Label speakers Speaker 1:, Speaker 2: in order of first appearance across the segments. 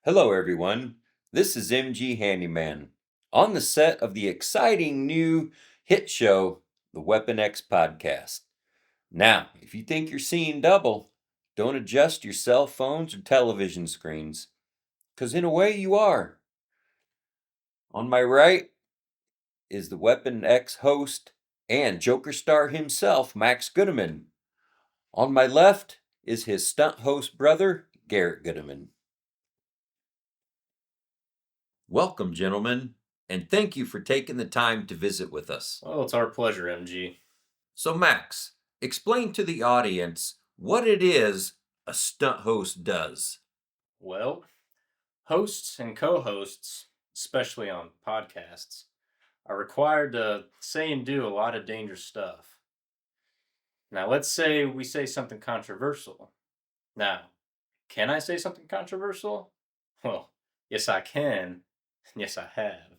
Speaker 1: Hello, everyone. This is MG Handyman on the set of the exciting new hit show, the Weapon X podcast. Now, if you think you're seeing double, don't adjust your cell phones or television screens, because in a way you are. On my right is the Weapon X host and Joker star himself, Max Goodman. On my left is his stunt host brother, Garrett Goodman. Welcome, gentlemen, and thank you for taking the time to visit with us.
Speaker 2: Well, it's our pleasure, MG.
Speaker 1: So, Max, explain to the audience what it is a stunt host does.
Speaker 2: Well, hosts and co-hosts, especially on podcasts, are required to say and do a lot of dangerous stuff. Now, let's say we say something controversial. Now, can I say something controversial? Well, yes, I can. Yes, I have.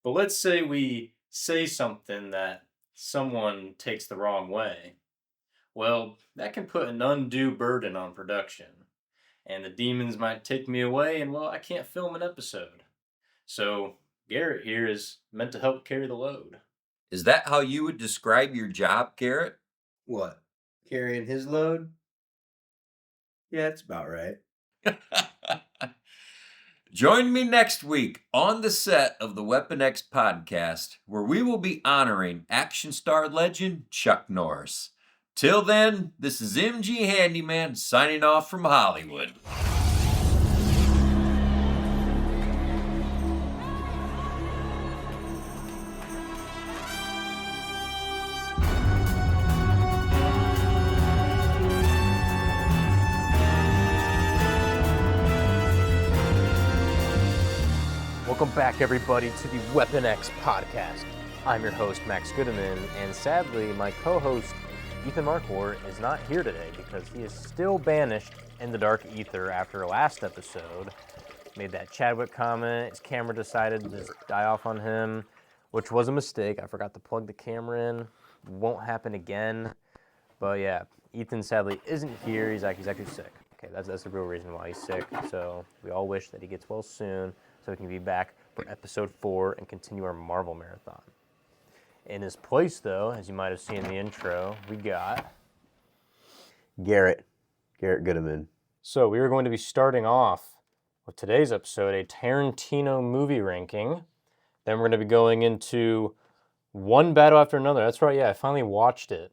Speaker 2: But let's say we say something that someone takes the wrong way. Well, that can put an undue burden on production. And the demons might take me away, and well, I can't film an episode. So, Garrett here is meant to help carry the load.
Speaker 1: Is that how you would describe your job, Garrett?
Speaker 3: What? Carrying his load? Yeah, that's about right.
Speaker 1: Join me next week on the set of the Weapon X podcast, where we will be honoring action star legend Chuck Norris. Till then, this is MG Handyman signing off from Hollywood.
Speaker 4: Welcome back, everybody, to the Weapon X podcast. I'm your host, Max Goodman, and sadly, my co-host, Ethan Marquardt, is not here today because he is still banished in the dark ether after last episode. Made that Chadwick comment, his camera decided to just die off on him, which was a mistake. I forgot to plug the camera in. Won't happen again. But yeah, Ethan sadly isn't here. He's actually sick. Okay, that's the real reason why he's sick. So we all wish that he gets well soon, so we can be back for episode 4 and continue our Marvel marathon. In his place, though, as you might have seen in the intro, we got
Speaker 3: Garrett Goodman.
Speaker 4: So we are going to be starting off with today's episode, a Tarantino movie ranking. Then we're going to be going into one battle after another. That's right, yeah, I finally watched it.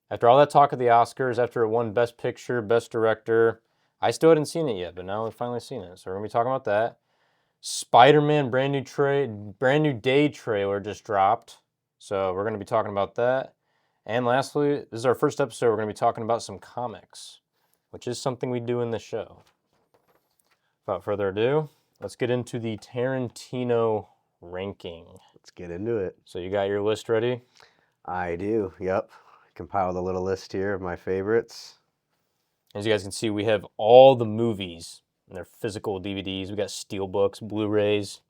Speaker 4: After all that talk of the Oscars, after it won Best Picture, Best Director, I still hadn't seen it yet, but now we've finally seen it. So we're going to be talking about that. Spiderman brand new day trailer just dropped. So we're going to be talking about that. And lastly, this is our first episode. We're going to be talking about some comics, which is something we do in the show. Without further ado, let's get into the Tarantino ranking.
Speaker 3: Let's get into it.
Speaker 4: So you got your list ready?
Speaker 3: I do, yep. Compiled a little list here of my favorites.
Speaker 4: As you guys can see, we have all the movies and their physical DVDs. We got Steelbooks, Blu-rays,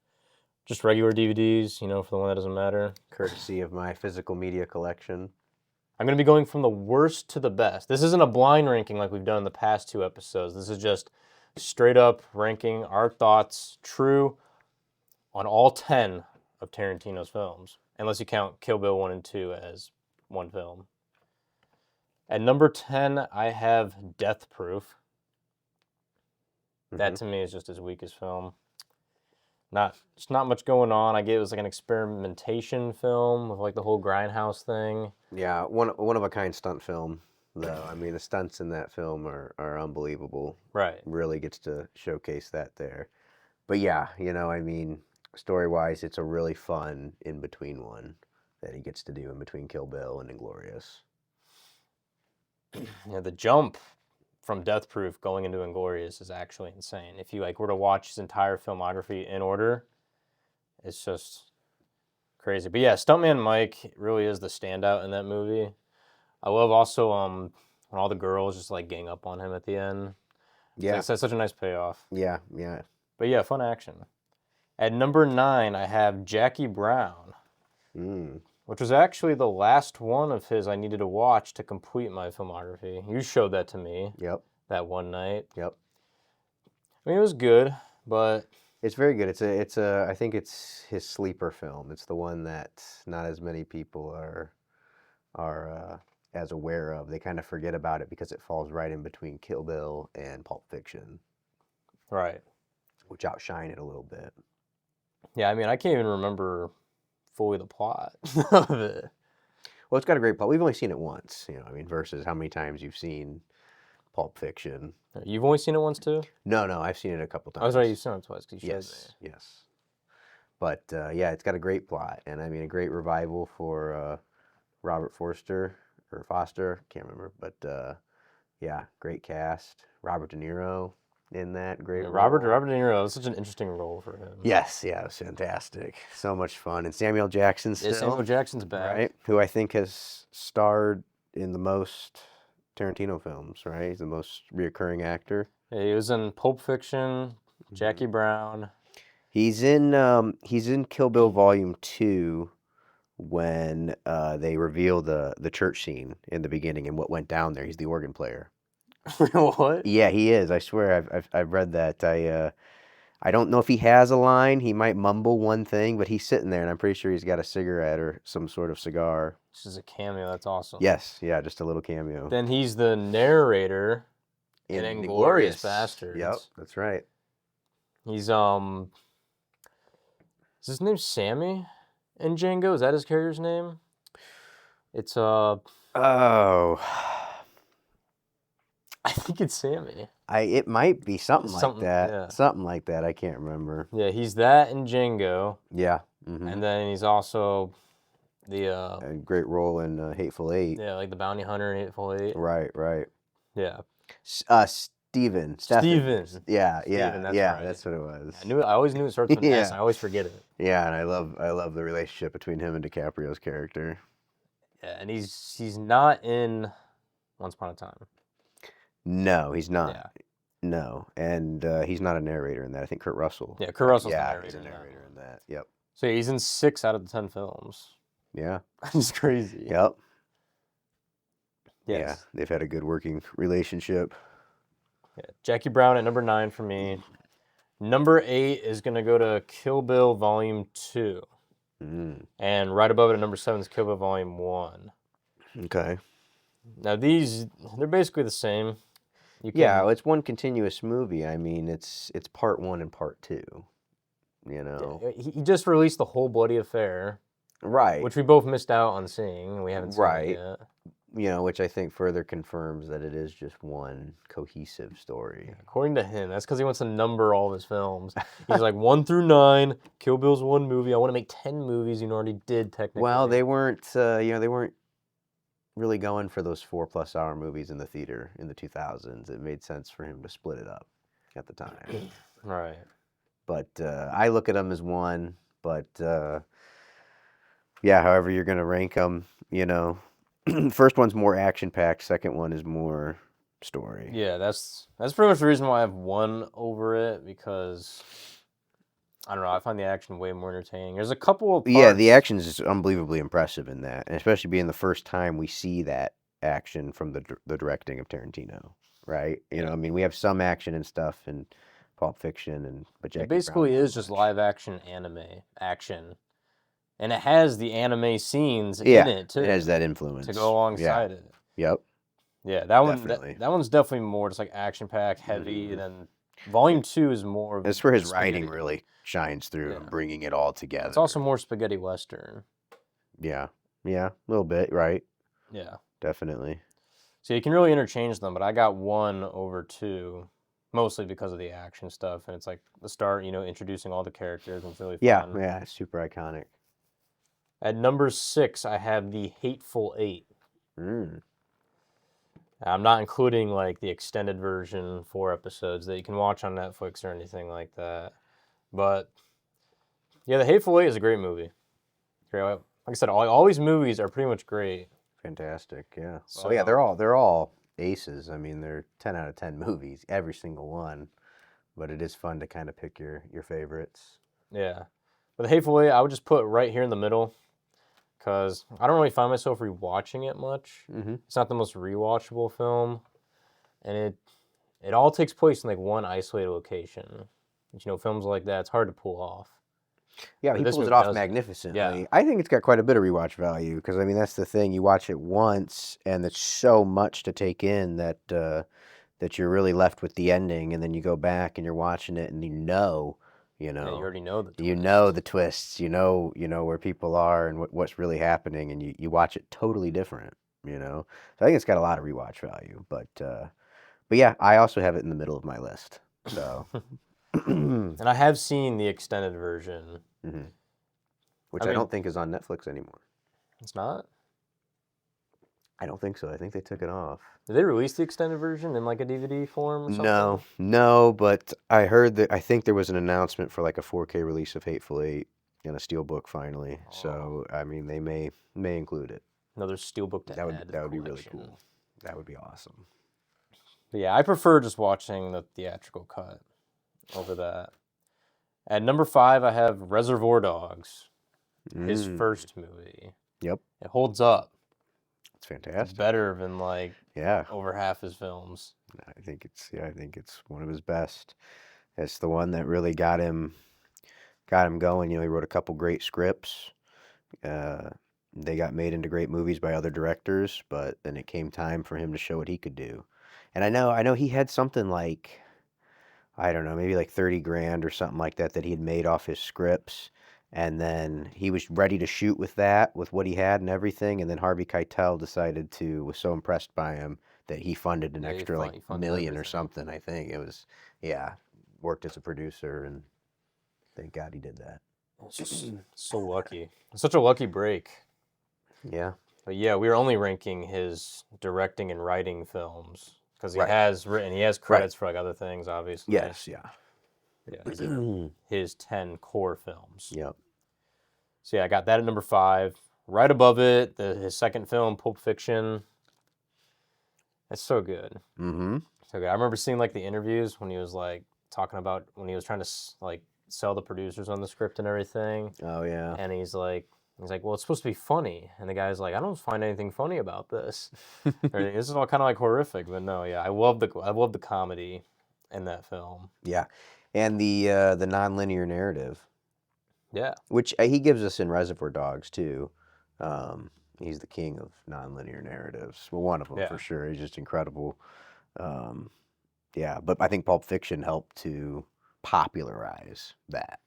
Speaker 4: just regular DVDs, for the one that doesn't matter.
Speaker 3: Courtesy of my physical media collection.
Speaker 4: I'm going to be going from the worst to the best. This isn't a blind ranking like we've done in the past 2 episodes. This is just straight up ranking our thoughts true on all 10 of Tarantino's films, unless you count Kill Bill 1 and 2 as one film. At number 10, I have Death Proof. That to me is just his weakest film. Just not much going on. I get it was like an experimentation film with like the whole grindhouse thing.
Speaker 3: Yeah, one of a kind stunt film, though. I mean, the stunts in that film are unbelievable.
Speaker 4: Right.
Speaker 3: Really gets to showcase that there. But yeah, story-wise, it's a really fun in-between one that he gets to do in between Kill Bill and Inglourious.
Speaker 4: Yeah, the jump from Death Proof going into Inglourious is actually insane. If you were to watch his entire filmography in order, it's just crazy. But yeah, Stuntman Mike really is the standout in that movie. I love also when all the girls just gang up on him at the end.
Speaker 3: Yeah,
Speaker 4: it's such a nice payoff.
Speaker 3: Yeah.
Speaker 4: But yeah, fun action. At number 9, I have Jackie Brown. Which was actually the last one of his I needed to watch to complete my filmography. You showed that to me.
Speaker 3: Yep.
Speaker 4: that one night.
Speaker 3: Yep.
Speaker 4: I mean, it was good, but
Speaker 3: It's very good. I think it's his sleeper film. It's the one that not as many people are as aware of. They kind of forget about it because it falls right in between Kill Bill and Pulp Fiction,
Speaker 4: right.
Speaker 3: which outshine it a little bit.
Speaker 4: Yeah, I mean, I can't even remember fully the plot of it.
Speaker 3: Well, it's got a great plot. We've only seen it once, I mean, versus how many times you've seen Pulp Fiction.
Speaker 4: You've only seen it once too?
Speaker 3: No, I've seen it a couple times.
Speaker 4: I was right, you've seen it twice because you showed me.
Speaker 3: Yes. But yeah, it's got a great plot, and I mean a great revival for Robert Forster or Foster, can't remember, but yeah, great cast. Robert De Niro in that, great role.
Speaker 4: Robert De Niro was such an interesting role for him.
Speaker 3: Yes, yeah, it was fantastic. So much fun, and Samuel Jackson still.
Speaker 4: Yeah, Samuel Jackson's back.
Speaker 3: Right, who I think has starred in the most Tarantino films, right? He's the most reoccurring actor.
Speaker 4: Yeah, he was in Pulp Fiction, Jackie Brown.
Speaker 3: He's in Kill Bill Volume 2 when they reveal the church scene in the beginning and what went down there. He's the organ player.
Speaker 4: What?
Speaker 3: Yeah, he is. I swear I've read that. I don't know if he has a line. He might mumble one thing, but he's sitting there and I'm pretty sure he's got a cigarette or some sort of cigar.
Speaker 4: This is a cameo. That's awesome.
Speaker 3: Yes, yeah, just a little cameo.
Speaker 4: Then he's the narrator in Inglourious Basterds.
Speaker 3: Yep, that's right.
Speaker 4: He's is his name Sammy in Django? Is that his character's name? It's
Speaker 3: Oh,
Speaker 4: I think it's Sammy.
Speaker 3: it might be something like that.
Speaker 4: Yeah.
Speaker 3: Something like that. I can't remember.
Speaker 4: Yeah, he's that in Django.
Speaker 3: Yeah. Mm-hmm.
Speaker 4: And then he's also the
Speaker 3: A great role in Hateful Eight.
Speaker 4: yeah, like the bounty hunter in Hateful Eight.
Speaker 3: Right.
Speaker 4: Yeah.
Speaker 3: Steven.
Speaker 4: Steven.
Speaker 3: Yeah,
Speaker 4: Steven, that's
Speaker 3: yeah,
Speaker 4: right.
Speaker 3: that's what it was.
Speaker 4: I always knew it starts with an S.
Speaker 3: Yeah.
Speaker 4: I always forget it.
Speaker 3: Yeah, and I love the relationship between him and DiCaprio's character.
Speaker 4: Yeah, and he's not in Once Upon a Time.
Speaker 3: No, he's not.
Speaker 4: Yeah.
Speaker 3: No, and he's not a narrator in that. I think Kurt Russell.
Speaker 4: Yeah, Kurt Russell's the
Speaker 3: Yeah,
Speaker 4: narrator
Speaker 3: he's a
Speaker 4: in that
Speaker 3: narrator
Speaker 4: one.
Speaker 3: in that. Yep.
Speaker 4: So he's in 6 out of the 10 films.
Speaker 3: Yeah.
Speaker 4: It's crazy.
Speaker 3: Yep.
Speaker 4: Yes.
Speaker 3: Yeah, they've had a good working relationship.
Speaker 4: Yeah. Jackie Brown at number 9 for me. Number 8 is going to go to Kill Bill Volume 2.
Speaker 3: Mm.
Speaker 4: And right above it at number 7 is Kill Bill Volume 1.
Speaker 3: Okay.
Speaker 4: Now they're basically the same.
Speaker 3: Yeah, it's one continuous movie. I mean, it's part 1 and part 2. You know.
Speaker 4: He just released The Whole Bloody Affair.
Speaker 3: Right.
Speaker 4: Which we both missed out on seeing. We haven't seen it yet.
Speaker 3: You know, which I think further confirms that it is just one cohesive story.
Speaker 4: According to him, that's because he wants to number all of his films. He's like 1 through 9. Kill Bill's 1 movie. I want to make 10 movies. You already did technically.
Speaker 3: Well, they weren't. They weren't really going for those 4+ hour movies in the theater in the 2000s. It made sense for him to split it up at the time.
Speaker 4: Right.
Speaker 3: But I look at them as one. But yeah, however you're going to rank them, you know. First one's more action-packed. Second one is more story.
Speaker 4: Yeah, that's pretty much the reason why I have 1 over it, because I don't know, I find the action way more entertaining. There's a couple of parts.
Speaker 3: Yeah, the action is unbelievably impressive in that, and especially being the first time we see that action from the directing of Tarantino, right? You know, I mean, we have some action and stuff in Pulp Fiction, but Jackie
Speaker 4: it basically
Speaker 3: Brown
Speaker 4: is just live action anime action. And it has the anime scenes in it too.
Speaker 3: It has that influence
Speaker 4: to go alongside it.
Speaker 3: Yep.
Speaker 4: Yeah, that one.
Speaker 3: Definitely.
Speaker 4: That one's definitely more just like action packed, heavy. Than Volume 2 is more.
Speaker 3: That's where his
Speaker 4: spaghetti.
Speaker 3: writing really shines through, and bringing it all together.
Speaker 4: It's also more spaghetti western.
Speaker 3: Yeah, a little bit, right?
Speaker 4: Yeah,
Speaker 3: definitely.
Speaker 4: So you can really interchange them, but I got 1 over 2, mostly because of the action stuff, and it's like the start, you know, introducing all the characters, and it's really fun.
Speaker 3: Yeah, it's super iconic.
Speaker 4: At number 6, I have the Hateful Eight.
Speaker 3: Mm.
Speaker 4: I'm not including like the extended version, 4 episodes that you can watch on Netflix or anything like that. But yeah, the Hateful Eight is a great movie. Like I said, all these movies are pretty much great.
Speaker 3: Fantastic, yeah.
Speaker 4: So
Speaker 3: yeah, they're all aces. I mean, they're 10 out of 10 movies, every single one. But it is fun to kind of pick your favorites.
Speaker 4: Yeah, but the Hateful Eight, I would just put right here in the middle, because I don't really find myself rewatching it much.
Speaker 3: Mm-hmm.
Speaker 4: It's not the most rewatchable film, and it all takes place in like one isolated location. But, films like that, it's hard to pull off.
Speaker 3: Yeah,
Speaker 4: But
Speaker 3: he
Speaker 4: this
Speaker 3: pulls it
Speaker 4: movie
Speaker 3: off
Speaker 4: does it.
Speaker 3: magnificently.
Speaker 4: Yeah.
Speaker 3: I think it's got quite a bit of rewatch value because I mean that's the thing. You watch it once, and it's so much to take in that that you're really left with the ending, and then you go back and you're watching it, and
Speaker 4: Yeah, you already know the twist.
Speaker 3: you know the twists, you know where people are and what's really happening, and you watch it totally different. So I think it's got a lot of rewatch value. But yeah, I also have it in the middle of my list. So.
Speaker 4: And I have seen the extended version.
Speaker 3: Mm-hmm. Which
Speaker 4: I
Speaker 3: I
Speaker 4: mean-
Speaker 3: don't think is on Netflix anymore.
Speaker 4: It's not?
Speaker 3: I don't think so. I think they took it off.
Speaker 4: Did they release the extended version in like a DVD form or something?
Speaker 3: No, but I heard that I think there was an announcement for like a 4K release of Hateful Eight and a steelbook finally. So I mean, they may include it.
Speaker 4: Another steelbook to
Speaker 3: That would
Speaker 4: add to
Speaker 3: that
Speaker 4: the
Speaker 3: would be really
Speaker 4: collection.
Speaker 3: cool. That would be awesome.
Speaker 4: But yeah, I prefer just watching the theatrical cut over that. At number 5, I have Reservoir Dogs, his first movie.
Speaker 3: Yep,
Speaker 4: It holds up.
Speaker 3: it's
Speaker 4: It's
Speaker 3: fantastic.
Speaker 4: better than like
Speaker 3: Yeah,
Speaker 4: over half his films.
Speaker 3: I think it's one of his best. It's the one that really got him going. He wrote a couple great scripts. They got made into great movies by other directors, but then it came time for him to show what he could do. And I know he had something like, I don't know, maybe like 30 grand or something like that he had made off his scripts. And then he was ready to shoot with what he had and everything. And then Harvey Keitel was so impressed by him that he funded an
Speaker 4: Yeah, he
Speaker 3: extra
Speaker 4: he
Speaker 3: like
Speaker 4: funded
Speaker 3: million or
Speaker 4: everything.
Speaker 3: something. I think it was, worked as a producer, and thank God he did that.
Speaker 4: It's just so lucky. Such a lucky break.
Speaker 3: Yeah.
Speaker 4: But yeah, we were only ranking his directing and writing films because he
Speaker 3: Right.
Speaker 4: has credits for like other things, obviously.
Speaker 3: Yes. Yeah.
Speaker 4: Yeah, these are his 10 core films.
Speaker 3: Yep.
Speaker 4: So yeah, I got that at number 5. Right above it, his second film, Pulp Fiction. It's so good.
Speaker 3: Mm-hmm.
Speaker 4: So good. I remember seeing like the interviews when he was like talking about when he was trying to like sell the producers on the script and everything.
Speaker 3: Oh yeah.
Speaker 4: And he's like, well, it's supposed to be funny. And the guy's like, I don't find anything funny about this. This is all kind of like horrific, but no, yeah, I love the comedy in that film.
Speaker 3: Yeah, and the nonlinear narrative,
Speaker 4: Yeah,
Speaker 3: which he gives us in Reservoir Dogs too. He's the king of nonlinear narratives. Well, one of them for sure. He's just incredible. Yeah, but I think Pulp Fiction helped to popularize that.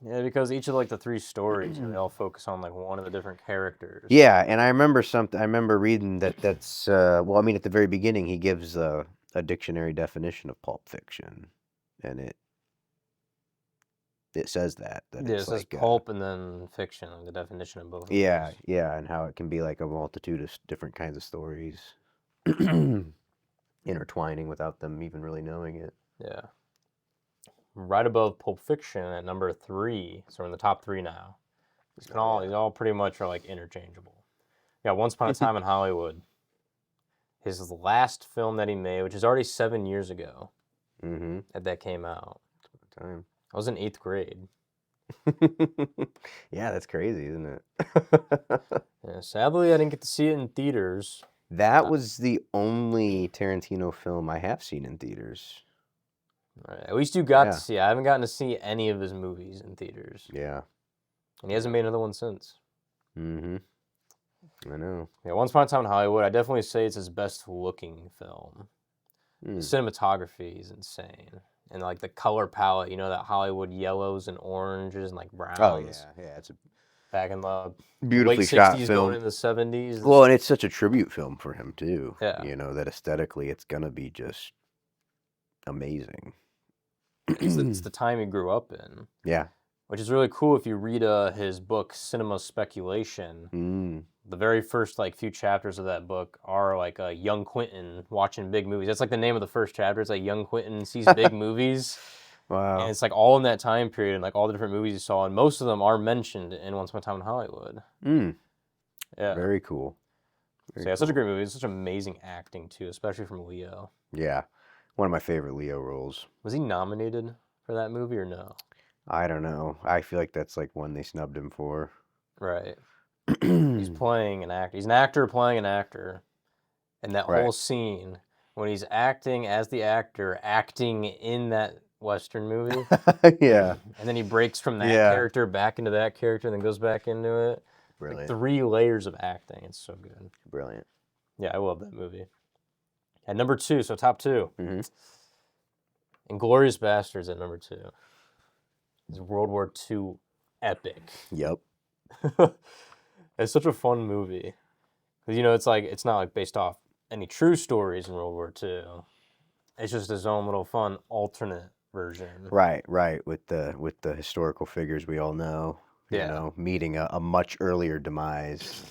Speaker 4: Yeah, because each of like the 3 stories, they all focus on like one of the different characters.
Speaker 3: Yeah, and I remember reading that's well, I mean, at the very beginning, he gives a dictionary definition of Pulp Fiction, and it says that
Speaker 4: Yeah,
Speaker 3: it's
Speaker 4: it says
Speaker 3: like
Speaker 4: pulp and then fiction, like the definition of both. Of
Speaker 3: yeah,
Speaker 4: those.
Speaker 3: yeah, and how it can be like a multitude of different kinds of stories intertwining without them even really knowing it.
Speaker 4: Yeah. Right above Pulp Fiction at number 3, so we're in the top 3 now. These all pretty much are like interchangeable. Yeah, Once Upon a Time in Hollywood. His last film that he made, which is already 7 years ago
Speaker 3: Mm-hmm.
Speaker 4: that came out.
Speaker 3: Time.
Speaker 4: I was in 8th grade.
Speaker 3: Yeah, that's crazy, isn't it?
Speaker 4: Yeah, sadly, I didn't get to see it in theaters.
Speaker 3: That was the only Tarantino film I have seen in theaters.
Speaker 4: Right. At least you got to see it. I haven't gotten to see any of his movies in theaters.
Speaker 3: Yeah.
Speaker 4: And he hasn't made another one since.
Speaker 3: Mm-hmm. I know.
Speaker 4: Yeah, Once Upon a Time in Hollywood, I definitely say it's his best looking film. The cinematography is insane. And like the color palette, that Hollywood yellows and oranges and like browns.
Speaker 3: Oh yeah, it's a
Speaker 4: Back in the
Speaker 3: beautifully
Speaker 4: late
Speaker 3: shot
Speaker 4: 60s
Speaker 3: film.
Speaker 4: going into the 70s.
Speaker 3: Well, and it's such a tribute film for him too.
Speaker 4: Yeah.
Speaker 3: That aesthetically it's gonna be just amazing.
Speaker 4: It's the time he grew up in.
Speaker 3: Yeah.
Speaker 4: Which is really cool if you read his book, Cinema Speculation. The very first few chapters of that book are like young Quentin watching big movies. That's like the name of the first chapter. It's like young Quentin sees big movies.
Speaker 3: Wow.
Speaker 4: And it's like all in that time period and like all the different movies he saw. And most of them are mentioned in Once Upon a Time in Hollywood. Yeah.
Speaker 3: Very cool.
Speaker 4: So yeah, such a great movie. It's such amazing acting too, especially from Leo.
Speaker 3: Yeah. One of my favorite Leo roles.
Speaker 4: Was he nominated for that movie or no?
Speaker 3: I don't know. I feel like that's like one they snubbed him for.
Speaker 4: Right. He's playing an actor. He's an actor playing an actor. And that whole scene when he's acting as the actor, acting in that Western movie.
Speaker 3: Yeah.
Speaker 4: And then he breaks from that
Speaker 3: Yeah.
Speaker 4: character back into that character and then goes back into it.
Speaker 3: Brilliant.
Speaker 4: Like 3 layers of acting. It's so good.
Speaker 3: Brilliant.
Speaker 4: Yeah, I love that movie. At number 2, so top 2.
Speaker 3: Mm-hmm.
Speaker 4: Inglourious Bastards at number 2. It's World War II epic.
Speaker 3: Yep.
Speaker 4: It's such a fun movie. Because, you know, it's not like based off any true stories in World War II. It's just his own little fun alternate version.
Speaker 3: Right. With the historical figures we all know. You know, meeting a much earlier demise.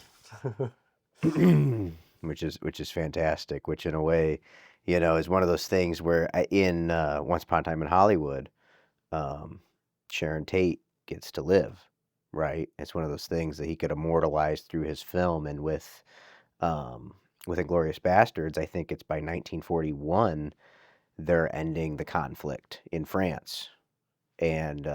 Speaker 3: which is fantastic, which in a way, you know, is one of those things where in Once Upon a Time in Hollywood, Sharon Tate gets to live, right? It's one of those things that he could immortalize through his film, and with Inglourious Bastards, I think it's by 1941 they're ending the conflict in France, and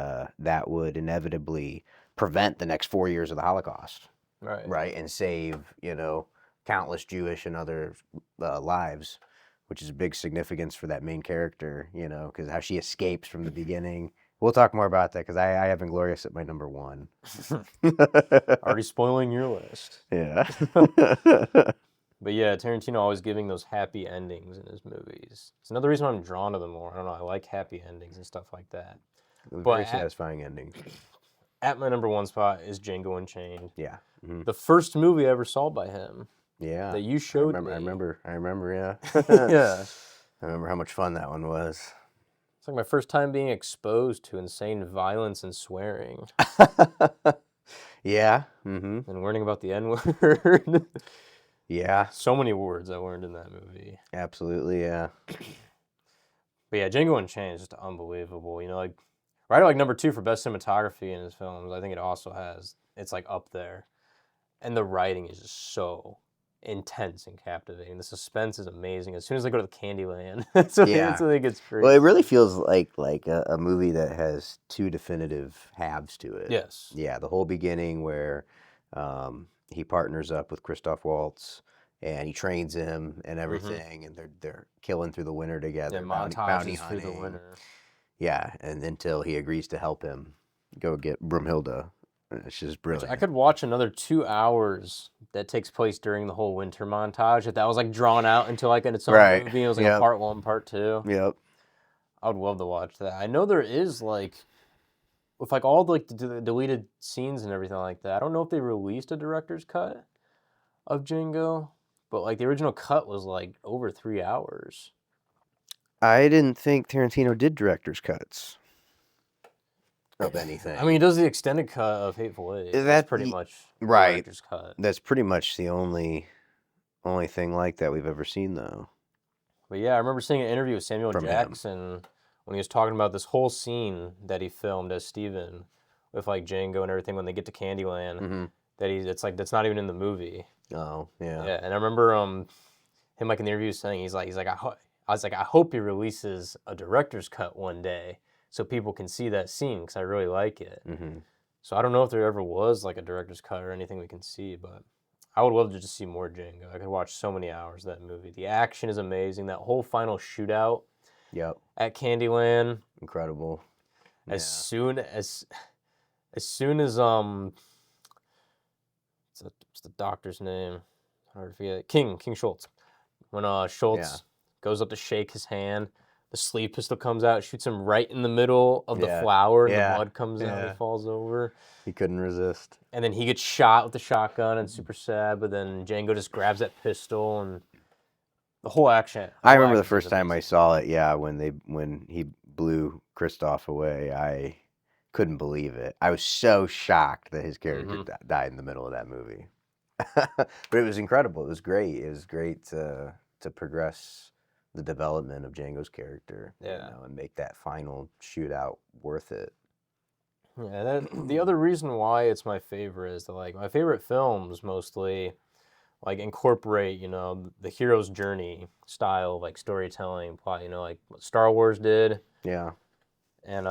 Speaker 3: that would inevitably prevent the next 4 years of the Holocaust, right, and save, you know, countless Jewish and other lives, which is a big significance for that main character, you know, because how she escapes from the beginning. We'll talk more about that because I have Inglourious at my number 1.
Speaker 4: Already spoiling your list.
Speaker 3: Yeah.
Speaker 4: But yeah, Tarantino always giving those happy endings in his movies. It's another reason I'm drawn to them more. I don't know, I like happy endings and stuff like that.
Speaker 3: Very satisfying ending.
Speaker 4: At my number 1 spot is Django Unchained.
Speaker 3: Yeah. Mm-hmm.
Speaker 4: The first movie I ever saw by him.
Speaker 3: Yeah.
Speaker 4: That you showed
Speaker 3: me. I remember, yeah.
Speaker 4: Yeah.
Speaker 3: I remember how much fun that one was.
Speaker 4: It's like my first time being exposed to insane violence and swearing.
Speaker 3: Yeah. Mm-hmm.
Speaker 4: And learning about the N-word.
Speaker 3: Yeah.
Speaker 4: So many words I learned in that movie.
Speaker 3: Absolutely, yeah.
Speaker 4: But yeah, Django Unchained is just unbelievable. You know, like right at like number 2 for best cinematography in his films. I think it also has, it's like up there. And the writing is just so intense and captivating. The suspense is amazing. As soon as they go to the Candyland, that's when it gets crazy.
Speaker 3: Well, it really feels like a movie that has 2 definitive halves to it.
Speaker 4: Yes.
Speaker 3: Yeah, the whole beginning where he partners up with Christoph Waltz and he trains him and everything, and they're killing through the winter together.
Speaker 4: Yeah, montages through the winter.
Speaker 3: Yeah, and until he agrees to help him go get Brumhilde. It's just brilliant.
Speaker 4: I could watch another 2 hours that takes place during the whole winter montage if that was like drawn out into like its own movie. It was like a part 1, part 2.
Speaker 3: Yep.
Speaker 4: I would love to watch that. I know there is like, with like all like the deleted scenes and everything like that. I don't know if they released a director's cut of Django, but like the original cut was like over 3 hours.
Speaker 3: I didn't think Tarantino did director's cuts of anything.
Speaker 4: I mean, he does the extended cut of Hateful Eight. That's pretty much director's cut.
Speaker 3: That's pretty much the only thing like that we've ever seen, though.
Speaker 4: But yeah, I remember seeing an interview with Samuel Jackson when he was talking about this whole scene that he filmed as Steven with like Django and everything when they get to Candyland. It's like that's not even in the movie.
Speaker 3: Oh yeah.
Speaker 4: Yeah, and I remember him like in the interview saying I hope he releases a director's cut one day so people can see that scene because I really like it. So I don't know if there ever was like a director's cut or anything we can see, but I would love to just see more Django. I could watch so many hours of that movie. The action is amazing. That whole final shootout.
Speaker 3: Yep.
Speaker 4: At Candyland.
Speaker 3: Incredible.
Speaker 4: As soon as what's the doctor's name? I don't forget. King Schultz. When Schultz goes up to shake his hand, the sleeve pistol comes out, shoots him right in the middle of the flower, and the blood comes out and he falls over.
Speaker 3: He couldn't resist.
Speaker 4: And then he gets shot with the shotgun and super sad, but then Django just grabs that pistol and the whole action.
Speaker 3: I remember the first time I saw it, when he blew Christoph away, I couldn't believe it. I was so shocked that his character died in the middle of that movie. But it was incredible. It was great. It was great to progress the development of Django's character, and make that final shootout worth it.
Speaker 4: Yeah, the other reason why it's my favorite is that like my favorite films mostly like incorporate, the hero's journey style, like storytelling, plot, like what Star Wars did.
Speaker 3: Yeah.
Speaker 4: And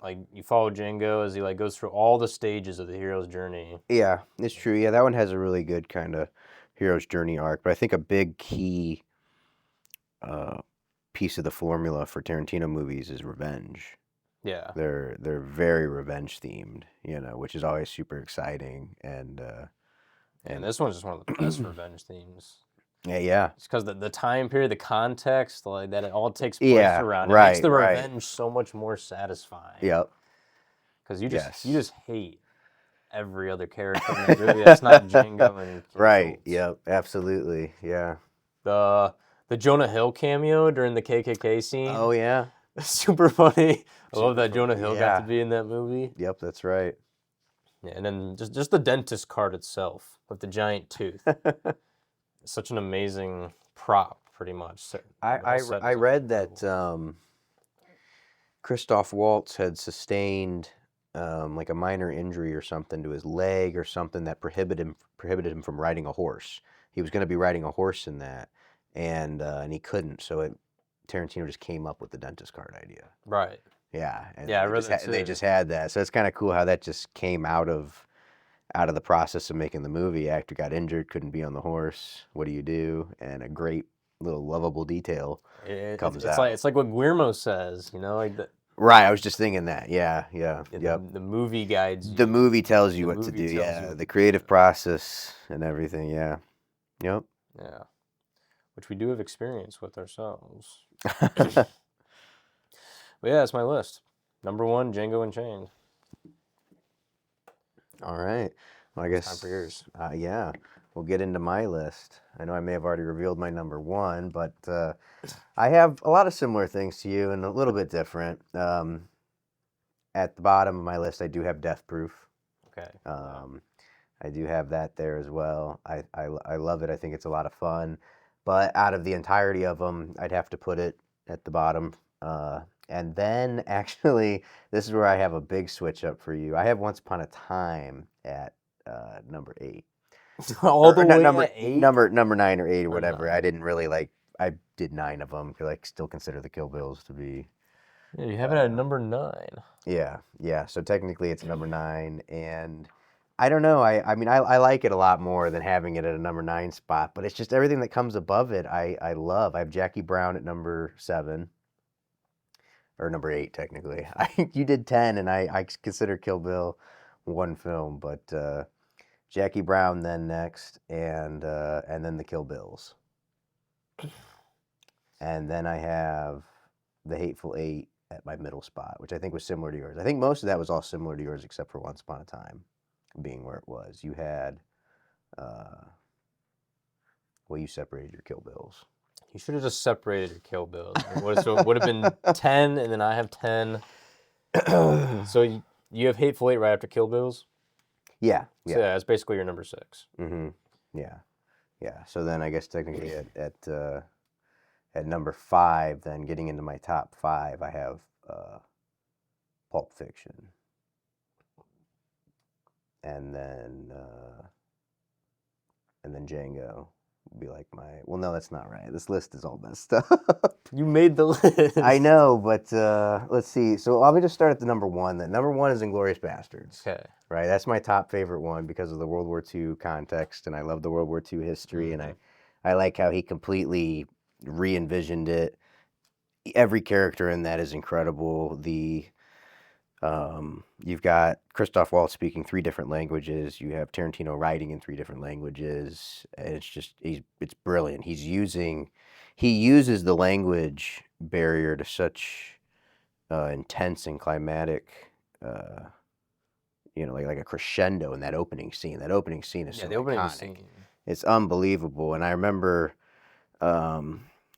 Speaker 4: like you follow Django as he like goes through all the stages of the hero's journey.
Speaker 3: Yeah, it's true. Yeah, that one has a really good kind of hero's journey arc. But I think a big key piece of the formula for Tarantino movies is revenge.
Speaker 4: Yeah.
Speaker 3: They're very revenge themed, which is always super exciting. And
Speaker 4: this one's just one of the best revenge themes.
Speaker 3: yeah.
Speaker 4: It's because the time period, the context, like that it all takes place
Speaker 3: Yeah,
Speaker 4: around. It makes
Speaker 3: right,
Speaker 4: the
Speaker 3: right.
Speaker 4: revenge so much more satisfying.
Speaker 3: Yep.
Speaker 4: Because you
Speaker 3: Yes.
Speaker 4: just hate every other character in the movie that's not Django and
Speaker 3: Right.
Speaker 4: Schultz.
Speaker 3: Yep. Absolutely. Yeah.
Speaker 4: The Jonah Hill cameo during the KKK scene.
Speaker 3: Oh yeah.
Speaker 4: Super funny. I love
Speaker 3: Super
Speaker 4: that Jonah
Speaker 3: funny,
Speaker 4: Hill got
Speaker 3: yeah.
Speaker 4: to be in that movie.
Speaker 3: Yep. That's right.
Speaker 4: Yeah, and then just the dentist card itself with the giant tooth. Such an amazing prop, pretty much.
Speaker 3: I read that Christoph Waltz had sustained like a minor injury or something to his leg or something that prohibited him from riding a horse. He was going to be riding a horse in that, and he couldn't. So Tarantino just came up with the dentist card idea.
Speaker 4: Right.
Speaker 3: Yeah. And
Speaker 4: Yeah, I read that too.
Speaker 3: they just had that. So it's kind of cool how that just came out of the process of making the movie. Actor got injured, couldn't be on the horse. What do you do? And a great little lovable detail comes out.
Speaker 4: It's like what Guillermo says, like the.
Speaker 3: Right, I was just thinking that. Yeah. Yep.
Speaker 4: The movie guides you.
Speaker 3: The movie tells you
Speaker 4: The
Speaker 3: what to
Speaker 4: movie
Speaker 3: do.
Speaker 4: tells
Speaker 3: Yeah,
Speaker 4: you
Speaker 3: the creative process and everything. Yeah. Yep.
Speaker 4: Yeah. Which we do have experience with ourselves. But yeah, that's my list. Number 1, Django Unchained.
Speaker 3: All right. Well, I guess
Speaker 4: Time for yours.
Speaker 3: Yeah, we'll get into my list. I know I may have already revealed my number 1, but I have a lot of similar things to you and a little bit different. At the bottom of my list, I do have Death Proof.
Speaker 4: Okay.
Speaker 3: I do have that there as well. I love it. I think it's a lot of fun. But out of the entirety of them, I'd have to put it at the bottom. And then, actually, this is where I have a big switch up for you. I have Once Upon a Time at number 8.
Speaker 4: All the way
Speaker 3: number
Speaker 4: at 8?
Speaker 3: Number 9 or 8 or
Speaker 4: Or
Speaker 3: whatever.
Speaker 4: 9.
Speaker 3: I didn't really I did 9 of them because I still consider the Kill Bills to be.
Speaker 4: Yeah, you have it at number 9.
Speaker 3: Yeah. So technically it's number 9, and I don't know. I mean, I like it a lot more than having it at a number 9 spot, but it's just everything that comes above it. I love. I have Jackie Brown at number 7. Or number 8, technically. You did 10, and I consider Kill Bill one film, but Jackie Brown then next, and then the Kill Bills. And then I have The Hateful Eight at my middle spot, which I think was similar to yours. I think most of that was all similar to yours, except for Once Upon a Time being where it was. You had, you separated your Kill Bills.
Speaker 4: You should have just separated your Kill Bills. So it would have been 10, and then I have 10. So you have Hateful Eight right after Kill Bills?
Speaker 3: Yeah.
Speaker 4: So yeah, that's basically your number 6.
Speaker 3: Mm-hmm. Yeah. So then I guess technically at number 5, then getting into my top 5, I have Pulp Fiction. And then Django would be like no, that's not right. This list is all messed up.
Speaker 4: You made the list.
Speaker 3: I know, but let's see. So let me just start at the number 1. The number 1 is Inglourious Bastards.
Speaker 4: Okay.
Speaker 3: Right, that's my top favorite one because of the World War II context, and I love the World War II history, and I like how he completely re-envisioned it. Every character in that is incredible. You've got Christoph Waltz speaking 3 different languages. You have Tarantino writing in 3 different languages. And it's brilliant. He uses the language barrier to such intense and climatic, like a crescendo in that opening scene. That opening scene is so
Speaker 4: the opening
Speaker 3: iconic.
Speaker 4: scene.
Speaker 3: It's unbelievable. And I remember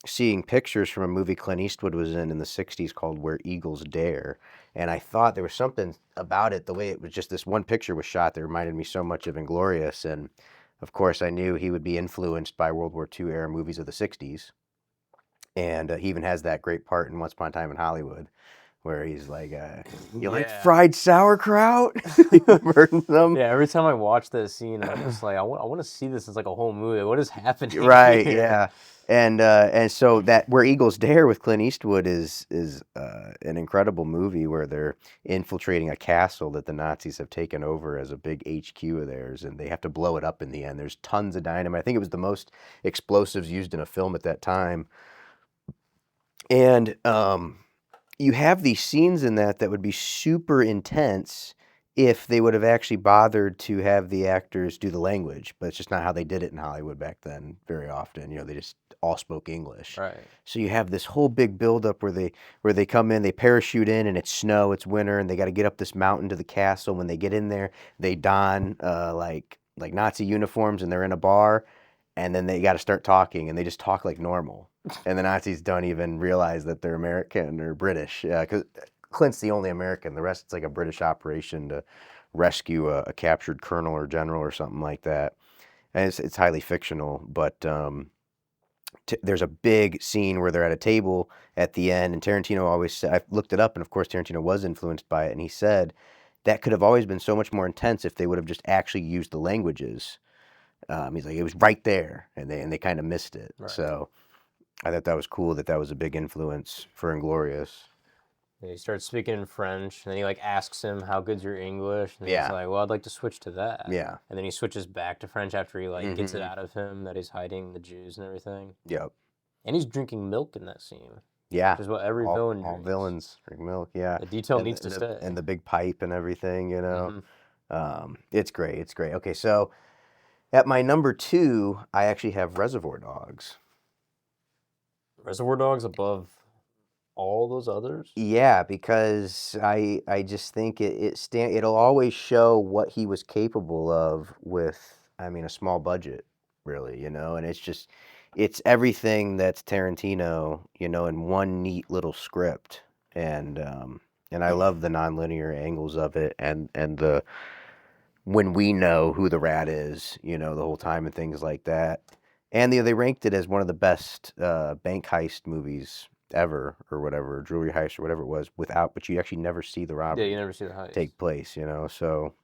Speaker 3: seeing pictures from a movie Clint Eastwood was in the 60s called Where Eagles Dare. And I thought there was something about it, the way it was just this one picture was shot that reminded me so much of Inglourious. And of course, I knew he would be influenced by World War II era movies of the 60s. And he even has that great part in Once Upon a Time in Hollywood where he's like, you like fried sauerkraut?
Speaker 4: Yeah, every time I watch that scene, I'm just like, I want to see this as like a whole movie. What is happening?
Speaker 3: Right,
Speaker 4: here?
Speaker 3: yeah. And so that Where Eagles Dare with Clint Eastwood is an incredible movie where they're infiltrating a castle that the Nazis have taken over as a big HQ of theirs, and they have to blow it up in the end. There's tons of dynamite. I think it was the most explosives used in a film at that time. And you have these scenes in that would be super intense if they would have actually bothered to have the actors do the language, but it's just not how they did it in Hollywood back then very often. They just all spoke English.
Speaker 4: Right.
Speaker 3: So you have this whole big buildup where they come in, they parachute in, and it's snow, it's winter, and they got to get up this mountain to the castle. When they get in there, they don like Nazi uniforms, and they're in a bar, and then they got to start talking, and they just talk like normal. And the Nazis don't even realize that they're American or British, because Clint's the only American. The rest, it's like a British operation to rescue a captured colonel or general or something like that. And it's highly fictional, but there's a big scene where they're at a table at the end, and Tarantino always said, I looked it up, and of course Tarantino was influenced by it, and he said that could have always been so much more intense if they would have just actually used the languages. He's like, it was right there, and they kind of missed it.
Speaker 4: Right.
Speaker 3: So I thought that was cool that was a big influence for Inglourious.
Speaker 4: He starts speaking in French, and then he like asks him, "How good's your English?" And
Speaker 3: Yeah.
Speaker 4: he's like, "Well, I'd like to switch to that."
Speaker 3: Yeah.
Speaker 4: And then he switches back to French after he like gets it
Speaker 3: Mhm.
Speaker 4: out of him that he's hiding the Jews and everything.
Speaker 3: Yep.
Speaker 4: And he's drinking milk in that scene,
Speaker 3: Yeah.
Speaker 4: which is what every
Speaker 3: all,
Speaker 4: villain
Speaker 3: all
Speaker 4: drinks.
Speaker 3: villains drink milk. Yeah.
Speaker 4: The detail
Speaker 3: And
Speaker 4: needs to stay.
Speaker 3: And the big pipe and everything.
Speaker 4: Mhm.
Speaker 3: It's great. It's great. Okay, so at my number 2, I actually have Reservoir Dogs.
Speaker 4: Reservoir Dogs above all those others?
Speaker 3: Yeah, because I just think it'll always show what he was capable of with, a small budget, really, and it's everything that's Tarantino, in one neat little script, and I love the nonlinear angles of it, and the when we know who the rat is, the whole time and things like that. And they ranked it as one of the best bank heist movies ever, or whatever, jewelry heist or whatever it was, but you actually never see the
Speaker 4: Yeah,
Speaker 3: robbery
Speaker 4: you never see the heist.
Speaker 3: take place, So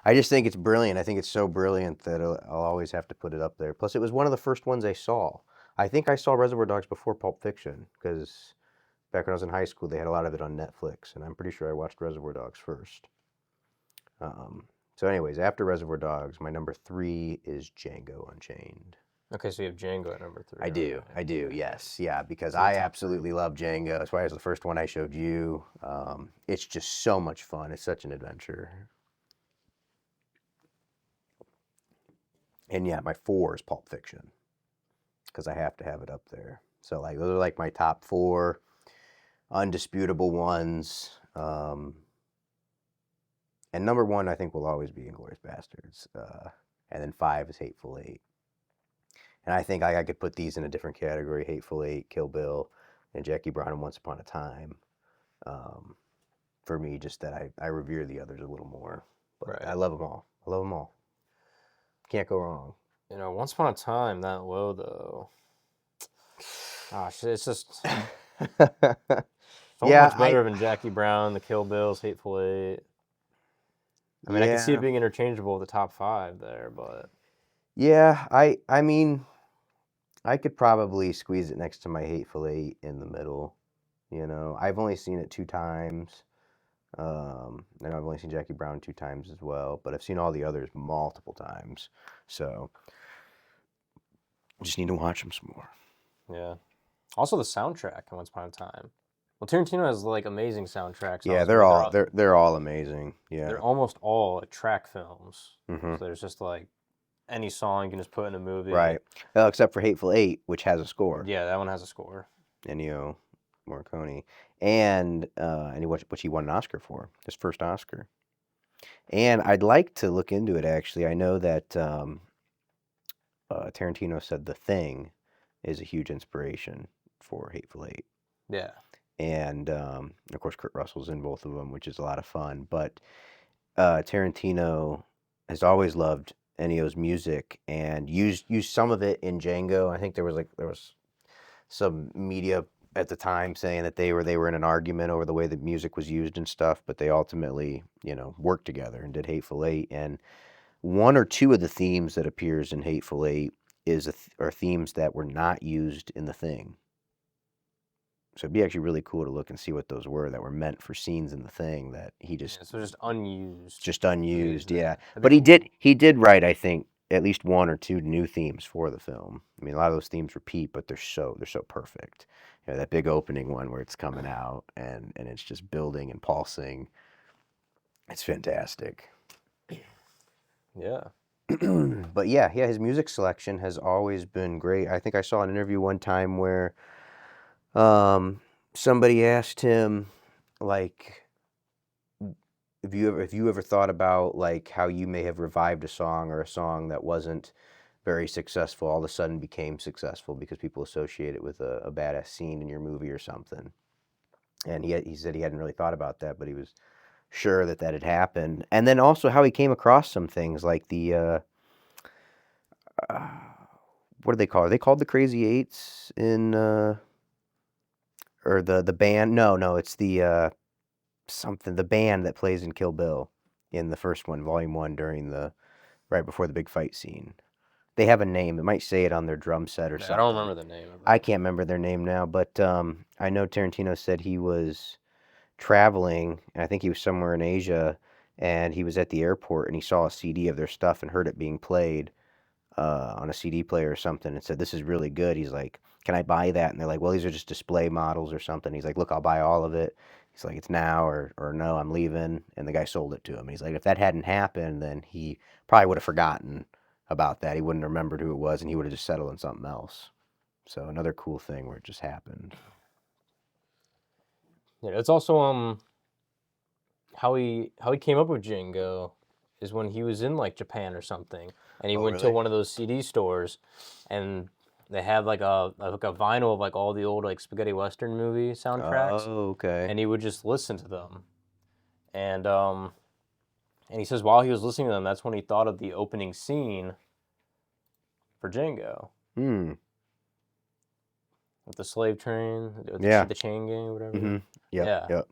Speaker 3: I just think it's brilliant. I think it's so brilliant that I'll always have to put it up there. Plus, it was one of the first ones I saw. I think I saw Reservoir Dogs before Pulp Fiction, because back when I was in high school, they had a lot of it on Netflix, and I'm pretty sure I watched Reservoir Dogs first. So anyways, after Reservoir Dogs, my number 3 is Django Unchained.
Speaker 4: Okay, so you have Django at number 3.
Speaker 3: I do, yes. Yeah, because
Speaker 4: So your
Speaker 3: I
Speaker 4: top
Speaker 3: absolutely love Django. That's why it was the first one I showed you. It's just so much fun. It's such an adventure. And yeah, my 4 is Pulp Fiction, because I have to have it up there. So those are my top 4 undisputable ones. And number 1, I think, will always be Inglourious Basterds. And then 5 is Hateful Eight. And I think I could put these in a different category: Hateful Eight, Kill Bill, and Jackie Brown and Once Upon a Time. For me, just that I revere the others a little more. But
Speaker 4: Right.
Speaker 3: I love them all. I love them all. Can't go wrong.
Speaker 4: Once Upon a Time, that low, though. Gosh, it's just so
Speaker 3: Yeah,
Speaker 4: much better than Jackie Brown, the Kill Bills, Hateful Eight. I can see it being interchangeable with the top 5 there, but...
Speaker 3: Yeah, I mean, I could probably squeeze it next to my Hateful Eight in the middle. I've only seen it 2 times. And I've only seen Jackie Brown 2 times as well, but I've seen all the others multiple times. So just need to watch them some more.
Speaker 4: Yeah. Also, the soundtrack in Once Upon a Time. Well, Tarantino has amazing soundtracks.
Speaker 3: Yeah,
Speaker 4: also.
Speaker 3: they're all amazing. Yeah,
Speaker 4: They're almost all track films.
Speaker 3: Mhm.
Speaker 4: So there's just any song you can just put in a movie.
Speaker 3: Right. Except for Hateful Eight, which has a score.
Speaker 4: Yeah, that one has a score.
Speaker 3: Ennio Morricone, and which he won an Oscar for, his first Oscar. And I'd like to look into it, actually. I know that Tarantino said The Thing is a huge inspiration for Hateful Eight.
Speaker 4: Yeah.
Speaker 3: And of course, Kurt Russell's in both of them, which is a lot of fun. But Tarantino has always loved Ennio's music and used some of it in Django. I think there was some media at the time saying that they were in an argument over the way the music was used and stuff, but they ultimately, worked together and did Hateful Eight. And 1 or 2 of the themes that appears in Hateful Eight are themes that were not used in The Thing. So it'd be actually really cool to look and see what those were that were meant for scenes in The Thing that he just...
Speaker 4: Yeah, so just unused.
Speaker 3: Just unused, yeah.
Speaker 4: That'd
Speaker 3: But
Speaker 4: be
Speaker 3: he did write, I think, at least one or two new themes for the film. I mean, a lot of those themes repeat, but they're so perfect. You know, that big opening one where it's coming out and it's just building and pulsing. It's fantastic.
Speaker 4: Yeah.
Speaker 3: But yeah, his music selection has always been great. I think I saw an interview one time where somebody asked him, like, if you ever thought about like how you may have revived a song, or a song that wasn't very successful all of a sudden became successful because people associate it with a badass scene in your movie or something. And he said he hadn't really thought about that, but he was sure that had happened. And then also how he came across some things like the what do they call it? Are they called the Crazy Eights in or the band? No, it's the something, the band that plays in Kill Bill in the first one, Volume 1, during the right before the big fight scene. They have a name. It might say it on their drum set or something.
Speaker 4: I don't remember the name of it.
Speaker 3: I can't remember their name now, but I know Tarantino said he was traveling, and I think he was somewhere in Asia, and he was at the airport, and he saw a CD of their stuff and heard it being played on a CD player or something, and said, "This is really good." He's like, "Can I buy that?" And they're like, "Well, these are just display models or something." He's like, "Look, I'll buy all of it." He's like, "It's now or no, I'm leaving." And the guy sold it to him. And he's like, if that hadn't happened, then he probably would have forgotten about that. He wouldn't have remembered who it was, and he would have just settled on something else. So another cool thing where it just happened.
Speaker 4: Yeah, it's also how he came up with Django is when he was in like Japan or something, and he went to one of those CD stores, and they had like a vinyl of like all the old like spaghetti western movie soundtracks.
Speaker 3: Oh, okay.
Speaker 4: And he would just listen to them, and he says while he was listening to them, that's when he thought of the opening scene for Django. With the slave train, with the chain gang, or whatever.
Speaker 3: Mm-hmm. Yep.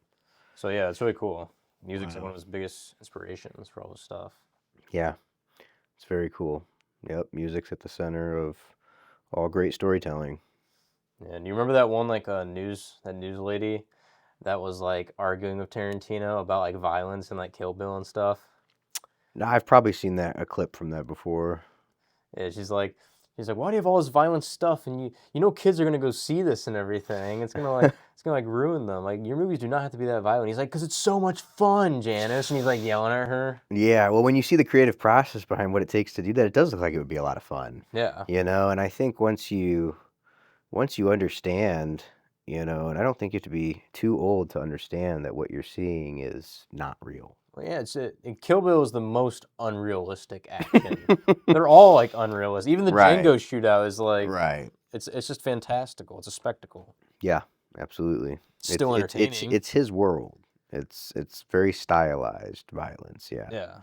Speaker 4: So yeah, it's really cool. Music's like one of his biggest inspirations for all this stuff. Yeah.
Speaker 3: It's very cool. Yep, music's at the center of all great storytelling.
Speaker 4: Yeah, and you remember that one like news lady that was like arguing with Tarantino about like violence and like Kill Bill and stuff?
Speaker 3: No, I've probably seen a clip from that before.
Speaker 4: Yeah, he's like, why do you have all this violent stuff? And you know kids are gonna go see this and everything. It's gonna ruin them. Like your movies do not have to be that violent. He's like, because it's so much fun, Janice. And he's like yelling at her.
Speaker 3: Yeah, well, when you see the creative process behind what it takes to do that, it does look like it would be a lot of fun.
Speaker 4: Yeah.
Speaker 3: You know, and I think once you understand, you know, and I don't think you have to be too old to understand that what you're seeing is not real.
Speaker 4: Well, yeah, Kill Bill is the most unrealistic action. They're all like unrealistic. Even the Django shootout is like, it's just fantastical. It's a spectacle.
Speaker 3: Yeah, absolutely.
Speaker 4: Still entertaining.
Speaker 3: It's his world. It's very stylized violence. Yeah.
Speaker 4: Yeah.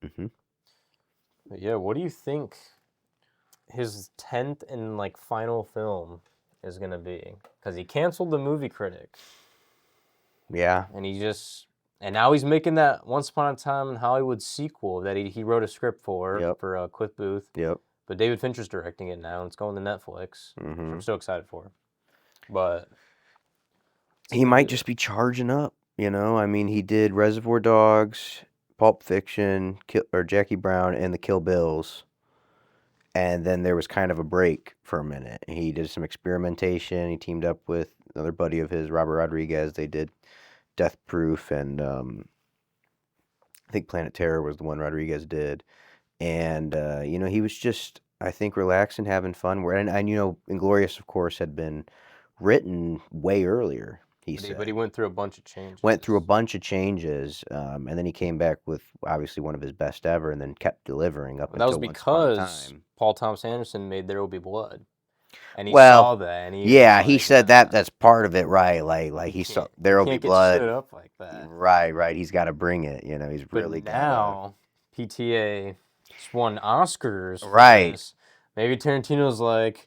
Speaker 3: Mm-hmm.
Speaker 4: But yeah, what do you think his 10th and like final film is gonna be? Because he canceled the Movie Critic.
Speaker 3: Yeah.
Speaker 4: And now he's making that Once Upon a Time in Hollywood sequel that he wrote a script for Cliff Booth.
Speaker 3: Yep.
Speaker 4: But David Fincher's directing it now, and it's going to Netflix.
Speaker 3: Mm-hmm.
Speaker 4: Which I'm so excited for. But
Speaker 3: he might just be charging up, you know? I mean, he did Reservoir Dogs, Pulp Fiction, Jackie Brown, and the Kill Bills. And then there was kind of a break for a minute. He did some experimentation. He teamed up with another buddy of his, Robert Rodriguez. They did Death Proof, and I think Planet Terror was the one Rodriguez did. And, you know, he was just, I think, relaxing, having fun. And you know, Inglourious, of course, had been written way earlier, he said.
Speaker 4: But he went through a bunch of changes.
Speaker 3: And then he came back with, obviously, one of his best ever, and then kept delivering up until Once Upon a Time.
Speaker 4: That was because Paul Thomas Anderson made There Will Be Blood. And he saw that, and
Speaker 3: he said that's part of it, right? Like he saw There Will Be Blood.
Speaker 4: Get stood up like that.
Speaker 3: Right. He's got to bring it. You know, he's really.
Speaker 4: But now PTA just won Oscars.
Speaker 3: Right.
Speaker 4: Maybe Tarantino's like,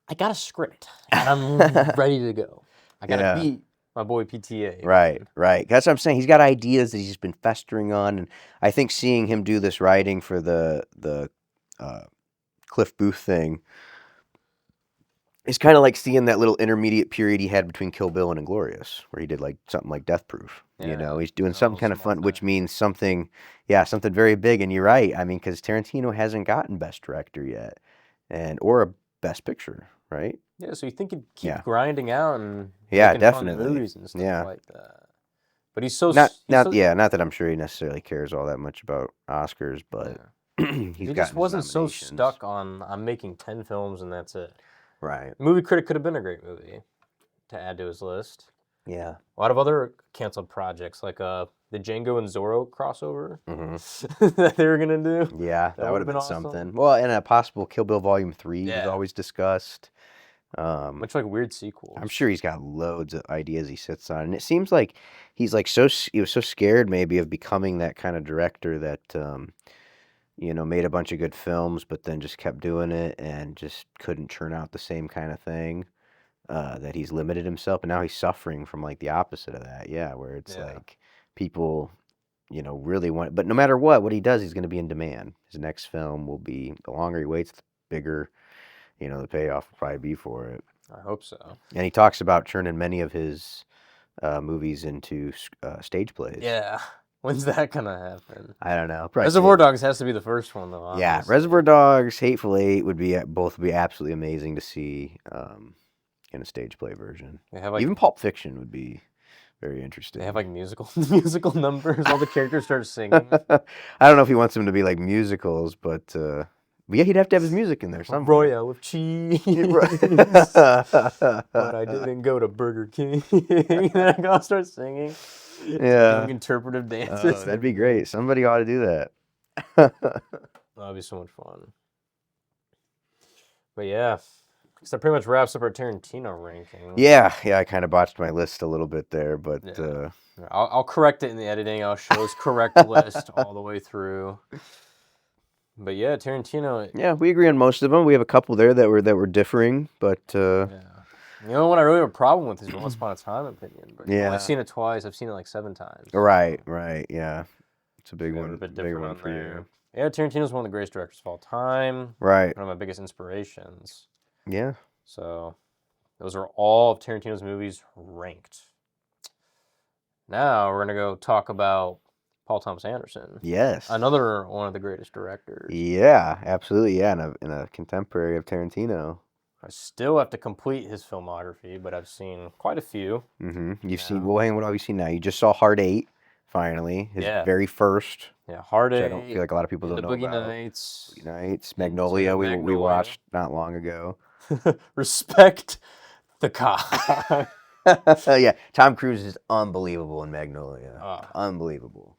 Speaker 4: I got a script, and I'm ready to go. I gotta beat my boy PTA.
Speaker 3: Right. That's what I'm saying. He's got ideas that he's been festering on, and I think seeing him do this writing for the Cliff Booth thing It's kind of like seeing that little intermediate period he had between Kill Bill and Inglourious, where he did like something like Death Proof. You know, he's doing something kind of fun, which means something, something very big. And you're right. I mean, because Tarantino hasn't gotten Best Director yet, or a Best Picture, right?
Speaker 4: Yeah, so you think he'd keep grinding out and
Speaker 3: Yeah,
Speaker 4: making fun
Speaker 3: definitely.
Speaker 4: movies and stuff like that. But he's
Speaker 3: not that I'm sure he necessarily cares all that much about Oscars, but
Speaker 4: he just wasn't so stuck on I'm making 10 films and that's it.
Speaker 3: Right.
Speaker 4: Movie Critic could have been a great movie to add to his list.
Speaker 3: Yeah.
Speaker 4: A lot of other canceled projects, like the Django and Zorro crossover that they were going to do.
Speaker 3: Yeah, that would have been awesome. Something. Well, and a possible Kill Bill Volume 3 was always discussed.
Speaker 4: Much like weird sequels.
Speaker 3: I'm sure he's got loads of ideas he sits on. And it seems like he's like he was so scared maybe of becoming that kind of director that, made a bunch of good films, but then just kept doing it and just couldn't churn out the same kind of thing, that he's limited himself. And now he's suffering from like the opposite of that. Yeah. Where it's like people, really want, but no matter what he does, he's going to be in demand. His next film will be, the longer he waits, the bigger, the payoff will probably be for it.
Speaker 4: I hope so.
Speaker 3: And he talks about turning many of his movies into stage plays.
Speaker 4: Yeah. When's that gonna happen?
Speaker 3: I don't know.
Speaker 4: Reservoir Dogs has to be the first one, though. Obviously.
Speaker 3: Yeah, Reservoir Dogs, Hateful Eight would both be absolutely amazing to see in a stage play version. Even Pulp Fiction would be very interesting.
Speaker 4: They have like musical numbers. All the characters start singing.
Speaker 3: I don't know if he wants them to be like musicals, but yeah, he'd have to have his music in there. Some
Speaker 4: Royale with cheese. But I didn't go to Burger King. And then I gotta start singing.
Speaker 3: Yeah.
Speaker 4: Interpretive dances.
Speaker 3: That'd be great. Somebody ought to do that.
Speaker 4: That'd be so much fun. But yeah. So that pretty much wraps up our Tarantino ranking.
Speaker 3: Yeah, I kind of botched my list a little bit there, but
Speaker 4: I'll correct it in the editing. I'll show his correct list all the way through. But yeah, Tarantino.
Speaker 3: Yeah, we agree on most of them. We have a couple there that were differing, but
Speaker 4: you know what I really have a problem with is your Once Upon a Time opinion. But I've seen it twice. I've seen it like 7 times.
Speaker 3: Right. Yeah, it's a big one.
Speaker 4: A bit different for you. Yeah, Tarantino's one of the greatest directors of all time.
Speaker 3: Right.
Speaker 4: One of my biggest inspirations.
Speaker 3: Yeah.
Speaker 4: So those are all of Tarantino's movies ranked. Now we're gonna go talk about Paul Thomas Anderson.
Speaker 3: Yes.
Speaker 4: Another one of the greatest directors.
Speaker 3: Yeah, absolutely. Yeah, in a contemporary of Tarantino.
Speaker 4: I still have to complete his filmography, but I've seen quite a few.
Speaker 3: Mm-hmm. You've seen, what have you seen now? You just saw Hard 8, finally. His very first.
Speaker 4: Yeah, Hard 8.
Speaker 3: I don't feel like a lot of people don't know
Speaker 4: Boogie
Speaker 3: about.
Speaker 4: Nights.
Speaker 3: Boogie Nights. Magnolia, we watched not long ago.
Speaker 4: Respect the cop.
Speaker 3: Yeah, Tom Cruise is unbelievable in Magnolia. Unbelievable.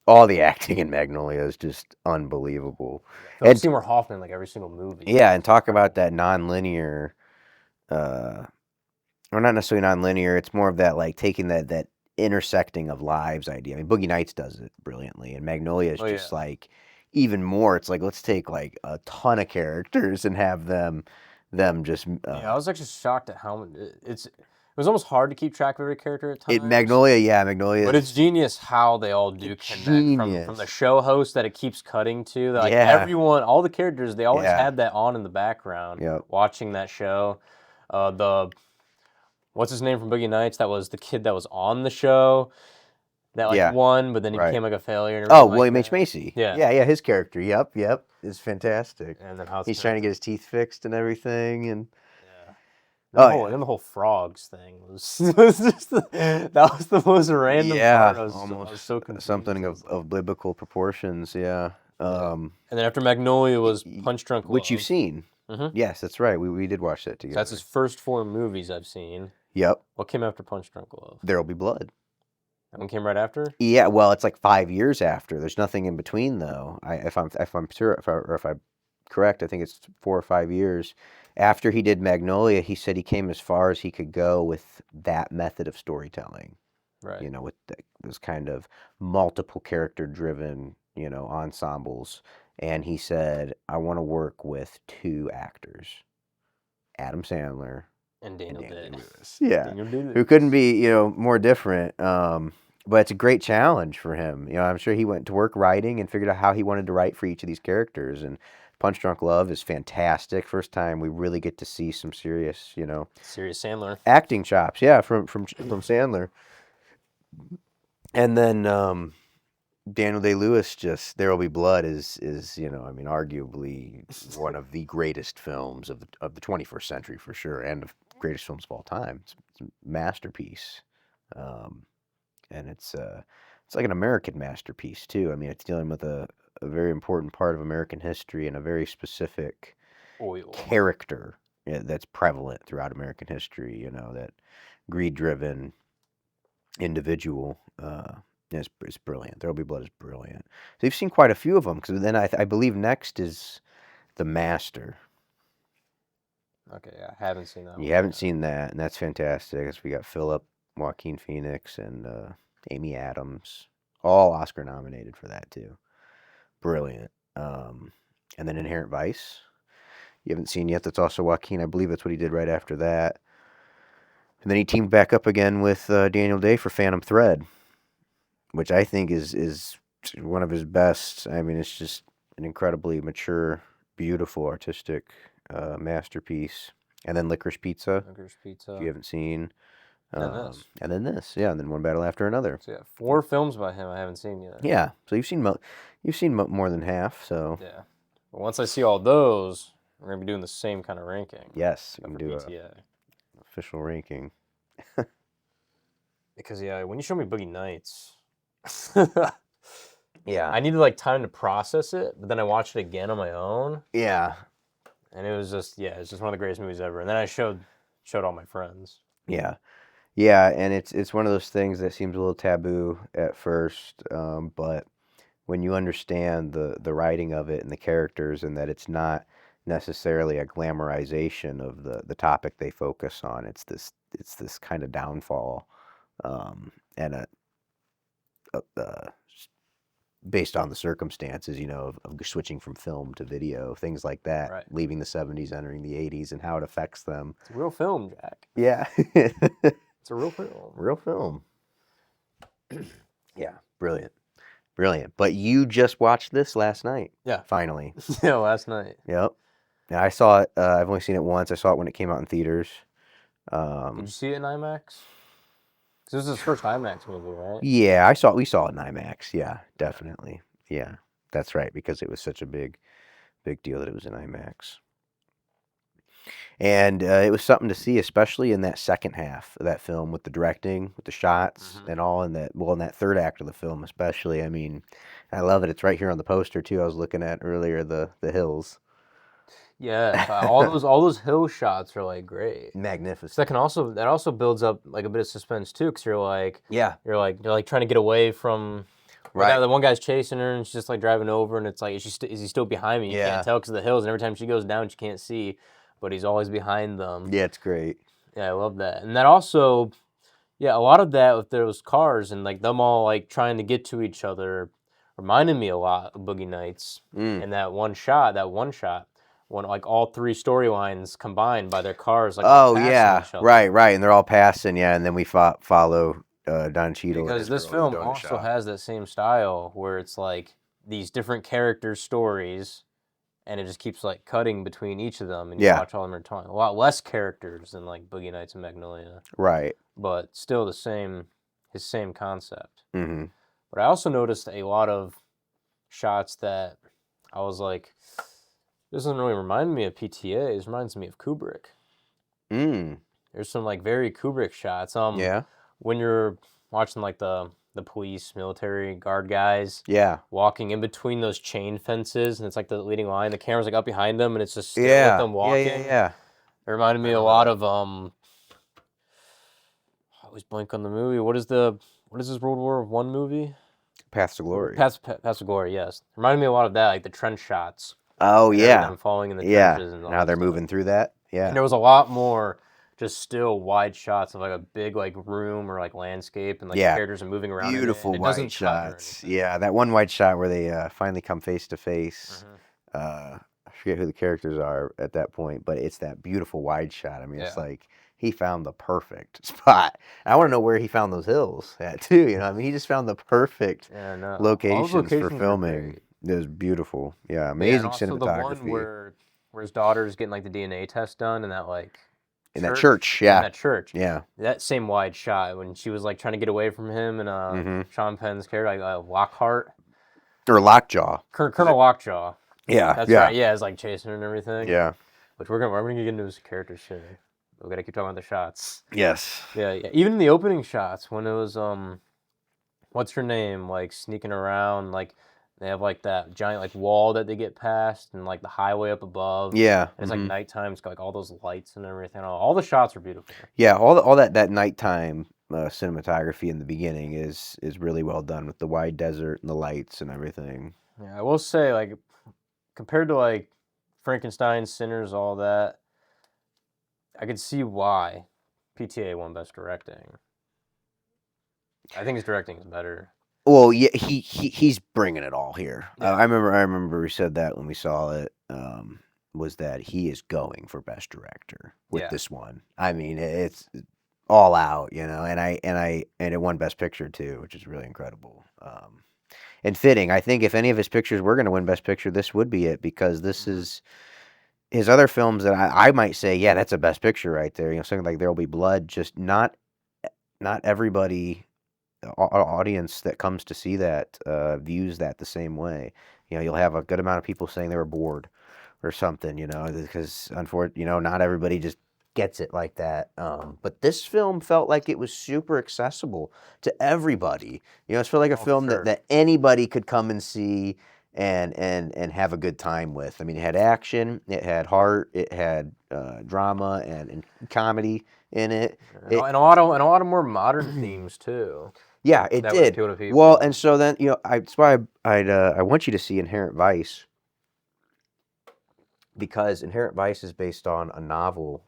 Speaker 3: All the acting in Magnolia is just unbelievable.
Speaker 4: And Seymour Hoffman, like every single movie.
Speaker 3: Yeah, and talk about that non-linear, or not necessarily non-linear. It's more of that like taking that intersecting of lives idea. I mean, Boogie Nights does it brilliantly, and Magnolia is just like even more. It's like let's take like a ton of characters and have them just.
Speaker 4: I was actually shocked at how it was almost hard to keep track of every character at times.
Speaker 3: Magnolia.
Speaker 4: But it's genius how they all do connect from the show host that it keeps cutting to. Like everyone, all the characters, they always had that on in the background watching that show. What's his name from Boogie Nights? That was the kid that was on the show that won, but then he became like a failure. And
Speaker 3: William H. Macy. Yeah, his character. Yep, is fantastic.
Speaker 4: And then how
Speaker 3: he's trying to get his teeth fixed and everything, and.
Speaker 4: And the whole frogs thing was just that was the most random part. I was so confused.
Speaker 3: Something of biblical proportions, And
Speaker 4: then after Magnolia was Punch Drunk Love.
Speaker 3: Which you've seen. Mm-hmm. Yes, that's right. We did watch that together.
Speaker 4: So that's his first 4 movies I've seen.
Speaker 3: Yep.
Speaker 4: What came after Punch Drunk Love?
Speaker 3: There'll Be Blood.
Speaker 4: That one came right after?
Speaker 3: Yeah, well, it's like 5 years after. There's nothing in between though. If I'm correct, I think it's 4 or 5 years. After he did Magnolia, he said he came as far as he could go with that method of storytelling.
Speaker 4: Right.
Speaker 3: With this kind of multiple character-driven, ensembles. And he said, I want to work with 2 actors, Adam Sandler
Speaker 4: and Daniel
Speaker 3: Day-Lewis. Yeah, who couldn't be, more different. But it's a great challenge for him. I'm sure he went to work writing and figured out how he wanted to write for each of these characters and Punch Drunk Love is fantastic. First time we really get to see some serious,
Speaker 4: Serious Sandler.
Speaker 3: acting chops. Yeah, from Sandler. And then Daniel Day-Lewis, just There Will Be Blood is arguably one of the greatest films of the 21st century for sure, and of greatest films of all time. It's a masterpiece, and it's like an American masterpiece too. I mean, it's dealing with a very important part of American history and a very specific character that's prevalent throughout American history. That greed-driven individual. It's brilliant. There Will Be Blood is brilliant. So you've seen quite a few of them, because then I believe next is The Master.
Speaker 4: Okay, yeah, I haven't seen that one.
Speaker 3: You haven't seen that, and that's fantastic. We got Philip, Joaquin Phoenix, and Amy Adams, all Oscar nominated for that too. Brilliant. And then Inherent Vice, you haven't seen yet. That's also Joaquin. I believe that's what he did right after that. And then he teamed back up again with Daniel Day for Phantom Thread, which I think is one of his best. I mean, it's just an incredibly mature, beautiful, artistic masterpiece. And then Licorice Pizza, if you haven't seen. And then this, yeah, and then One Battle After Another.
Speaker 4: So yeah, 4 films by him I haven't seen yet.
Speaker 3: Yeah, so you've seen more than half. So
Speaker 4: yeah, but once I see all those, we're gonna be doing the same kind of ranking.
Speaker 3: Yes, you can do
Speaker 4: PTA.
Speaker 3: Official ranking.
Speaker 4: Because when you show me Boogie Nights,
Speaker 3: Yeah,
Speaker 4: I needed time to process it, but then I watched it again on my own,
Speaker 3: yeah,
Speaker 4: and it was just it's just one of the greatest movies ever. And then I showed all my friends.
Speaker 3: yeah. Yeah, and it's one of those things that seems a little taboo at first, but when you understand the writing of it and the characters, and that it's not necessarily a glamorization of the topic they focus on, it's this kind of downfall, and based on the circumstances, of switching from film to video, things like that,
Speaker 4: Right.
Speaker 3: leaving the 70s, entering the 80s, and how it affects them.
Speaker 4: It's a real film, Jack.
Speaker 3: Yeah.
Speaker 4: It's a real film.
Speaker 3: Real film. Yeah, brilliant. Brilliant. But you just watched this last night.
Speaker 4: Yeah.
Speaker 3: Finally.
Speaker 4: Yeah, last night.
Speaker 3: Yep. Yeah, I saw it. I've only seen it once. I saw it when it came out in theaters.
Speaker 4: Did you see it in IMAX? Because this is his first IMAX movie, right?
Speaker 3: Yeah, we saw it in IMAX. Yeah, definitely. Yeah, that's right, because it was such a big deal that it was in IMAX. And it was something to see, especially in that second half of that film, with the directing, with the shots, and all in that third act of the film, especially. I mean, I love it. It's right here on the poster too. I was looking at earlier the hills.
Speaker 4: Yeah, all those hill shots are great.
Speaker 3: Magnificent.
Speaker 4: So that also builds up a bit of suspense too, because
Speaker 3: yeah,
Speaker 4: you're trying to get away from.
Speaker 3: Right.
Speaker 4: The one guy's chasing her, and she's just driving over, and it's is he still behind me? You can't tell because of the hills, and every time she goes down, she can't see, but he's always behind them.
Speaker 3: Yeah, it's great.
Speaker 4: Yeah, I love that, and that also, a lot of that with those cars and them all trying to get to each other, reminded me a lot of Boogie Nights, and that one shot, when all 3 storylines combined by their cars.
Speaker 3: Oh yeah, right, and they're all passing, and then we follow Don Cheadle.
Speaker 4: Because this film also has that same style where it's these different characters' stories, and it just keeps cutting between each of them, and you watch all of them intertwined. A lot less characters than Boogie Nights and Magnolia.
Speaker 3: Right.
Speaker 4: But still his same concept.
Speaker 3: Mm-hmm.
Speaker 4: But I also noticed a lot of shots that I was this doesn't really remind me of PTA. It reminds me of Kubrick. There's some very Kubrick shots.
Speaker 3: Yeah.
Speaker 4: When you're watching the police, military guard guys.
Speaker 3: Yeah.
Speaker 4: Walking in between those chain fences, and it's the leading line. The camera's up behind them, and it's just still with them walking.
Speaker 3: Yeah.
Speaker 4: It reminded me a lot of I always blank on the movie. What is this World War I movie?
Speaker 3: Paths to Glory.
Speaker 4: Paths to Glory. Yes. Reminded me a lot of that, the trench shots.
Speaker 3: Oh yeah.
Speaker 4: Them falling in the trenches. And all
Speaker 3: now they're moving through that. Yeah.
Speaker 4: And there was a lot more just still wide shots of a big room or landscape, and the characters are moving around.
Speaker 3: Beautiful
Speaker 4: and
Speaker 3: wide shots. Yeah, that one wide shot where they finally come face to face. I forget who the characters are at that point, but it's that beautiful wide shot. I mean, it's he found the perfect spot. I want to know where he found those hills at too. I mean, he just found the perfect locations for filming. It was beautiful. Yeah,
Speaker 4: Yeah, and
Speaker 3: amazing
Speaker 4: also the one
Speaker 3: cinematography.
Speaker 4: where his daughter's getting like the DNA test done in that like
Speaker 3: In that church, yeah.
Speaker 4: in that church.
Speaker 3: Yeah.
Speaker 4: That same wide shot when she was like trying to get away from him and
Speaker 3: Mm-hmm.
Speaker 4: Sean Penn's character, like Lockhart,
Speaker 3: Or Lockjaw.
Speaker 4: Colonel Lockjaw.
Speaker 3: Yeah,
Speaker 4: That's
Speaker 3: yeah.
Speaker 4: right. Yeah, it's like chasing her and everything.
Speaker 3: Yeah.
Speaker 4: Which we're gonna get into his character soon. We gotta keep talking about the shots.
Speaker 3: Yes.
Speaker 4: Yeah, yeah. Even in the opening shots when it was what's her name, like sneaking around, like they have like that giant like wall that they get past and like the highway up above.
Speaker 3: Yeah.
Speaker 4: And it's like nighttime, it's got like all those lights and everything. All the shots are beautiful.
Speaker 3: Yeah, all that nighttime cinematography in the beginning is really well done with the wide desert and the lights and everything.
Speaker 4: Yeah, I will say, like, compared to like Frankenstein, Sinners, all that, I could see why PTA won Best Directing. I think his directing is better.
Speaker 3: Well, yeah, he's bringing it all here.
Speaker 4: Yeah.
Speaker 3: I remember we said that when we saw it. Was that he is going for Best Director with this one? I mean, it's all out, you know, and it won Best Picture too, which is really incredible. And fitting. I think if any of his pictures were going to win Best Picture, this would be it, because this is his other films that I might say, yeah, that's a Best Picture right there. You know, something like There Will Be Blood. Just not everybody, audience that comes to see that views that the same way. You know, you'll have a good amount of people saying they were bored or something, you know, because unfortunately, you know, not everybody just gets it like that. But this film felt like it was super accessible to everybody. You know, it felt like a film that anybody could come and see and have a good time with. I mean, it had action, it had heart, it had drama and comedy in it.
Speaker 4: And a lot of more modern themes too.
Speaker 3: Yeah, it
Speaker 4: that
Speaker 3: did.
Speaker 4: would appeal to people.
Speaker 3: Well, and so then, you know, that's why I want you to see Inherent Vice, because Inherent Vice is based on a novel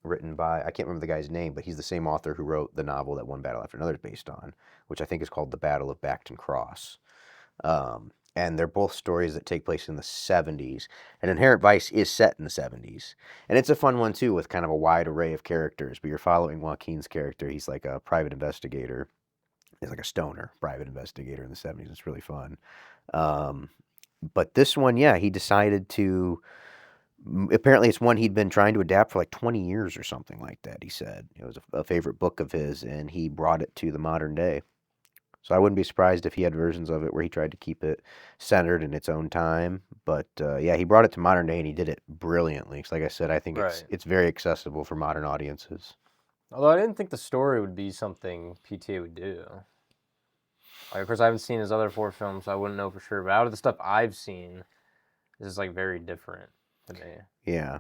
Speaker 3: written by, I can't remember the guy's name, but he's the same author who wrote the novel that One Battle After Another is based on, which I think is called The Battle of Bacton Cross. And they're both stories that take place in the 70s. And Inherent Vice is set in the 70s. And it's a fun one, too, with kind of a wide array of characters. But you're following Joaquin's character. He's like a private investigator. He's like a stoner private investigator in the 70s. It's really fun. But this one, yeah, he decided to... Apparently, it's one he'd been trying to adapt for like 20 years or something like that, he said. It was a favorite book of his, and he brought it to the modern day. So I wouldn't be surprised if he had versions of it where he tried to keep it centered in its own time. But yeah, he brought it to modern day, and he did it brilliantly. Because like I said, I think it's very accessible for modern audiences.
Speaker 4: Although I didn't think the story would be something PTA would do. Like, of course, I haven't seen his other 4 films, so I wouldn't know for sure. But out of the stuff I've seen, this is like very different to me.
Speaker 3: Yeah.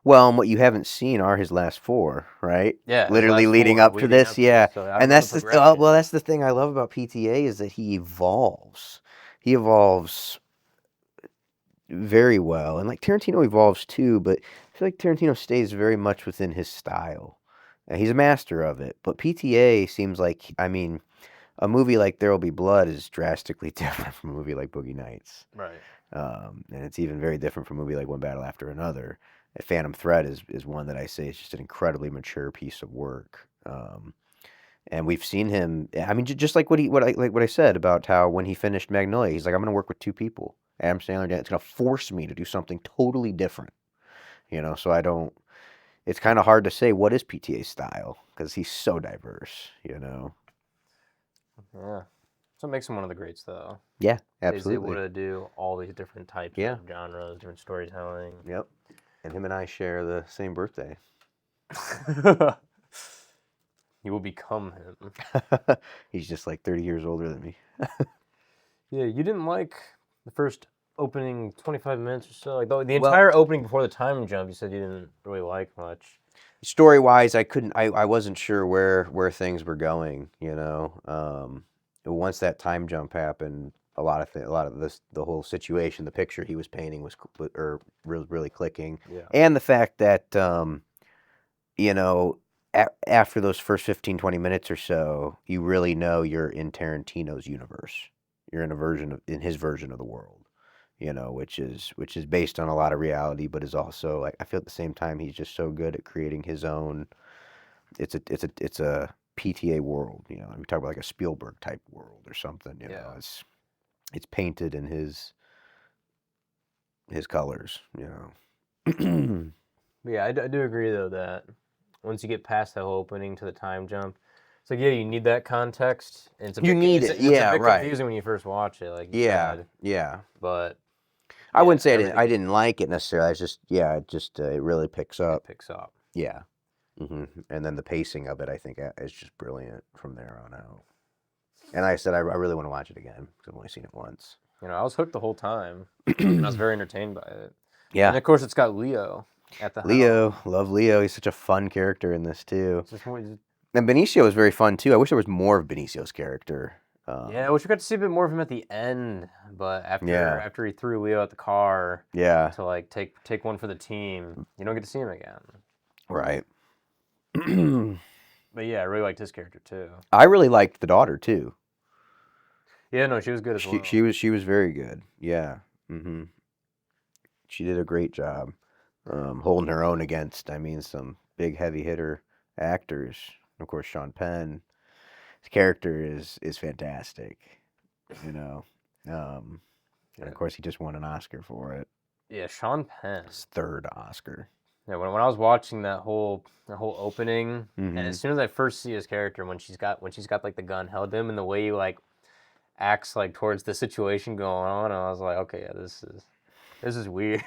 Speaker 3: Well, and what you haven't seen are his last 4, right?
Speaker 4: Yeah.
Speaker 3: Literally leading up to this, yeah.
Speaker 4: So
Speaker 3: And that's that's the thing I love about PTA, is that he evolves. He evolves very well. And like Tarantino evolves too, but I feel like Tarantino stays very much within his style. He's a master of it. But PTA seems like, I mean, a movie like There Will Be Blood is drastically different from a movie like Boogie Nights.
Speaker 4: Right.
Speaker 3: And it's even very different from a movie like One Battle After Another. Phantom Thread is one that I say is just an incredibly mature piece of work. And we've seen him, I mean, just like what I said about how when he finished Magnolia, he's like, I'm going to work with 2 people. Adam Sandler, it's going to force me to do something totally different. You know, so it's kind of hard to say what is PTA's style, because he's so diverse, you know.
Speaker 4: Yeah. So it makes him one of the greats, though.
Speaker 3: Yeah, absolutely.
Speaker 4: He's able to do all these different types of genres, different storytelling.
Speaker 3: Yep. And him and I share the same birthday.
Speaker 4: You will become him.
Speaker 3: He's just like 30 years older than me.
Speaker 4: Yeah, you didn't like the first opening 25 minutes or so? Like the entire opening before the time jump, you said you didn't really like much.
Speaker 3: Story-wise, I wasn't sure where things were going, you know. Once that time jump happened, a lot of this, the whole situation, the picture he was painting was really clicking.
Speaker 4: Yeah.
Speaker 3: And the fact that, you know, after those first 15, 20 minutes or so, you really know you're in Tarantino's universe. You're in his version of the world, you know, which is based on a lot of reality, but is also, like, I feel at the same time he's just so good at creating his own. It's a PTA world, you know. We talk about like a Spielberg type world or something, you know. it's painted in his colors, know.
Speaker 4: But yeah, I do agree though that once you get past that whole opening to the time jump, it's like, yeah, you need that context. And it's a
Speaker 3: You
Speaker 4: bit,
Speaker 3: need
Speaker 4: it's,
Speaker 3: it,
Speaker 4: it's
Speaker 3: yeah,
Speaker 4: a bit
Speaker 3: right.
Speaker 4: confusing when you first watch it, like you
Speaker 3: Yeah,
Speaker 4: said.
Speaker 3: yeah.
Speaker 4: But
Speaker 3: I wouldn't say
Speaker 4: everything
Speaker 3: I didn't like it necessarily. I just, it really picks up.
Speaker 4: it picks up.
Speaker 3: Yeah. And then the pacing of it, I think, is just brilliant from there on out. And like I said, I really want to watch it again because I've only seen it once.
Speaker 4: You know, I was hooked the whole time, and I was very entertained by it.
Speaker 3: Yeah.
Speaker 4: And of course, it's got Leo at the
Speaker 3: Leo,
Speaker 4: helm.
Speaker 3: love Leo. He's such a fun character in this too.
Speaker 4: Just
Speaker 3: And Benicio was very fun too. I wish there was more of Benicio's character.
Speaker 4: yeah, I wish we got to see a bit more of him at the end, but after he threw Leo at the car,
Speaker 3: Yeah.
Speaker 4: to like take one for the team, you don't get to see him again.
Speaker 3: Right.
Speaker 4: But yeah, I really liked his character too.
Speaker 3: I really liked the daughter too.
Speaker 4: Yeah, no, she was good as well.
Speaker 3: She was very good. Yeah. She did a great job holding her own against, some big heavy hitter actors. Of course, Sean Penn. His character is fantastic. And of course, he just won an Oscar for it.
Speaker 4: Yeah, Sean Penn.
Speaker 3: His third Oscar.
Speaker 4: Yeah, when I was watching that whole opening, and as soon as I first see his character, when she's got like the gun held to him, and the way he like acts like towards the situation going on, I was like, okay, yeah, this is weird.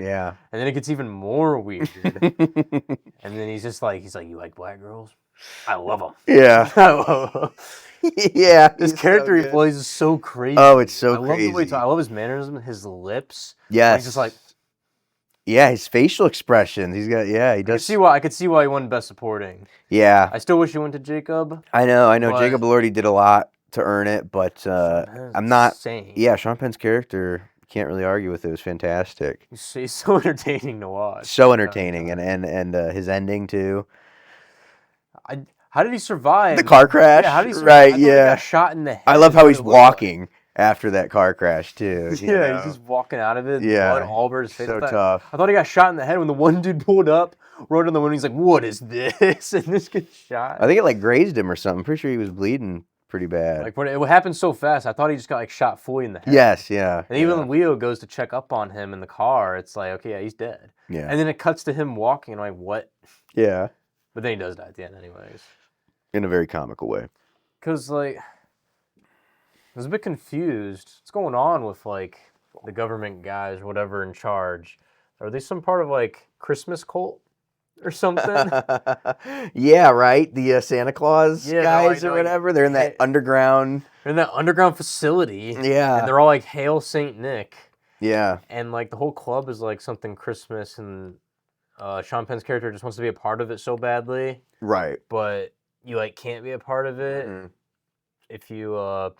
Speaker 3: Yeah.
Speaker 4: And then it gets even more weird. And then he's like, you like black girls? I love them.
Speaker 3: Yeah. Yeah.
Speaker 4: This character he plays is so crazy.
Speaker 3: Oh, it's so
Speaker 4: I
Speaker 3: crazy.
Speaker 4: love the way I love his mannerism, his lips.
Speaker 3: Yes.
Speaker 4: He's just like.
Speaker 3: Yeah, his facial expressions. He does.
Speaker 4: I could see why he won Best Supporting.
Speaker 3: Yeah.
Speaker 4: I still wish he went to Jacob.
Speaker 3: I know.
Speaker 4: but-
Speaker 3: Jacob Elordi did a lot to earn it, but I'm not.
Speaker 4: Insane.
Speaker 3: Yeah, Sean Penn's character, can't really argue with it. It was fantastic.
Speaker 4: He's so entertaining to watch.
Speaker 3: So entertaining, and his ending too.
Speaker 4: How did he survive
Speaker 3: The car crash.
Speaker 4: Yeah, how did he survive?
Speaker 3: Right.
Speaker 4: I thought he
Speaker 3: Yeah.
Speaker 4: got shot in the head.
Speaker 3: I love how
Speaker 4: What
Speaker 3: he's
Speaker 4: it looked like.
Speaker 3: walking after that car crash too. you
Speaker 4: Yeah,
Speaker 3: know?
Speaker 4: he's just walking out of it.
Speaker 3: Yeah.
Speaker 4: Blood all over his face.
Speaker 3: So tough.
Speaker 4: I thought he got shot in the head when the one dude pulled up, rode in the window. He's like, "What is this?" And this gets shot.
Speaker 3: I think it like grazed him or something. I'm pretty sure he was bleeding pretty bad.
Speaker 4: Like when it happened so fast, I thought he just got like shot fully in the head.
Speaker 3: Yes. Yeah.
Speaker 4: And even when Leo goes to check up on him in the car, it's like, okay, yeah, he's dead.
Speaker 3: Yeah.
Speaker 4: And then it cuts to him walking, and I'm like, what?
Speaker 3: Yeah.
Speaker 4: But then he does die at the end, anyways.
Speaker 3: In a very comical way.
Speaker 4: Because, like, I was a bit confused. What's going on with, like, the government guys or whatever in charge? Are they some part of, like, Christmas cult or something?
Speaker 3: Yeah, right. The Santa Claus
Speaker 4: Yeah, no,
Speaker 3: guys
Speaker 4: I
Speaker 3: or
Speaker 4: know.
Speaker 3: whatever. They're in that underground.
Speaker 4: They're in that underground facility.
Speaker 3: Yeah.
Speaker 4: And they're all, like, Hail St. Nick.
Speaker 3: Yeah.
Speaker 4: And, like, the whole club is, like, something Christmas, and Sean Penn's character just wants to be a part of it so badly.
Speaker 3: Right.
Speaker 4: But you, like, can't be a part of it if you're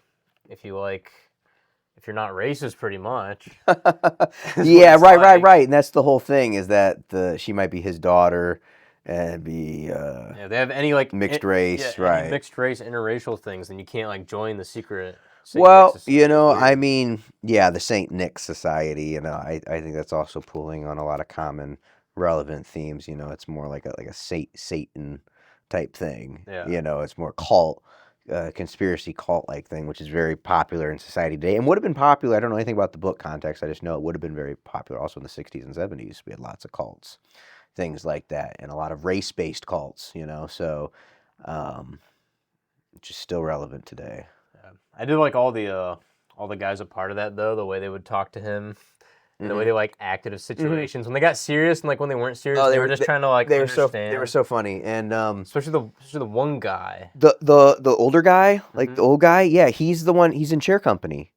Speaker 4: not racist, pretty much.
Speaker 3: Yeah,
Speaker 4: it's
Speaker 3: right.
Speaker 4: like.
Speaker 3: And that's the whole thing, is that she might be his daughter and be
Speaker 4: Yeah, they have any like
Speaker 3: mixed race,
Speaker 4: any
Speaker 3: right.
Speaker 4: mixed race, interracial things, then you can't like join the secret. St.
Speaker 3: Well,
Speaker 4: Nick Society. It's weird.
Speaker 3: I mean, yeah, the Saint Nick Society, I think that's also pulling on a lot of common relevant themes. It's more like a Satan type thing.
Speaker 4: Yeah.
Speaker 3: It's more cult, conspiracy cult-like thing, which is very popular in society today, and would have been popular. I don't know anything about the book context. I just know it would have been very popular also in the 60s and 70s. We had lots of cults, things like that, and a lot of race-based cults, so which is still relevant today.
Speaker 4: Yeah. I did like all the guys a part of that though, the way they would talk to him. And the way they like acted in situations when they got serious and like when they weren't serious, they were just trying to like understand.
Speaker 3: They were so funny, and
Speaker 4: especially the one guy.
Speaker 3: The older guy, like the old guy, yeah, he's the one. He's in Chair Company.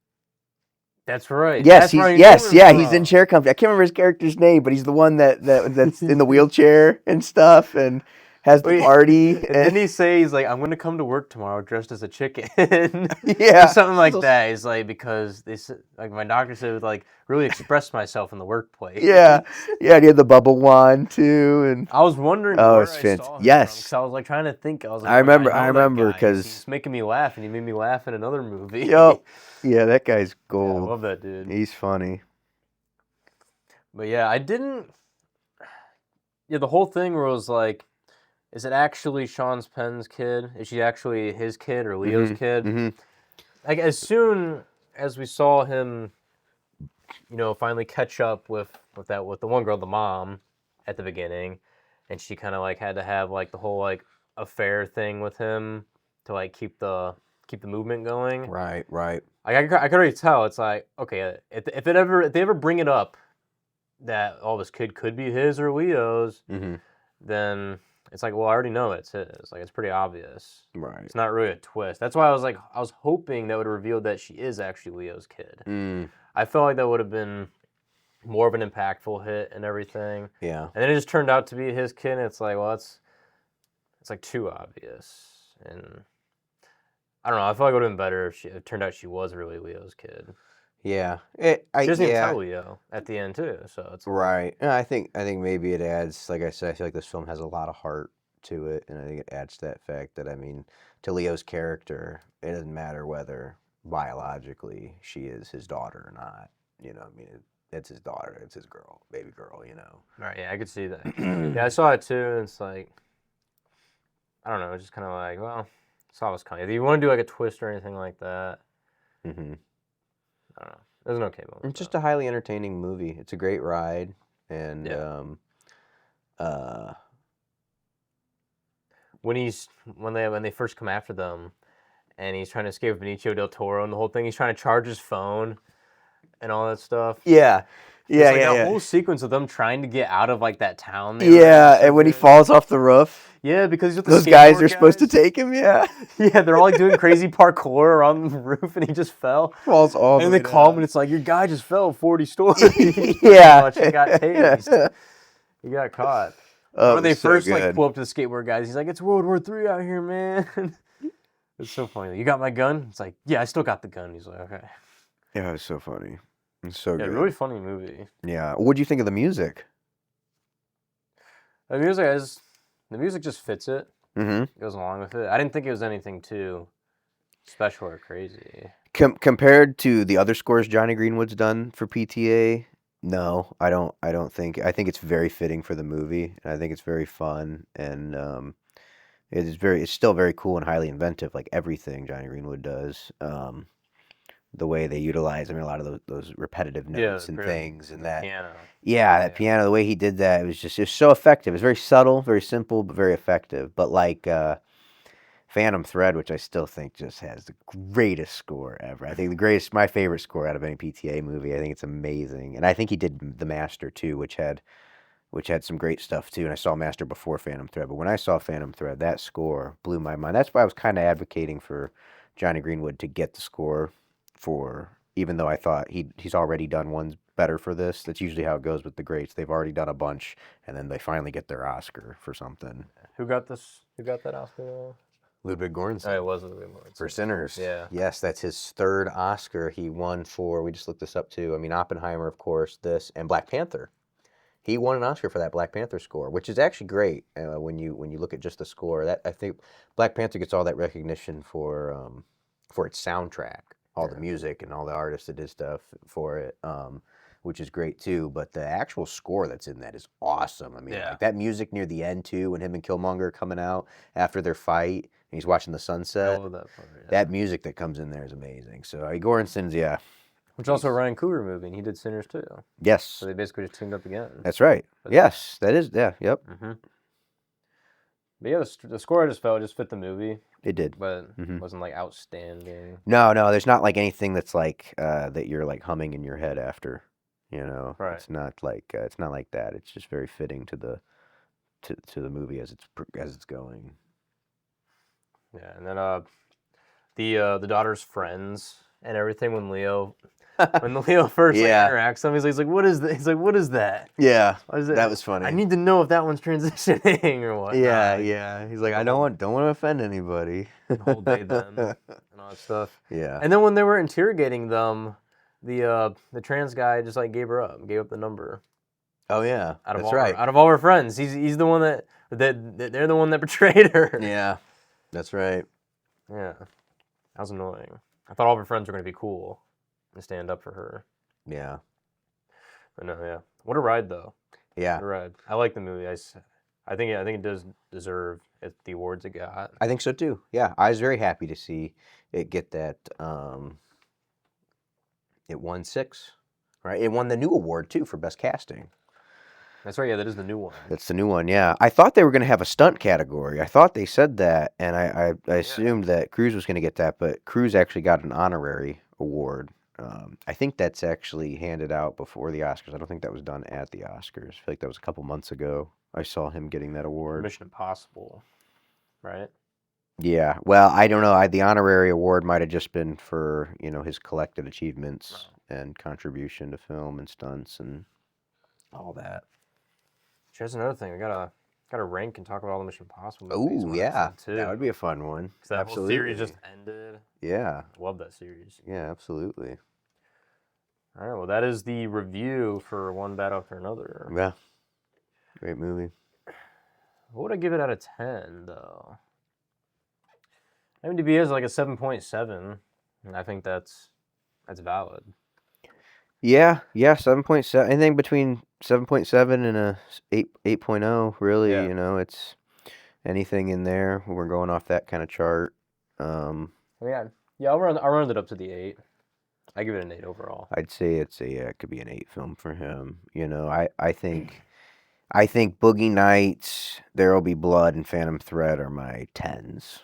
Speaker 4: That's right.
Speaker 3: Yes,
Speaker 4: That's
Speaker 3: he's in Chair Company. I can't remember his character's name, but he's the one that's in the wheelchair and stuff, and has the party.
Speaker 4: And then he says, he's like, I'm going to come to work tomorrow dressed as a chicken.
Speaker 3: Yeah.
Speaker 4: Or something like that. He's like, because they said, like my doctor said, it would like really express myself in the workplace.
Speaker 3: Yeah. Yeah, and he had the bubble wand too. And
Speaker 4: I was wondering
Speaker 3: oh,
Speaker 4: where
Speaker 3: it's
Speaker 4: I
Speaker 3: fantastic.
Speaker 4: saw him
Speaker 3: Yes.
Speaker 4: because I was like trying to think. I was like,
Speaker 3: I remember
Speaker 4: know that guy.
Speaker 3: because
Speaker 4: He's making me laugh, and he made me laugh in another movie.
Speaker 3: Yo, yeah, that guy's
Speaker 4: Yeah, I
Speaker 3: gold.
Speaker 4: love that dude.
Speaker 3: He's funny.
Speaker 4: But yeah, I didn't. Yeah, the whole thing where it was like, is it actually Sean Penn's kid? Is she actually his kid or Leo's kid?
Speaker 3: Mm-hmm.
Speaker 4: Like as soon as we saw him, finally catch up with the one girl, the mom, at the beginning, and she kind of like had to have like the whole like affair thing with him to like keep the movement going.
Speaker 3: Right.
Speaker 4: I could already tell. It's like, okay, if they ever bring it up that this kid could be his or Leo's,
Speaker 3: Mm-hmm.
Speaker 4: then it's like, well, I already know it's his. Like, it's pretty obvious.
Speaker 3: Right.
Speaker 4: It's not really a twist. That's why I was hoping that would reveal that she is actually Leo's kid.
Speaker 3: Mm.
Speaker 4: I felt like that would have been more of an impactful hit and everything.
Speaker 3: Yeah.
Speaker 4: And then it just turned out to be his kid. And it's like, well, it's like too obvious. And I don't know. I feel like it would have been better if it turned out she was really Leo's kid.
Speaker 3: Yeah.
Speaker 4: She doesn't even tell Leo at the end too. So it's
Speaker 3: right. Yeah, I think maybe it adds. Like I said, I feel like this film has a lot of heart to it, and I think it adds to that fact that to Leo's character, it doesn't matter whether biologically she is his daughter or not. It's his daughter. It's his girl, baby girl.
Speaker 4: Right. Yeah, I could see that. Yeah, I saw it too, and it's like, I don't know. It's just kind of like, well, saw what's coming. If you want to do like a twist or anything like that,
Speaker 3: Mm-hmm.
Speaker 4: I don't know. It was an okay moment.
Speaker 3: It's just a highly entertaining movie. It's a great ride, and
Speaker 4: when they first come after them, and he's trying to escape Benicio del Toro and the whole thing, he's trying to charge his phone and all that stuff.
Speaker 3: Yeah.
Speaker 4: That whole sequence of them trying to get out of like that town.
Speaker 3: And when he falls off the roof.
Speaker 4: Yeah, because he's with
Speaker 3: those guys are supposed to take him. Yeah.
Speaker 4: Yeah, they're all like doing crazy parkour around the roof, and he just fell.
Speaker 3: Falls all the way
Speaker 4: And they call him,
Speaker 3: down.
Speaker 4: and it's like, your guy just fell 40 stories.
Speaker 3: Yeah.
Speaker 4: He got tased. He got caught.
Speaker 3: Oh,
Speaker 4: when they
Speaker 3: so
Speaker 4: first
Speaker 3: good.
Speaker 4: like pull up to the skateboard guys, he's like, "It's World War III out here, man." It's so funny. You got my gun? It's like, yeah, I still got the gun. He's like, okay.
Speaker 3: Yeah, it was so funny. It's so
Speaker 4: Yeah,
Speaker 3: good.
Speaker 4: really funny movie.
Speaker 3: Yeah. What'd you think of the music?
Speaker 4: The music just fits it.
Speaker 3: Mm-hmm.
Speaker 4: It goes along with it. I didn't think it was anything too special or crazy.
Speaker 3: Compared to the other scores Johnny Greenwood's done for PTA, no, I don't think. I think it's very fitting for the movie, and I think it's very fun, and it's still very cool and highly inventive, like everything Johnny Greenwood does. The way they utilize, a lot of those repetitive notes and things, and that
Speaker 4: piano.
Speaker 3: Yeah, that piano, the way he did that, it was so effective. It was very subtle, very simple, but very effective. But like Phantom Thread, which I still think just has the greatest score ever. I think my favorite score out of any PTA movie. I think it's amazing. And I think he did The Master too, which had some great stuff too. And I saw Master before Phantom Thread, but when I saw Phantom Thread, that score blew my mind. That's why I was kind of advocating for Johnny Greenwood to get the score even though I thought he's already done ones better for this. That's usually how it goes with the greats. They've already done a bunch, and then they finally get their Oscar for something.
Speaker 4: Who got that Oscar?
Speaker 3: Ludwig Göransson.
Speaker 4: Oh, it was Ludwig Göransson.
Speaker 3: For Sinners.
Speaker 4: Yeah.
Speaker 3: Yes, that's his third Oscar. He won for, we just looked this up too, Oppenheimer, of course, this, and Black Panther. He won an Oscar for that Black Panther score, which is actually great when you look at just the score. That I think Black Panther gets all that recognition for its soundtrack. All the music and all the artists that did stuff for it, which is great too. But the actual score that's in that is awesome. Like that music near the end too, when him and Killmonger are coming out after their fight, and he's watching the sunset.
Speaker 4: I love that part. Yeah.
Speaker 3: That music that comes in there is amazing. So Göransson's,
Speaker 4: which also a Ryan Coogler movie, and he did Sinners too.
Speaker 3: Yes.
Speaker 4: So they basically just teamed up again.
Speaker 3: That's right. Yes, that is. Yeah. Yep.
Speaker 4: Mm-hmm. But yeah, the score I just felt just fit the movie.
Speaker 3: It did,
Speaker 4: but it wasn't like outstanding.
Speaker 3: No, there's not like anything that's like that you're like humming in your head after,
Speaker 4: Right.
Speaker 3: It's not like that. It's just very fitting to the movie as it's going.
Speaker 4: Yeah, and then the daughter's friends and everything when Leo first interacts with him, he's like, "What is that?" He's like, "What is that?"
Speaker 3: Yeah,
Speaker 4: what is it?
Speaker 3: That was funny.
Speaker 4: I need to know if that one's transitioning or what.
Speaker 3: Yeah. He's like, I don't want to offend anybody.
Speaker 4: The whole day then and all that stuff.
Speaker 3: Yeah.
Speaker 4: And then when they were interrogating them, the trans guy just like gave up the number.
Speaker 3: Oh yeah, that's
Speaker 4: right. Out of all her friends, he's the one that they're the one that betrayed her.
Speaker 3: Yeah, that's right.
Speaker 4: Yeah, that was annoying. I thought all of her friends were going to be cool and stand up for her.
Speaker 3: Yeah.
Speaker 4: But no, yeah. What a ride, though.
Speaker 3: Yeah.
Speaker 4: What a ride. I like the movie. I think it does deserve the awards it got.
Speaker 3: I think so, too. Yeah. I was very happy to see it get that It won 6, right? It won the new award, too, for Best Casting.
Speaker 4: That's right. Yeah, that is the new one.
Speaker 3: That's the new one, yeah. I thought they were going to have a stunt category. I thought they said that, and I assumed that Cruise was going to get that, but Cruise actually got an honorary award. I think that's actually handed out before the Oscars. I don't think that was done at the Oscars. I feel like that was a couple months ago. I saw him getting that award.
Speaker 4: Mission Impossible, right?
Speaker 3: Yeah, well, I don't know. The honorary award might have just been for, his collected achievements and contribution to film and stunts and all that.
Speaker 4: Here's another thing. We gotta rank and talk about all the Mission Impossible movies.
Speaker 3: Oh, yeah.
Speaker 4: Too.
Speaker 3: That would be a fun one.
Speaker 4: Because that
Speaker 3: Absolutely.
Speaker 4: whole series just ended.
Speaker 3: Yeah.
Speaker 4: I love that series.
Speaker 3: Yeah, absolutely.
Speaker 4: All right, well, that is the review for One Bad After Another.
Speaker 3: Yeah. Great movie.
Speaker 4: What would I give it out of 10, though? IMDb is like a 7.7, and I think that's valid.
Speaker 3: Yeah, 7.7. Anything between 7.7 and a 8.0, really,
Speaker 4: Yeah.
Speaker 3: It's anything in there. We're going off that kind of chart.
Speaker 4: Yeah, I'll round it up to the 8. I give it an 8 overall.
Speaker 3: I'd say it could be an 8 film for him. I think Boogie Nights, There'll Be Blood, and Phantom Thread are my 10s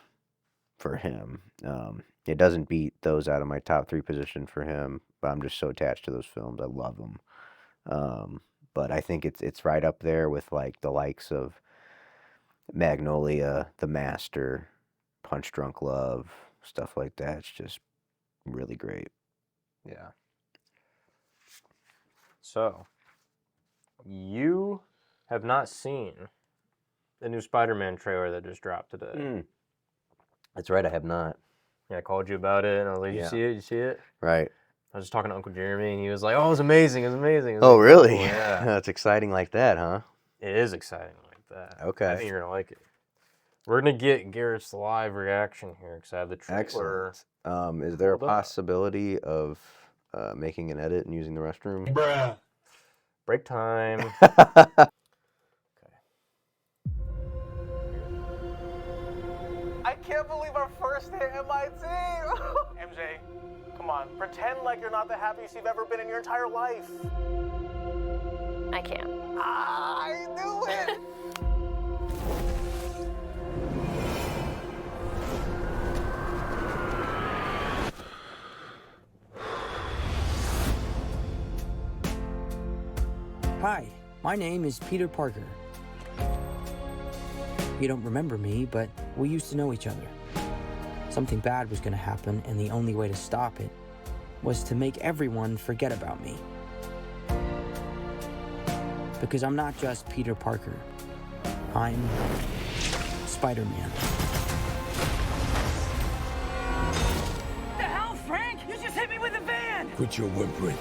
Speaker 3: for him. It doesn't beat those out of my top 3 position for him, but I'm just so attached to those films. I love them. But I think it's right up there with like the likes of Magnolia, The Master, Punch Drunk Love, stuff like that. It's just really great.
Speaker 4: Yeah. So, you have not seen the new Spider-Man trailer that just dropped today.
Speaker 3: That's right, I have not.
Speaker 4: Yeah, I called you about it, and I was like, you see it? You see it?
Speaker 3: Right.
Speaker 4: I was just talking to Uncle Jeremy, and he was like, oh, it was amazing. It was amazing. It was
Speaker 3: Oh,
Speaker 4: like,
Speaker 3: really?
Speaker 4: cool. Yeah.
Speaker 3: That's exciting like that, huh?
Speaker 4: It is exciting like that.
Speaker 3: Okay.
Speaker 4: I think you're going to like it. We're going to get Garrett's live reaction here, because I have the trailer.
Speaker 3: Excellent. Is there a
Speaker 4: pulled up.
Speaker 3: possibility of making an edit and using the restroom?
Speaker 2: Bruh.
Speaker 4: Break time.
Speaker 5: I can't believe our first hit MIT. MJ, come on, pretend like you're not the happiest you've ever been in your entire life.
Speaker 6: I can't.
Speaker 5: I knew it.
Speaker 7: Hi, my name is Peter Parker. You don't remember me, but we used to know each other. Something bad was going to happen, and the only way to stop it was to make everyone forget about me. Because I'm not just Peter Parker. I'm Spider-Man.
Speaker 8: The hell, Frank? You just hit me with a van!
Speaker 9: Quit your whimpering.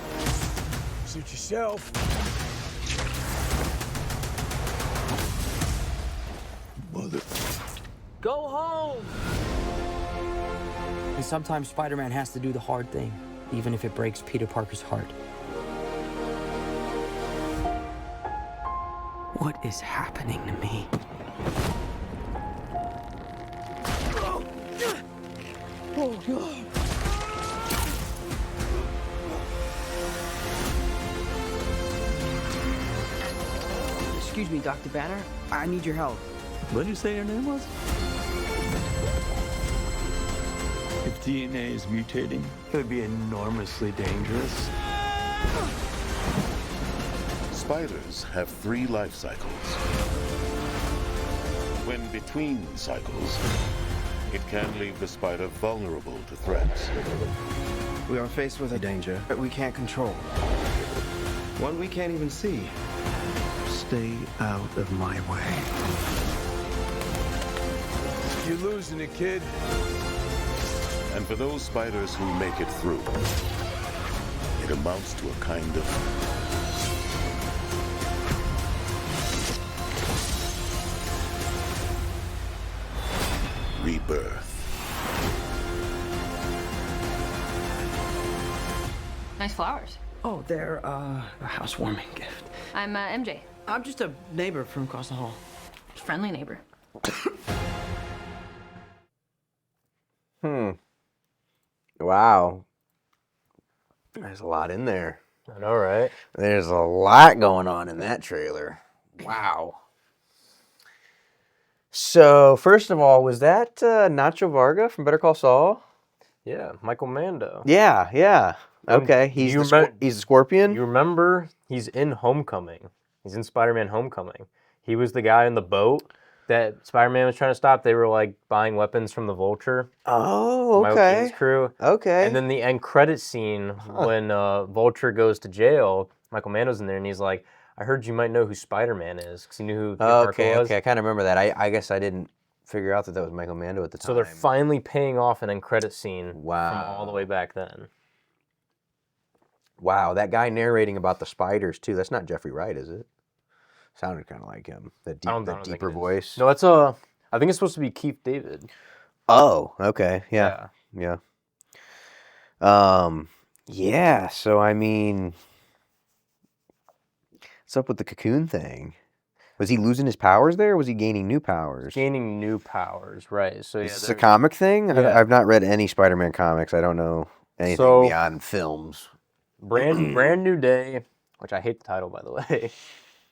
Speaker 9: Suit yourself. Mother.
Speaker 7: Go home! And sometimes Spider-Man has to do the hard thing, even if it breaks Peter Parker's heart. What is happening to me?
Speaker 9: Oh, God.
Speaker 7: Excuse me, Dr. Banner. I need your help.
Speaker 9: What did you say your name was? If DNA is mutating, it would be enormously dangerous.
Speaker 10: Spiders have 3 life cycles. When between cycles, it can leave the spider vulnerable to threats.
Speaker 11: We are faced with a danger that we can't control. One we can't even see. Stay out of my way.
Speaker 9: You're losing it, kid.
Speaker 10: And for those spiders who make it through, it amounts to a kind of rebirth.
Speaker 6: Nice flowers.
Speaker 7: Oh, they're a housewarming gift.
Speaker 6: I'm MJ.
Speaker 7: I'm just a neighbor from across the hall.
Speaker 6: Friendly neighbor.
Speaker 3: Wow. There's a lot in there.
Speaker 4: I know, right?
Speaker 3: There's a lot going on in that trailer. Wow. So, first of all, was that Nacho Varga from Better Call Saul?
Speaker 4: Yeah, Michael Mando.
Speaker 3: Yeah. Okay, he's the Scorpion?
Speaker 4: You remember, he's in Homecoming. He's in Spider-Man Homecoming. He was the guy in the boat that Spider-Man was trying to stop. They were, like, buying weapons from the Vulture.
Speaker 3: Oh,
Speaker 4: Michael
Speaker 3: okay.
Speaker 4: Keaton's crew.
Speaker 3: Okay.
Speaker 4: And then the end credit scene when Vulture goes to jail, Michael Mando's in there, and he's like, I heard you might know who Spider-Man is, because he knew who Peter Parker was.
Speaker 3: Okay, I kind of remember that. I guess I didn't figure out that was Michael Mando at the time.
Speaker 4: So they're finally paying off an end credit scene from
Speaker 3: Wow.
Speaker 4: all the way back then.
Speaker 3: Wow, that guy narrating about the spiders, too. That's not Jeffrey Wright, is it? Sounded kind of like him. That deeper voice.
Speaker 4: No, it's I think it's supposed to be Keith David.
Speaker 3: Oh, okay. Yeah. Yeah, so I mean, what's up with the cocoon thing? Was he losing his powers there, or was he gaining new powers?
Speaker 4: Gaining new powers, right. So
Speaker 3: Is this a comic thing?
Speaker 4: Yeah.
Speaker 3: I've not read any Spider-Man comics. I don't know anything beyond films.
Speaker 4: Brand New Day, which I hate the title, by the way,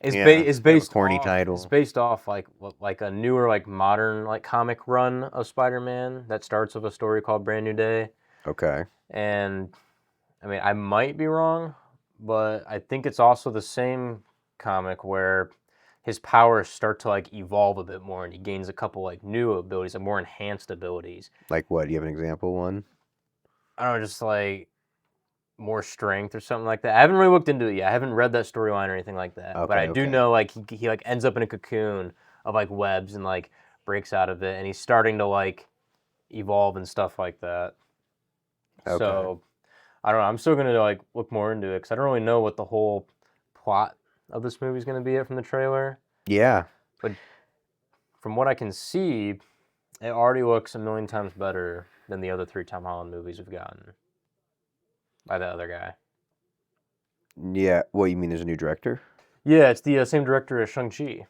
Speaker 4: is based off like a newer, like modern, like comic run of Spider-Man that starts with a story called Brand New Day.
Speaker 3: Okay.
Speaker 4: And I mean, I might be wrong, but I think it's also the same comic where his powers start to like evolve a bit more, and he gains a couple like new abilities, like more enhanced abilities.
Speaker 3: Like what? Do you have an example one?
Speaker 4: I don't know, just like more strength or something like that. I haven't really looked into it yet. I haven't read that storyline or anything like that.
Speaker 3: Okay,
Speaker 4: but I do know like he like ends up in a cocoon of like webs and like breaks out of it, and he's starting to like evolve and stuff like that.
Speaker 3: Okay.
Speaker 4: So I don't know. I'm still gonna like look more into it because I don't really know what the whole plot of this movie is gonna be from the trailer.
Speaker 3: Yeah.
Speaker 4: But from what I can see, it already looks a million times better than the other 3 Tom Holland movies we've gotten by the other guy.
Speaker 3: Yeah. What, you mean there's a new director?
Speaker 4: Yeah, it's the same director as Shang-Chi.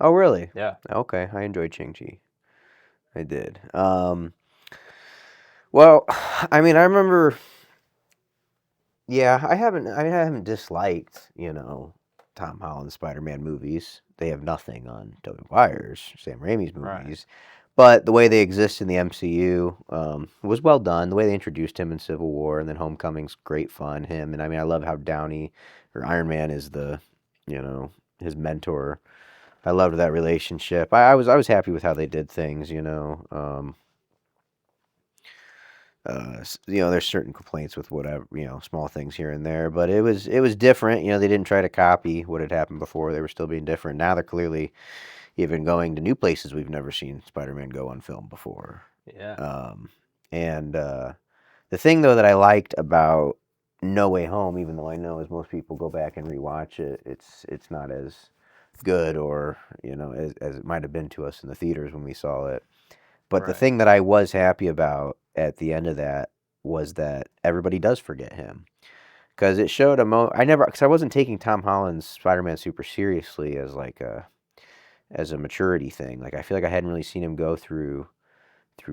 Speaker 3: Oh, really?
Speaker 4: Yeah.
Speaker 3: Okay, I enjoyed Shang-Chi. I did. Well, I mean, I remember. Yeah, I haven't disliked, Tom Holland's Spider-Man movies. They have nothing on Tobey Maguire's, Sam Raimi's movies. Right. But the way they exist in the MCU was well done. The way they introduced him in Civil War, and then Homecoming's great fun. Him, and I mean, I love how Iron Man is the, his mentor. I loved that relationship. I was happy with how they did things. There's certain complaints with whatever, small things here and there, but it was different. They didn't try to copy what had happened before. They were still being different. Now they're clearly even going to new places we've never seen Spider-Man go on film before.
Speaker 4: Yeah.
Speaker 3: And the thing though that I liked about No Way Home, even though I know as most people go back and rewatch it, it's not as good or as it might have been to us in the theaters when we saw it. But the thing that I was happy about at the end of that was that everybody does forget him, because it showed because I wasn't taking Tom Holland's Spider-Man super seriously as a maturity thing. Like I feel like I hadn't really seen him go through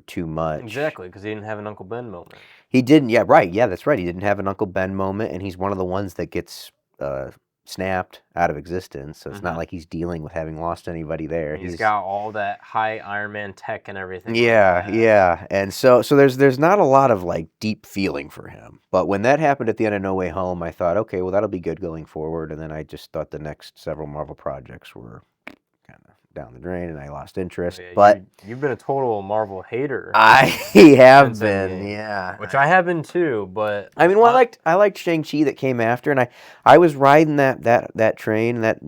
Speaker 3: too much.
Speaker 4: Exactly, because he didn't have an Uncle Ben moment.
Speaker 3: He didn't. Yeah, right. Yeah, that's right. He didn't have an Uncle Ben moment, and he's one of the ones that gets snapped out of existence. So it's not like he's dealing with having lost anybody there.
Speaker 4: He's got all that high Iron Man tech and everything.
Speaker 3: Yeah, yeah. And so there's not a lot of like deep feeling for him. But when that happened at the end of No Way Home, I thought, okay, well that'll be good going forward. And then I just thought the next several Marvel projects were kind of down the drain, and I lost interest.
Speaker 4: Yeah,
Speaker 3: but
Speaker 4: you've been a total Marvel hater.
Speaker 3: I have been, yeah.
Speaker 4: Which I have been too, but
Speaker 3: I mean, well, I liked Shang-Chi that came after, and I was riding that train, that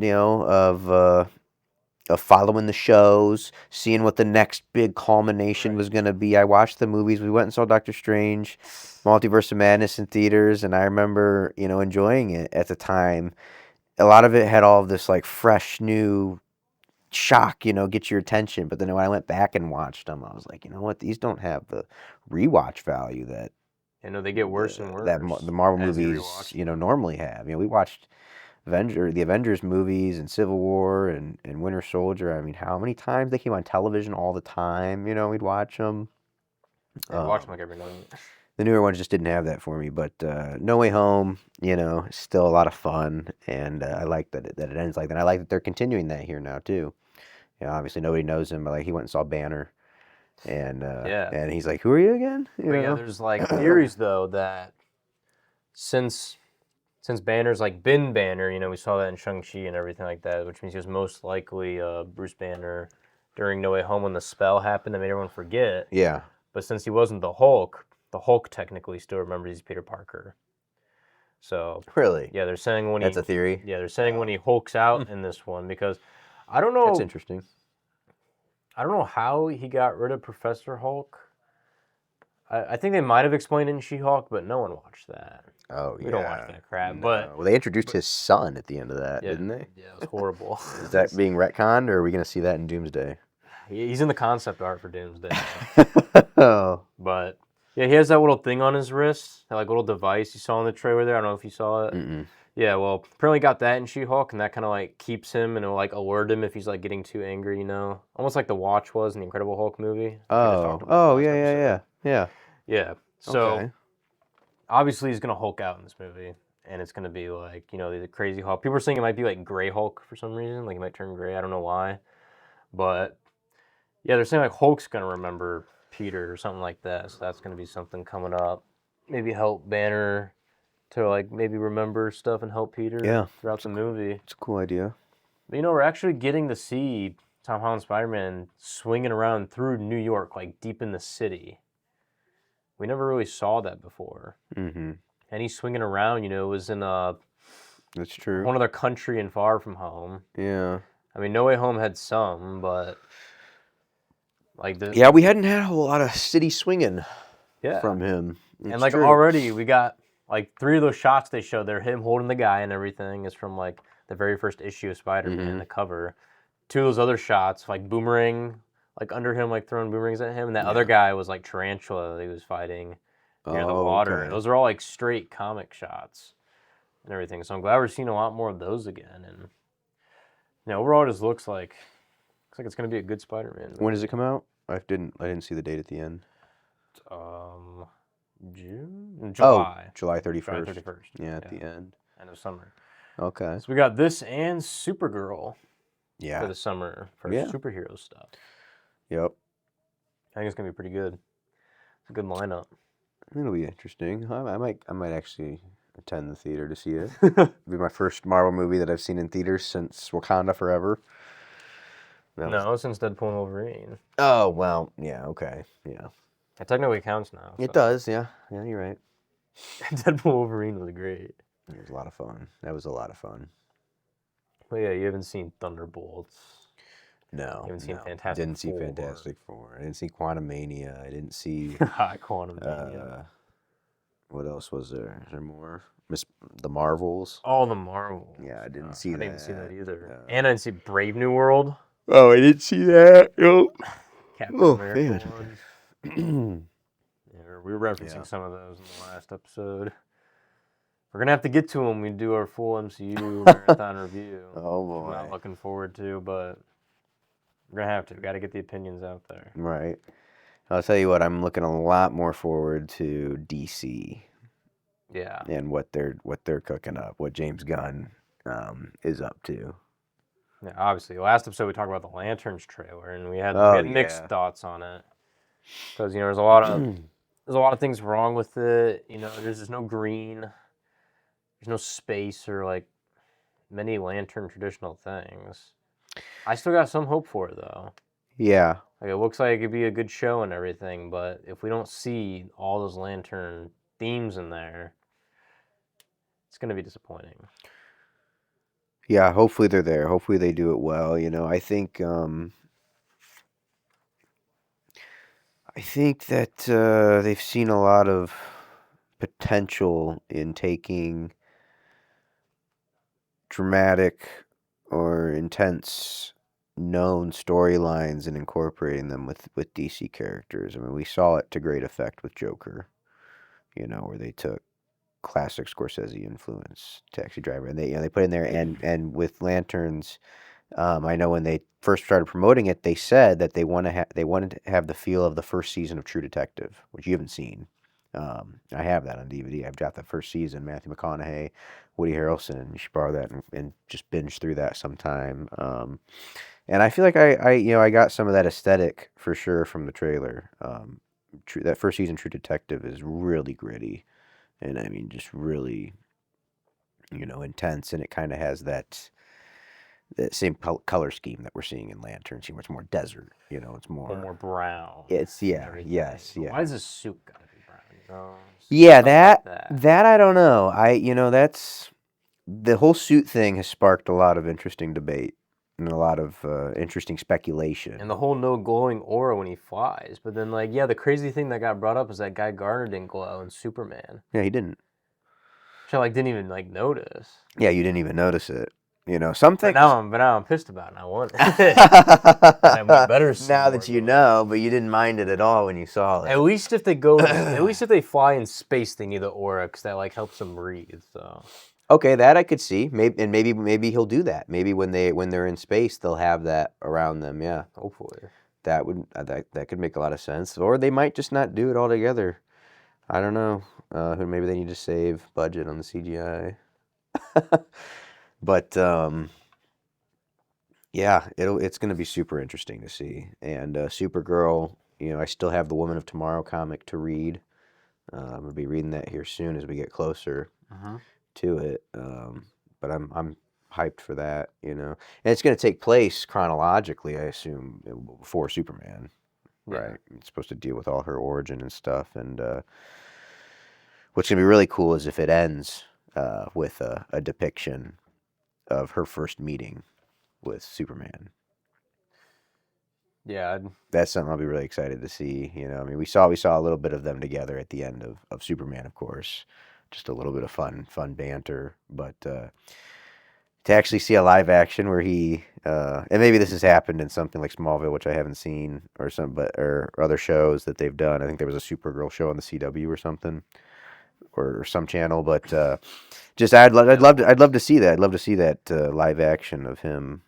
Speaker 3: of following the shows, seeing what the next big culmination was going to be. I watched the movies. We went and saw Doctor Strange, Multiverse of Madness in theaters, and I remember enjoying it at the time. A lot of it had all of this like fresh new shock, get your attention. But then when I went back and watched them, I was like, you know what? These don't have the rewatch value that
Speaker 4: they get worse and worse.
Speaker 3: That the Marvel movies, normally have. We watched the Avengers movies and Civil War and Winter Soldier. I mean, how many times they came on television all the time? We'd watch them.
Speaker 4: I watch them like every night.
Speaker 3: The newer ones just didn't have that for me, but No Way Home, you know, is still a lot of fun, and I like that it ends like that. I like that they're continuing that here now too. You know, obviously nobody knows him, but like he went and saw Banner, and
Speaker 4: Yeah.
Speaker 3: and he's like, "Who are you again?" You
Speaker 4: But yeah,
Speaker 3: know?
Speaker 4: there's like theories though that since Banner's like been Banner, you know, we saw that in Shang-Chi and everything like that, which means he was most likely Bruce Banner during No Way Home when the spell happened that made everyone forget.
Speaker 3: Yeah.
Speaker 4: But since he wasn't the Hulk technically still remembers he's Peter Parker. So
Speaker 3: Really?
Speaker 4: yeah, they're saying when
Speaker 3: That's a theory?
Speaker 4: Yeah, they're saying when he hulks out in this one because I don't know.
Speaker 3: That's interesting.
Speaker 4: I don't know how he got rid of Professor Hulk. I think they might have explained in She-Hulk, but no one watched that.
Speaker 3: Oh, yeah.
Speaker 4: We don't watch that crap.
Speaker 3: No.
Speaker 4: But
Speaker 3: well, they introduced his son at the end of that,
Speaker 4: yeah,
Speaker 3: didn't they?
Speaker 4: Yeah, it was horrible.
Speaker 3: Is that being retconned, or are we going to see that in Doomsday?
Speaker 4: He's in the concept art for Doomsday.
Speaker 3: Oh.
Speaker 4: But yeah, he has that little thing on his wrist, that like little device you saw in the trailer there. I don't know if you saw it.
Speaker 3: Mm-mm.
Speaker 4: Yeah, well, apparently got that in She-Hulk, and that kind of like keeps him and it'll like alert him if he's like getting too angry, you know, almost like the Watch was in the Incredible Hulk movie.
Speaker 3: Yeah.
Speaker 4: Yeah. So
Speaker 3: Okay.
Speaker 4: obviously he's gonna Hulk out in this movie, and it's gonna be like, you know, the crazy Hulk. People are saying it might be like Gray Hulk for some reason, like he might turn gray. I don't know why, but yeah, they're saying like Hulk's gonna remember Peter or something like that. So that's gonna be something coming up. Maybe help Banner to like maybe remember stuff and help Peter throughout the movie.
Speaker 3: It's a cool idea.
Speaker 4: But you know, we're actually getting to see Tom Holland Spider-Man swinging around through New York, like deep in the city. We never really saw that before.
Speaker 3: Mm-hmm.
Speaker 4: And he's swinging around, you know, it was in
Speaker 3: That's true.
Speaker 4: one other country and far from home.
Speaker 3: Yeah.
Speaker 4: I mean, No Way Home had some, but like the
Speaker 3: Yeah, we hadn't had a whole lot of city swinging
Speaker 4: yeah.
Speaker 3: from him.
Speaker 4: And
Speaker 3: It's
Speaker 4: like
Speaker 3: true.
Speaker 4: already we got like 3 of those shots they showed there, him holding the guy and everything is from like the very first issue of Spider-Man, the cover. 2 of those other shots, like Boomerang, like under him, like throwing boomerangs at him, and that other guy was like Tarantula that he was fighting near the water.
Speaker 3: Okay.
Speaker 4: Those are all like straight comic shots and everything. So I'm glad we're seeing a lot more of those again. And you know, overall, it just looks like it's gonna be a good Spider-Man movie.
Speaker 3: When does it come out? I didn't see the date at the end.
Speaker 4: July.
Speaker 3: Oh, July 31st.
Speaker 4: July 31st.
Speaker 3: Yeah, at the end.
Speaker 4: End of summer.
Speaker 3: Okay.
Speaker 4: So we got this and Supergirl
Speaker 3: Yeah.
Speaker 4: for the summer for
Speaker 3: Yeah.
Speaker 4: superhero stuff.
Speaker 3: Yep.
Speaker 4: I think it's gonna be pretty good. It's a good lineup.
Speaker 3: It'll be interesting. I might actually attend the theater to see it. It'll be my first Marvel movie that I've seen in theaters since Wakanda Forever.
Speaker 4: No, since Deadpool and Wolverine.
Speaker 3: Oh, well, yeah, okay. Yeah.
Speaker 4: It technically counts now.
Speaker 3: It does, yeah. Yeah, you're right.
Speaker 4: Deadpool Wolverine was great.
Speaker 3: It was a lot of fun. That was a lot of fun.
Speaker 4: But yeah, you haven't seen Thunderbolts.
Speaker 3: No.
Speaker 4: You haven't seen
Speaker 3: no.
Speaker 4: Fantastic
Speaker 3: Didn't see
Speaker 4: Four.
Speaker 3: Fantastic Four. I didn't see Quantumania. I didn't see
Speaker 4: Quantumania.
Speaker 3: What else was there? Is there more? The Marvels.
Speaker 4: All the Marvel.
Speaker 3: Yeah, I didn't see that.
Speaker 4: I didn't see that either. And I didn't see Brave New World.
Speaker 3: Oh, I didn't see that. Yo.
Speaker 4: Captain America one. Yeah, we were referencing some of those in the last episode. We're gonna have to get to them when we do our full MCU marathon review.
Speaker 3: Oh boy.
Speaker 4: I'm not looking forward to, but we're gonna have to. We got to get the opinions out there.
Speaker 3: Right. I'll tell you what. I'm looking a lot more forward to DC.
Speaker 4: Yeah.
Speaker 3: And what they're cooking up. What James Gunn is up to.
Speaker 4: Yeah, obviously, last episode we talked about the Lanterns trailer, and we had mixed thoughts on it because you know there's a lot of things wrong with it. You know, there's just no green, there's no space or like many Lantern traditional things. I still got some hope for it though.
Speaker 3: Yeah.
Speaker 4: Like it looks like it could be a good show and everything, but if we don't see all those Lantern themes in there, it's gonna be disappointing.
Speaker 3: Yeah, hopefully they're there. Hopefully they do it well. You know, I think that they've seen a lot of potential in taking dramatic or intense known storylines and incorporating them with DC characters. I mean, we saw it to great effect with Joker, you know, where they took classic Scorsese influence, Taxi Driver, and they put in there, and with Lanterns, I know when they first started promoting it, they said that they wanted to have the feel of the first season of True Detective, which you haven't seen. I have that on DVD. I've got the first season, Matthew McConaughey, Woody Harrelson. You should borrow that and just binge through that sometime. And I feel like I got some of that aesthetic for sure from the trailer. That first season, True Detective, is really gritty, and I mean just really, intense, and it kind of has that same color scheme that we're seeing in Lanterns. Much more desert. It's
Speaker 4: more brown.
Speaker 3: It's
Speaker 4: and
Speaker 3: yeah,
Speaker 4: everything.
Speaker 3: yes,
Speaker 4: But
Speaker 3: yeah.
Speaker 4: why is his suit gotta be brown?
Speaker 3: Yeah,
Speaker 4: Stuff like
Speaker 3: that I don't know. That's the whole suit thing has sparked a lot of interesting debate and a lot of interesting speculation.
Speaker 4: And the whole no glowing aura when he flies. But then, the crazy thing that got brought up is that Guy Gardner didn't glow in Superman.
Speaker 3: Yeah, he didn't.
Speaker 4: Which I didn't even notice.
Speaker 3: Yeah, you didn't even notice it. Something.
Speaker 4: But now I'm pissed about it. And I want it. And I better see
Speaker 3: now
Speaker 4: more
Speaker 3: that you know, but you didn't mind it at all when you saw it.
Speaker 4: At least if they go, at least if they fly in space, they need the aura because that helps them breathe. So.
Speaker 3: Okay, that I could see. Maybe he'll do that. Maybe when they're in space, they'll have that around them. Yeah,
Speaker 4: hopefully.
Speaker 3: That could make a lot of sense. Or they might just not do it altogether. I don't know. Maybe they need to save budget on the CGI. But yeah, it's going to be super interesting to see. And Supergirl, I still have the Woman of Tomorrow comic to read. I'm going to be reading that here soon as we get closer to it. But I'm hyped for that, And it's going to take place chronologically, I assume, before Superman.
Speaker 4: Yeah.
Speaker 3: Right? It's supposed to deal with all her origin and stuff. And what's going to be really cool is if it ends with a depiction of her first meeting with Superman.
Speaker 4: Yeah,
Speaker 3: that's something I'll be really excited to see. We saw a little bit of them together at the end of Superman, of course, just a little bit of fun banter. But to actually see a live action where he and maybe this has happened in something like Smallville, which I haven't seen, or other shows that they've done. I think there was a Supergirl show on the CW or something, or some channel, but. I'd love to see that. I'd love to see that live action of him,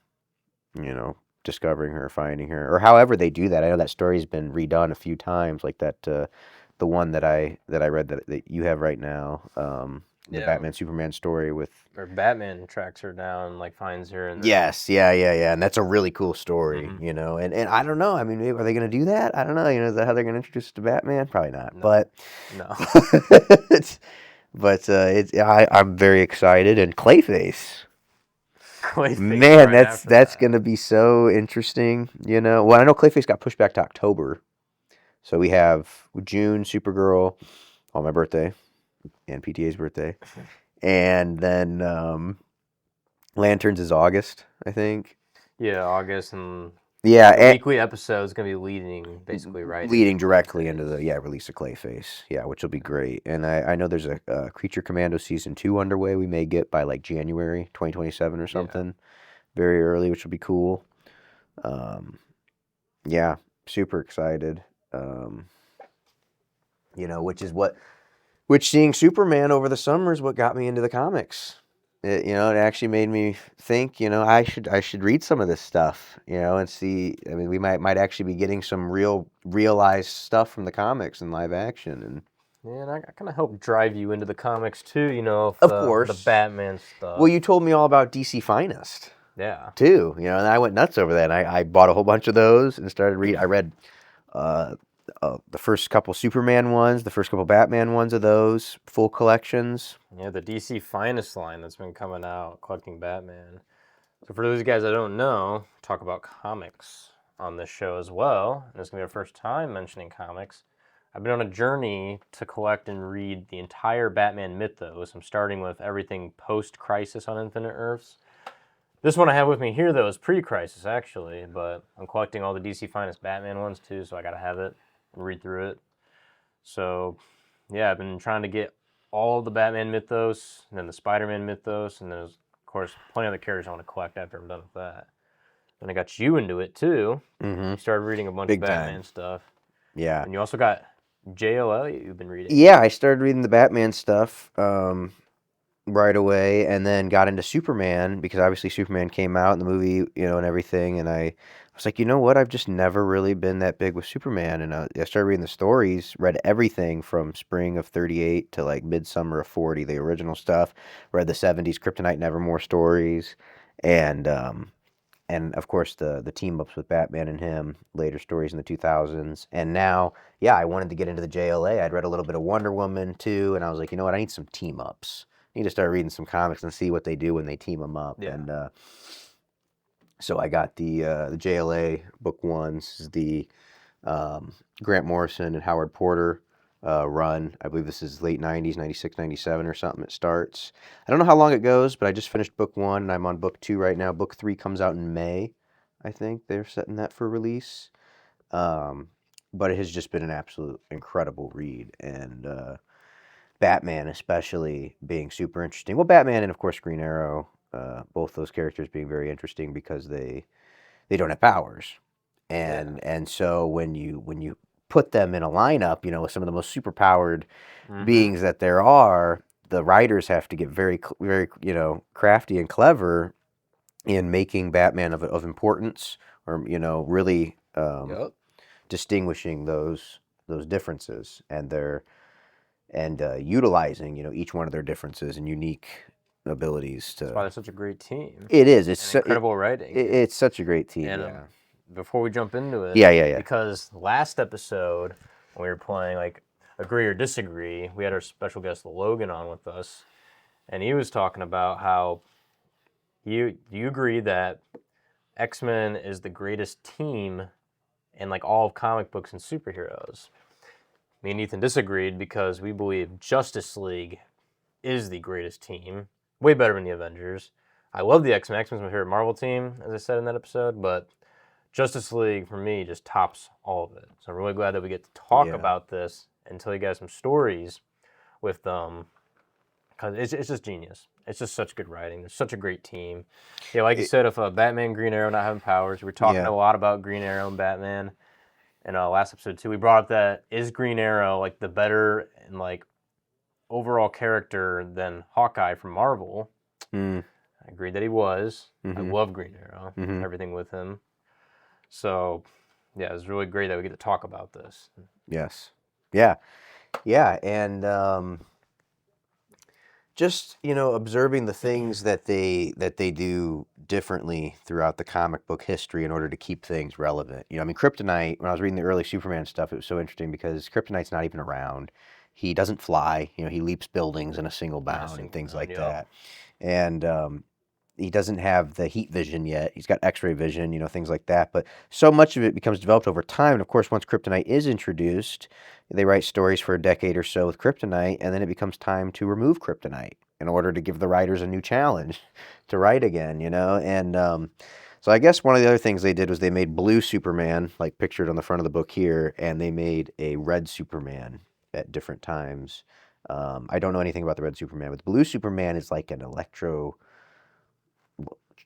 Speaker 3: discovering her, finding her, or however they do that. I know that story's been redone a few times, like that the one that I read that you have right now, the Batman Superman story with.
Speaker 4: Or Batman tracks her down, finds her. And
Speaker 3: yes, yeah, and that's a really cool story, and I don't know. I mean, maybe, are they going to do that? I don't know. Is that how they're going to introduce us to Batman? Probably not.
Speaker 4: No.
Speaker 3: But
Speaker 4: no.
Speaker 3: But I'm very excited, and Clayface.
Speaker 4: Man,
Speaker 3: that's gonna be so interesting. Well, I know Clayface got pushed back to October, so we have June Supergirl on my birthday, and PTA's birthday, and then Lanterns is August, I think.
Speaker 4: Yeah, August and.
Speaker 3: Yeah,
Speaker 4: the weekly episode is going to be leading
Speaker 3: directly into the release of Clayface, which will be great. And I know there's a Creature Commando season 2 underway. We may get by January 2027 or something, very early, which will be cool. Super excited. Which seeing Superman over the summer is what got me into the comics. It actually made me think, I should read some of this stuff, and see. I mean, we might actually be getting some realized stuff from the comics in live action, and
Speaker 4: and I kind of helped drive you into the comics too,
Speaker 3: of course,
Speaker 4: the Batman stuff.
Speaker 3: Well, you told me all about DC Finest, too, and I went nuts over that. And I bought a whole bunch of those and started reading. I read the first couple Superman ones, the first couple Batman ones of those full collections.
Speaker 4: Yeah, the DC Finest line that's been coming out, collecting Batman. So for those guys that don't know, talk about comics on this show as well. And it's going to be our first time mentioning comics. I've been on a journey to collect and read the entire Batman mythos. I'm starting with everything post-Crisis on Infinite Earths. This one I have with me here, though, is pre-Crisis, actually. But I'm collecting all the DC Finest Batman ones, too, so I got to have it and read through it. So, yeah, I've been trying to get all the Batman mythos, and then the Spiderman mythos, and then, of course, plenty of other characters I want to collect after I'm done with that. Then I got you into it, too.
Speaker 3: Mm-hmm.
Speaker 4: You started reading a bunch of Batman stuff.
Speaker 3: Yeah.
Speaker 4: And you also got JLL you've been reading.
Speaker 3: Yeah, I started reading the Batman stuff right away, and then got into Superman, because obviously Superman came out in the movie, and everything, and I was like, you know what? I've just never really been that big with Superman. And I started reading the stories, read everything from spring of 38 to like midsummer of 40, the original stuff. Read the 70s Kryptonite Nevermore stories. And of course the team ups with Batman and him, later stories in the 2000s. And now, yeah, I wanted to get into the JLA. I'd read a little bit of Wonder Woman too. And I was like, you know what? I need some team ups. I need to start reading some comics and see what they do when they team them up.
Speaker 4: Yeah.
Speaker 3: And, so I got the JLA book 1. This is the Grant Morrison and Howard Porter run. I believe this is late 90s, 96, 97 or something. It starts. I don't know how long it goes, but I just finished book 1 and I'm on book 2 right now. Book 3 comes out in May. I think they're setting that for release. But it has just been an absolute incredible read. And Batman especially being super interesting. Well, Batman and of course Green Arrow. Both those characters being very interesting because they don't have powers, and so when you put them in a lineup, you know, with some of the most superpowered beings that there are, the writers have to get very you know, crafty and clever in making Batman of importance, or you know, really distinguishing those differences and utilizing, you know, each one of their differences and unique abilities to.
Speaker 4: That's why they're such a great team.
Speaker 3: It is. It's
Speaker 4: incredible writing.
Speaker 3: It's such a great team.
Speaker 4: And,
Speaker 3: yeah.
Speaker 4: Before we jump into it,
Speaker 3: yeah.
Speaker 4: Because last episode when we were playing like Agree or Disagree, we had our special guest Logan on with us, and he was talking about how you agree that X-Men is the greatest team in like all of comic books and superheroes. Me and Ethan disagreed because we believe Justice League is the greatest team. Way better than the Avengers. I love the X-Men. X-Men's my favorite Marvel team, as I said in that episode, but Justice League, for me, just tops all of it. So I'm really glad that we get to talk about this and tell you guys some stories with them, because it's just genius. It's just such good writing. There's such a great team. Yeah, like you said, if Batman, Green Arrow not having powers, we're talking a lot about Green Arrow and Batman in last episode too. We brought up that is Green Arrow like the better and like overall character than Hawkeye from Marvel. I agreed that he was. I love Green Arrow, everything with him. So, yeah, it's really great that we get to talk about this.
Speaker 3: Yes. Yeah, and just, you know, observing the things that they do differently throughout the comic book history in order to keep things relevant. You know, I mean, Kryptonite, when I was reading the early Superman stuff, it was so interesting because Kryptonite's not even around. He doesn't fly. You know, he leaps buildings in a single bound and things like that. And he doesn't have the heat vision yet. He's got X-ray vision, you know, things like that. But so much of it becomes developed over time. And of course, once Kryptonite is introduced, they write stories for a decade or so with Kryptonite, and then it becomes time to remove Kryptonite in order to give the writers a new challenge to write again, you know. And so I guess one of the other things they did was they made blue Superman, like pictured on the front of the book here, and they made a red Superman at different times. I don't know anything about the red Superman, but the blue Superman is like an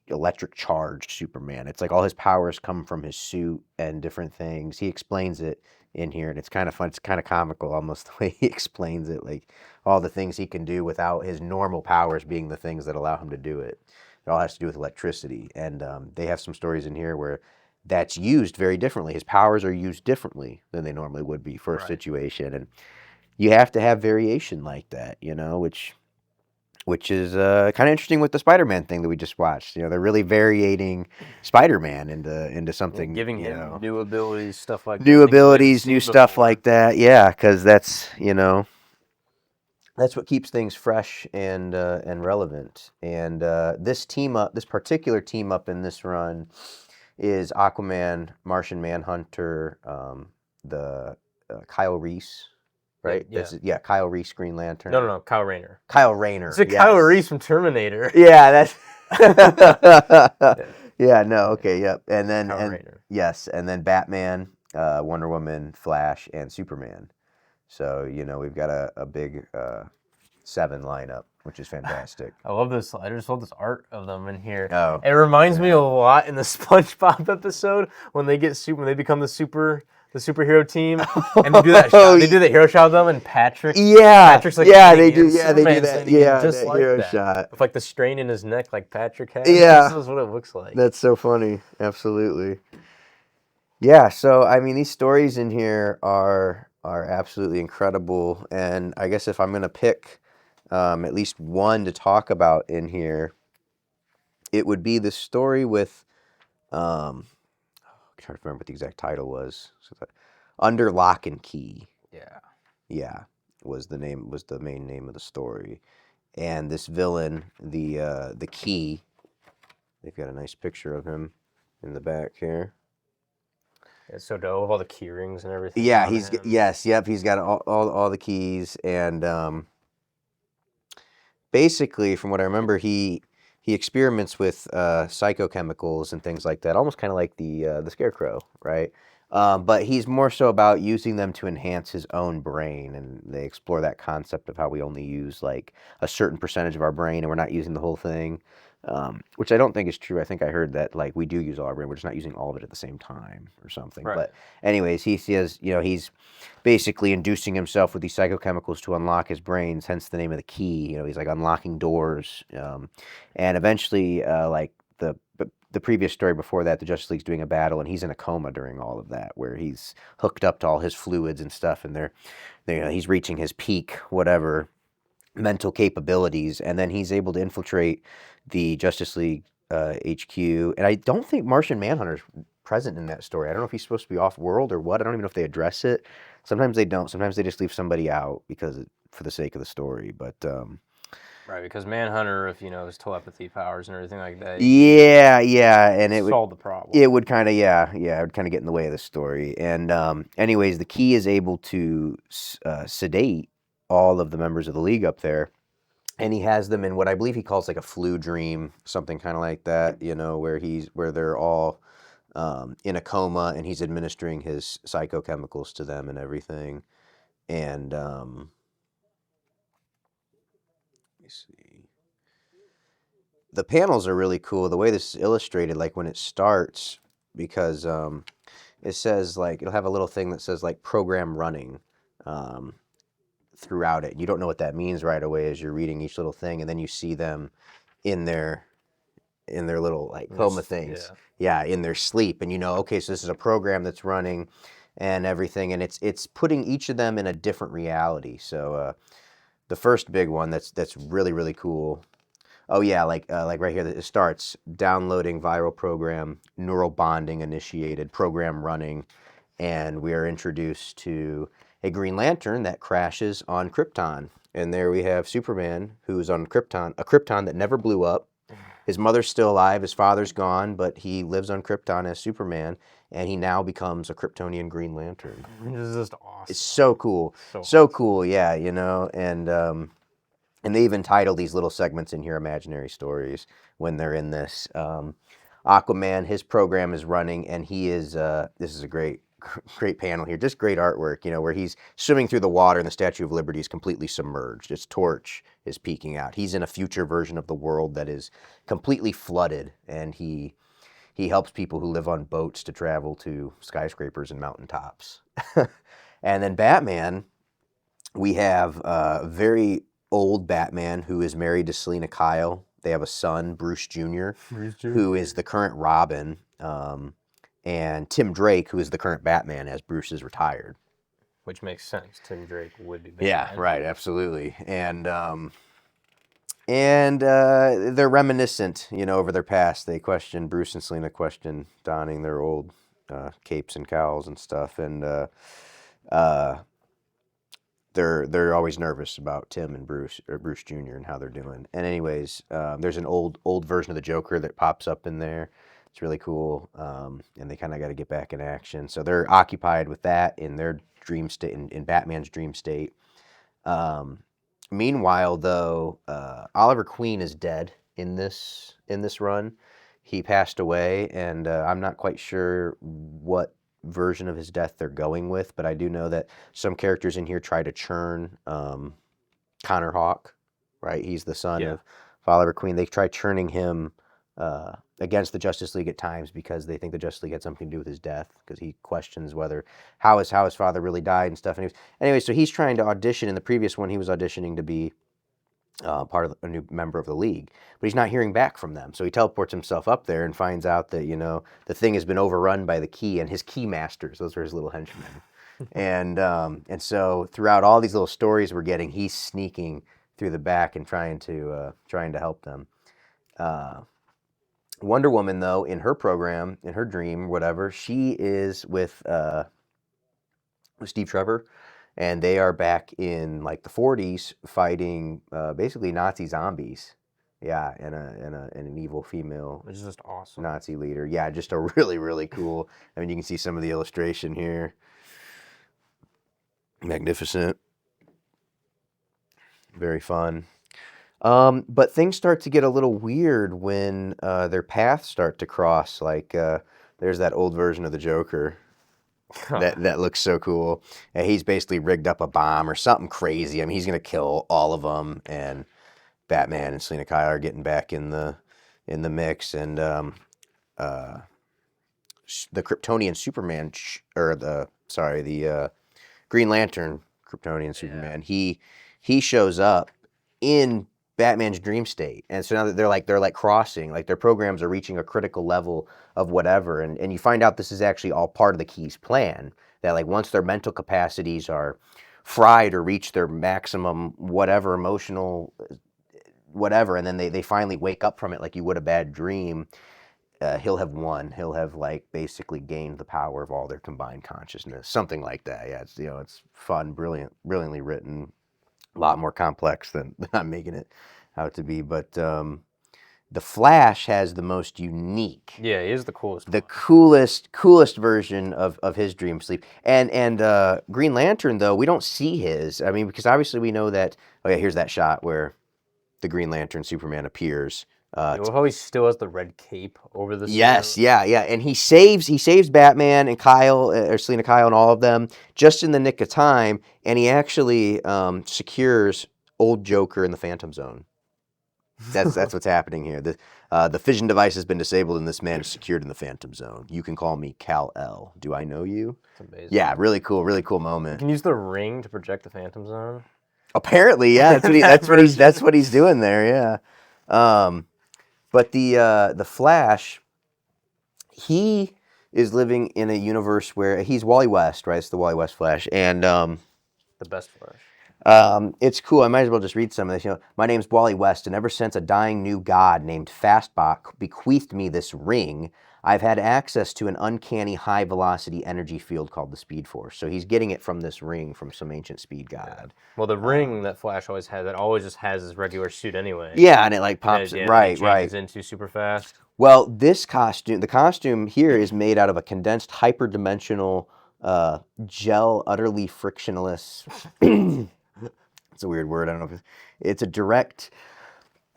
Speaker 3: electric charged Superman. It's like all his powers come from his suit and different things. He explains it in here, and it's kind of fun. It's kind of comical almost the way he explains it, like all the things he can do without his normal powers being the things that allow him to do it. It all has to do with electricity, and they have some stories in here where that's used very differently. His powers are used differently than they normally would be for a situation, and you have to have variation like that, you know, which is kind of interesting with the Spider-Man thing that we just watched. You know, they're really varying Spider-Man into something,
Speaker 4: giving him new abilities, stuff like
Speaker 3: new abilities, new stuff like that. Yeah, because that's, you know, that's what keeps things fresh and relevant. And this particular team up in this run is Aquaman, Martian Manhunter, the Kyle Reese. Right?
Speaker 4: Yeah.
Speaker 3: Kyle Reese, Green Lantern.
Speaker 4: No, Kyle Rayner.
Speaker 3: Kyle Rayner.
Speaker 4: It's Kyle Reese from Terminator.
Speaker 3: Yeah, that's... Yeah, no, okay, yep. And then, and then Batman, Wonder Woman, Flash, and Superman. So, you know, we've got a big 7 lineup, which is fantastic.
Speaker 4: I love this. I just love this art of them in here.
Speaker 3: Oh,
Speaker 4: it reminds me a lot in the SpongeBob episode when they become the superhero team, and they do that. They do the hero shot of them, and Patrick.
Speaker 3: Yeah,
Speaker 4: Patrick's like
Speaker 3: they do that. Yeah,
Speaker 4: just
Speaker 3: that
Speaker 4: like
Speaker 3: hero
Speaker 4: that.
Speaker 3: shot
Speaker 4: With like the strain in his neck, like Patrick has.
Speaker 3: Yeah,
Speaker 4: this is what it looks like.
Speaker 3: That's so funny. Absolutely. Yeah, so I mean, these stories in here are absolutely incredible, and I guess if I'm gonna pick at least one to talk about in here, it would be the story with I'm trying to remember what the exact title was. Under Lock and Key.
Speaker 4: Yeah.
Speaker 3: Yeah, was the main name of the story, and this villain, the Key. They've got a nice picture of him in the back here.
Speaker 4: Yeah, so dope, all the key rings and everything.
Speaker 3: Yeah,
Speaker 4: on
Speaker 3: he's
Speaker 4: him.
Speaker 3: yep, he's got all the keys, and basically, from what I remember, he experiments with psychochemicals and things like that, almost kind of like the Scarecrow, right? But he's more so about using them to enhance his own brain, and they explore that concept of how we only use like a certain percentage of our brain, and we're not using the whole thing, which I don't think is true. I think I heard that like we do use all our brain, we're just not using all of it at the same time or something.
Speaker 4: Right.
Speaker 3: But anyways, he says, he's basically inducing himself with these psychochemicals to unlock his brains, hence the name of the key. He's like unlocking doors, and eventually, like the previous story before that, the Justice League's doing a battle, and he's in a coma during all of that, where he's hooked up to all his fluids and stuff, and he's reaching his peak, whatever mental capabilities, and then he's able to infiltrate the Justice League HQ. And I don't think Martian Manhunter's present in that story. I don't know if he's supposed to be off-world or what. I don't even know if they address it. Sometimes they don't. Sometimes they just leave somebody out for the sake of the story. But
Speaker 4: Right, because Manhunter, if his telepathy powers and everything like that,
Speaker 3: yeah, and it would
Speaker 4: solve the problem.
Speaker 3: It would kind of it would kind of get in the way of the story. And anyways, the key is able to sedate all of the members of the League up there. And he has them in what I believe he calls like a flu dream, something kind of like that, where they're all in a coma, and he's administering his psychochemicals to them and everything. And let me see. The panels are really cool. The way this is illustrated, like when it starts, because it says like it'll have a little thing that says like program running. Throughout it. You don't know what that means right away as you're reading each little thing, and then you see them in their little like coma things. Yeah, in their sleep, and okay, so this is a program that's running and everything, and it's putting each of them in a different reality. So the first big one that's really, really cool. Oh yeah, like right here, it starts downloading viral program, neural bonding initiated, program running, and we are introduced to a Green Lantern that crashes on Krypton. And there we have Superman, who's on Krypton, a Krypton that never blew up. His mother's still alive, his father's gone, but he lives on Krypton as Superman, and he now becomes a Kryptonian Green Lantern.
Speaker 4: This is just awesome.
Speaker 3: It's so cool. So cool, yeah, and they even title these little segments in here imaginary stories when they're in this. Aquaman, his program is running, and he is, this is a great panel here, just great artwork, where he's swimming through the water and the Statue of Liberty is completely submerged. Its torch is peeking out. He's in a future version of the world that is completely flooded, and he helps people who live on boats to travel to skyscrapers and mountaintops. And then Batman, we have very old Batman who is married to Selena Kyle. They have a son, Bruce Jr., who is the current Robin, and Tim Drake, who is the current Batman, as Bruce is retired.
Speaker 4: Which makes sense. Tim Drake would be Batman.
Speaker 3: Yeah, right, absolutely. And they're reminiscent, over their past. They question, Bruce and Selena question donning their old capes and cowls and stuff, and they're always nervous about Tim and Bruce, or Bruce Jr., and how they're doing. And anyways, there's an old version of the Joker that pops up in there. It's really cool, and they kind of got to get back in action. So they're occupied with that in their dream state, in Batman's dream state. Meanwhile, though, Oliver Queen is dead in this run. He passed away, and I'm not quite sure what version of his death they're going with, but I do know that some characters in here try to churn Connor Hawke, right? He's the son of Oliver Queen. They try churning him against the Justice League at times because they think the Justice League had something to do with his death, because he questions how his father really died and stuff. Anyway, so he's trying to audition. In the previous one, he was auditioning to be part of a new member of the League, but he's not hearing back from them. So he teleports himself up there and finds out that, the thing has been overrun by the Key and his Key Masters. Those are his little henchmen. And so throughout all these little stories we're getting, he's sneaking through the back and trying to help them. Wonder Woman, though, in her program, in her dream, whatever, she is with Steve Trevor, and they are back in like the 40s fighting basically Nazi zombies. Yeah, and an evil female.
Speaker 4: It's just awesome.
Speaker 3: Nazi leader. Yeah, just a really, really cool. I mean, you can see some of the illustration here. Magnificent. Very fun. But things start to get a little weird when their paths start to cross. Like there's that old version of the Joker. That looks so cool. And he's basically rigged up a bomb or something crazy. I mean, he's gonna kill all of them. And Batman and Selina Kyle are getting back in the mix. And the Kryptonian Superman, the Green Lantern Kryptonian Superman. He shows up in Batman's dream state, and so now that they're like crossing, like their programs are reaching a critical level of whatever, and you find out this is actually all part of the Key's plan. That like once their mental capacities are fried or reach their maximum whatever emotional whatever, and then they finally wake up from it like you would a bad dream. He'll have won. He'll have like basically gained the power of all their combined consciousness, something like that. Yeah, it's it's fun, brilliantly written, a lot more complex than I'm making it out to be. But the Flash has the most unique.
Speaker 4: Yeah, he is the coolest.
Speaker 3: The coolest version of his dream sleep. And Green Lantern, though, we don't see his. I mean, because obviously we know that. Oh yeah, here's that shot where the Green Lantern Superman appears.
Speaker 4: How he still has the red cape over the.
Speaker 3: Yes, yeah, and he saves Batman and Kyle or Selina Kyle and all of them just in the nick of time, and he actually secures old Joker in the Phantom Zone. That's what's happening here. The fission device has been disabled, and this man is secured in the Phantom Zone. You can call me Kal-El. Do I know you?
Speaker 4: That's amazing.
Speaker 3: Yeah, really cool moment.
Speaker 4: You can use the ring to project the Phantom Zone.
Speaker 3: Apparently, yeah, that's what he's doing there. Yeah. But the Flash, he is living in a universe where he's Wally West, right? It's the Wally West Flash, and
Speaker 4: the best Flash.
Speaker 3: It's cool. I might as well just read some of this. My name's Wally West, and ever since a dying new god named Fastbot bequeathed me this ring, I've had access to an uncanny high-velocity energy field called the Speed Force. So he's getting it from this ring from some ancient speed god.
Speaker 4: Well, the ring that Flash always has, that always just has his regular suit anyway.
Speaker 3: Yeah, and it like pops, right.
Speaker 4: Into super fast.
Speaker 3: Well, the costume here is made out of a condensed hyperdimensional gel, utterly frictionless. It's a weird word. I don't know if it's a direct.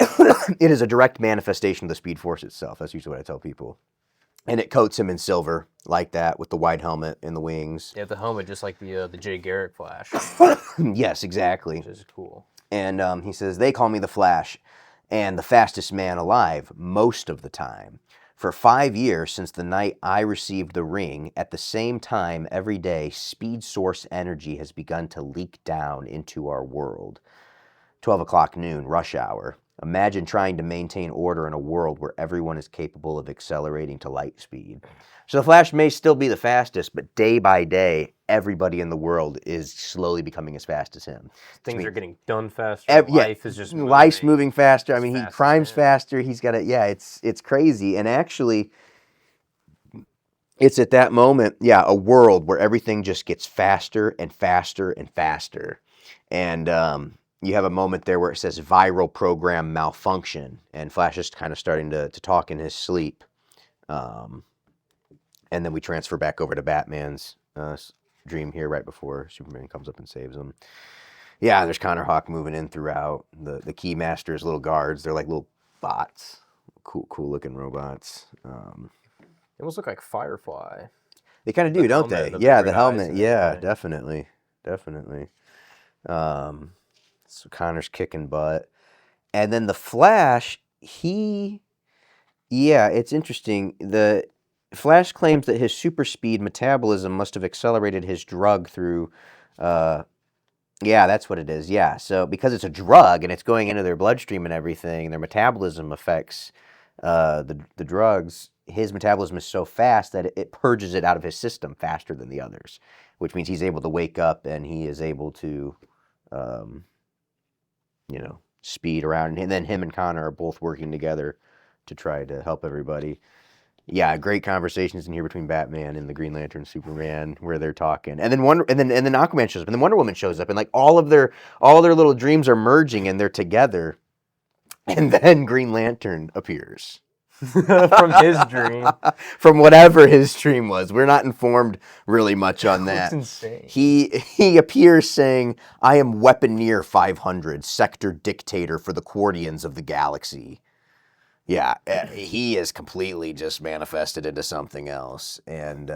Speaker 3: It is a direct manifestation of the Speed Force itself. That's usually what I tell people. And it coats him in silver like that with the wide helmet and the wings.
Speaker 4: Yeah, the helmet just like the Jay Garrick Flash.
Speaker 3: Yes, exactly.
Speaker 4: Which is cool.
Speaker 3: And he says, they call me the Flash and the fastest man alive most of the time. For 5 years since the night I received the ring, at the same time every day, speed source energy has begun to leak down into our world. 12 o'clock noon, rush hour. Imagine trying to maintain order in a world where everyone is capable of accelerating to light speed. So the Flash may still be the fastest, but day by day, everybody in the world is slowly becoming as fast as him.
Speaker 4: Things are getting done faster. Life is just
Speaker 3: life's moving faster. I mean, he crimes faster. He's got it's crazy. And actually, it's at that moment, a world where everything just gets faster and faster and faster. And you have a moment there where it says viral program malfunction, and Flash is kind of starting to talk in his sleep. And then we transfer back over to Batman's dream here right before Superman comes up and saves him. Yeah, there's Connor Hawk moving in throughout. The Key Masters, little guards, they're like little bots. Cool looking robots.
Speaker 4: They almost look like Firefly.
Speaker 3: They kind of do, don't they? Yeah, the helmet. Yeah, definitely. So Connor's kicking butt. And then the Flash, it's interesting. The Flash claims that his super speed metabolism must have accelerated his drug through Yeah, that's what it is. Yeah. So because it's a drug and it's going into their bloodstream and everything, their metabolism affects the drugs. His metabolism is so fast that it purges it out of his system faster than the others, which means he's able to wake up and he is able to, um, speed around. And then him and Connor are both working together to try to help everybody. Yeah, great conversations in here between Batman and the Green Lantern, Superman, where they're talking, and then Aquaman shows up, and then Wonder Woman shows up, and like all their little dreams are merging, and they're together, and then Green Lantern appears
Speaker 4: From his dream.
Speaker 3: from whatever his dream was. We're not informed really much on that.
Speaker 4: That's insane.
Speaker 3: He appears saying, "I am Weaponeer 500, Sector Dictator for the Guardians of the Galaxy." Yeah, he is completely just manifested into something else. And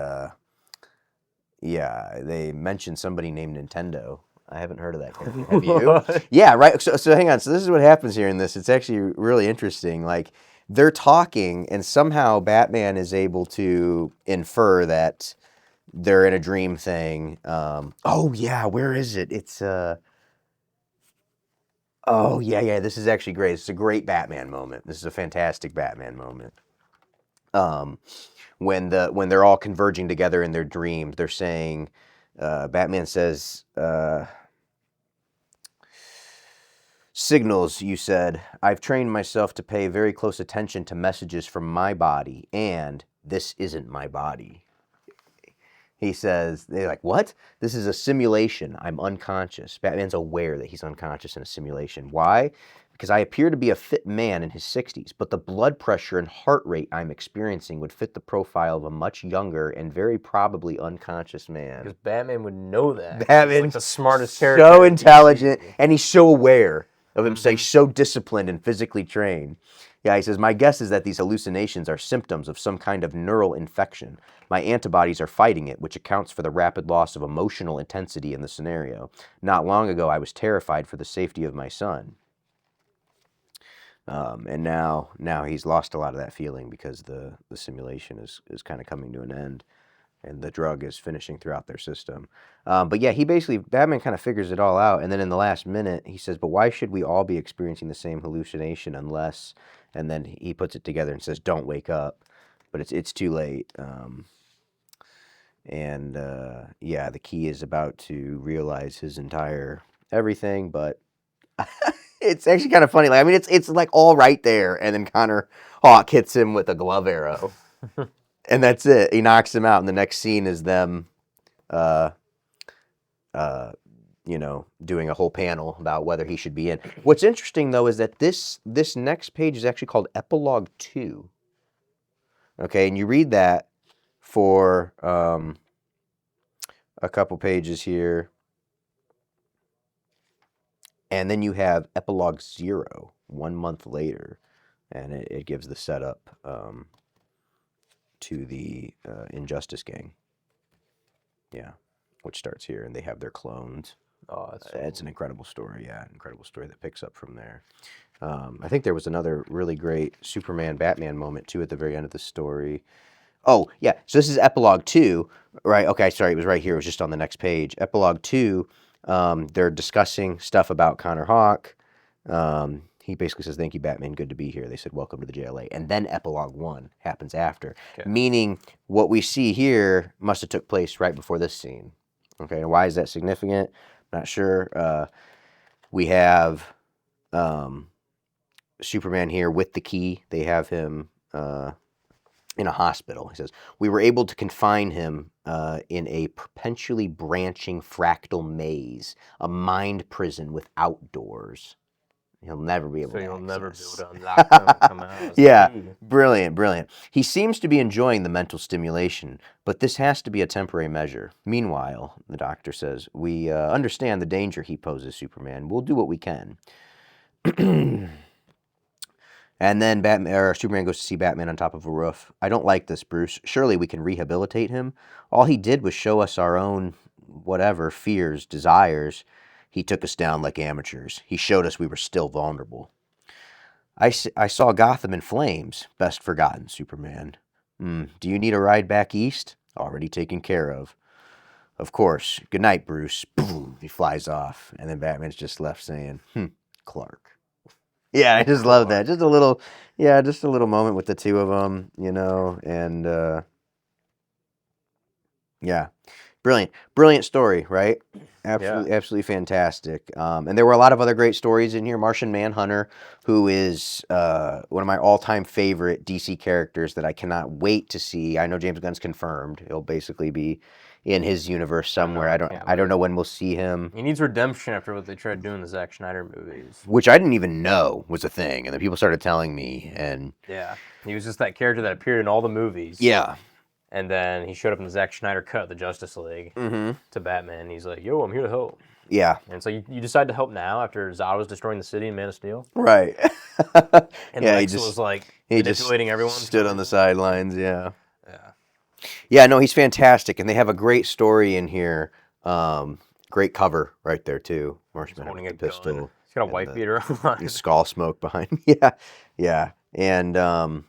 Speaker 3: yeah, they mentioned somebody named Nintendo. I haven't heard of that character. Have you? Yeah, right. So hang on. So this is what happens here in this. It's actually really interesting. Like, they're talking, and somehow Batman is able to infer that they're in a dream thing. Oh, yeah, where is it? It's... Oh, yeah, this is actually great. It's a great Batman moment. This is a fantastic Batman moment. When they're all converging together in their dreams, they're saying, Batman says, "Signals, you said. I've trained myself to pay very close attention to messages from my body, and this isn't my body." He says, they're like, "What? This is a simulation. I'm unconscious." Batman's aware that he's unconscious in a simulation. Why? Because I appear to be a fit man in his 60s, but the blood pressure and heart rate I'm experiencing would fit the profile of a much younger and very probably unconscious man.
Speaker 4: Because Batman would know that.
Speaker 3: Batman's
Speaker 4: He's like the smartest character.
Speaker 3: So intelligent, and he's so aware of himself. He's so disciplined and physically trained. Yeah, he says, "My guess is that these hallucinations are symptoms of some kind of neural infection. My antibodies are fighting it, which accounts for the rapid loss of emotional intensity in the scenario. Not long ago, I was terrified for the safety of my son." And now he's lost a lot of that feeling because the simulation is kind of coming to an end, and the drug is finishing throughout their system. But yeah, Batman kind of figures it all out, and then in the last minute, he says, "But why should we all be experiencing the same hallucination unless..." And then he puts it together and says, "Don't wake up." But it's too late. Yeah, the Key is about to realize his entire everything, but it's actually kind of funny. Like, I mean, it's like all right there, and then Connor Hawk hits him with a glove arrow, and that's it. He knocks him out, and the next scene is them, doing a whole panel about whether he should be in. What's interesting though is that this next page is actually called Epilogue 2. Okay, and you read that for a couple pages here. And then you have Epilogue 0, 1 month later, and it gives the setup to the Injustice Gang. Yeah, which starts here, and they have their clones.
Speaker 4: Oh,
Speaker 3: it's an incredible story. Yeah, an incredible story that picks up from there. I think there was another really great Superman-Batman moment, too, at the very end of the story. Oh, yeah, so this is Epilogue 2, right? Okay, sorry, it was right here. It was just on the next page. Epilogue 2, they're discussing stuff about Connor Hawk. He basically says, "Thank you, Batman. Good to be here." They said, "Welcome to the JLA." And then Epilogue 1 happens after. Okay. Meaning what we see here must have took place right before this scene. Okay, and why is that significant? Not sure. We have Superman here with the Key. They have him in a hospital. He says, "We were able to confine him in a perpetually branching fractal maze, a mind prison without doors. He'll never be able to
Speaker 4: you'll
Speaker 3: access.
Speaker 4: Never be able to unlock them and come out."
Speaker 3: Yeah, brilliant. He seems to be enjoying the mental stimulation, but this has to be a temporary measure. Meanwhile, the doctor says, "We understand the danger he poses, Superman. We'll do what we can." And then Superman goes to see Batman on top of a roof. "I don't like this, Bruce. Surely we can rehabilitate him. All he did was show us our own, whatever, fears, desires. He took us down like amateurs. He showed us we were still vulnerable." I saw Gotham in flames. Best forgotten, Superman. Do you need a ride back east? Already taken care of. Of course. Good night, Bruce. Boom. he flies off, and then Batman's just left saying, Clark. Yeah, I just love that. Just a little moment with the two of them, and yeah, brilliant story, right? Absolutely fantastic. And there were a lot of other great stories in here. Martian Manhunter, who is one of my all-time favorite DC characters that I cannot wait to see. I know James Gunn's confirmed he'll basically be in his universe somewhere. I don't know when we'll see him.
Speaker 4: He needs redemption after what they tried doing in the Zack Snyder movies,
Speaker 3: which I didn't even know was a thing, and then people started telling me. And
Speaker 4: yeah, he was just that character that appeared in all the movies.
Speaker 3: Yeah.
Speaker 4: And then he showed up in the Zack Snyder cut of the Justice League to Batman. He's like, "Yo, I'm here to help."
Speaker 3: Yeah.
Speaker 4: And so you decide to help now after Zod was destroying the city in Man of Steel?
Speaker 3: Right.
Speaker 4: And Lex was like manipulating everyone.
Speaker 3: Stood on the sidelines, yeah. Yeah, no, he's fantastic. And they have a great story in here. Great cover right there, too. Martian
Speaker 4: holding
Speaker 3: with
Speaker 4: a
Speaker 3: the pistol.
Speaker 4: gun. He's got a white beater on.
Speaker 3: Skull smoke behind. Yeah. And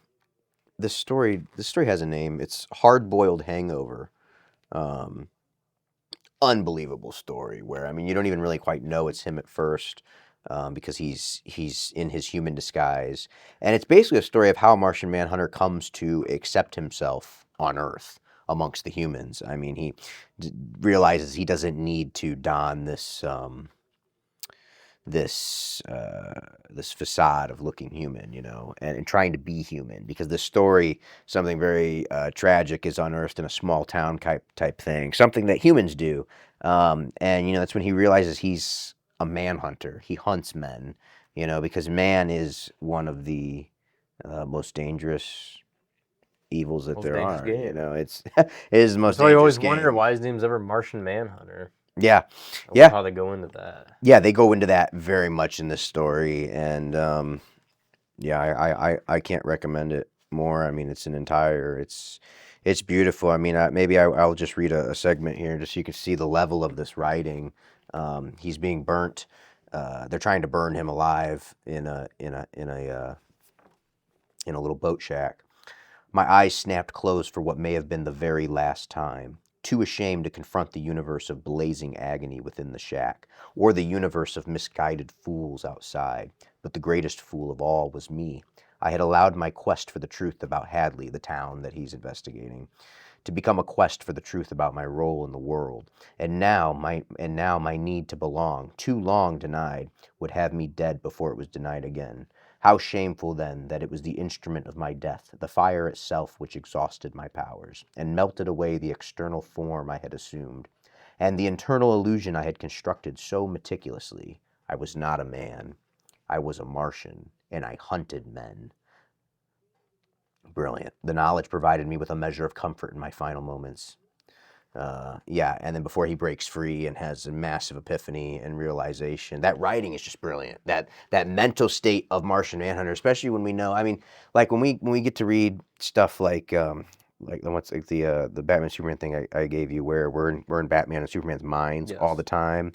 Speaker 3: this story has a name. It's Hard Boiled Hangover. Unbelievable story where, I mean, you don't even really quite know it's him at first because he's in his human disguise. And it's basically a story of how Martian Manhunter comes to accept himself on Earth amongst the humans. I mean, he realizes he doesn't need to don this this facade of looking human, and trying to be human, because the story, something very tragic is unearthed in a small town type thing, something that humans do, and that's when he realizes he's a manhunter. He hunts men, because man is one of the most dangerous evils that there are. It's it is the most.
Speaker 4: So I always wondered why his name's ever Martian Manhunter.
Speaker 3: Yeah.
Speaker 4: How they go into that.
Speaker 3: Yeah, they go into that very much in this story, and I can't recommend it more. I mean, it's beautiful. I mean, maybe I'll just read a segment here just so you can see the level of this writing. He's being burnt. They're trying to burn him alive in a little boat shack. My eyes snapped closed for what may have been the very last time. Too ashamed to confront the universe of blazing agony within the shack, or the universe of misguided fools outside. But the greatest fool of all was me. I had allowed my quest for the truth about Hadley, the town that he's investigating, to become a quest for the truth about my role in the world. And now my need to belong, too long denied, would have me dead before it was denied again. How shameful, then, that it was the instrument of my death, the fire itself which exhausted my powers, and melted away the external form I had assumed, and the internal illusion I had constructed so meticulously. I was not a man. I was a Martian, and I hunted men. Brilliant. The knowledge provided me with a measure of comfort in my final moments. And then before he breaks free and has a massive epiphany and realization, that writing is just brilliant. That mental state of Martian Manhunter, especially when we know, I mean, like when we get to read stuff like the Batman Superman thing I gave you, where we're in Batman and Superman's minds all the time.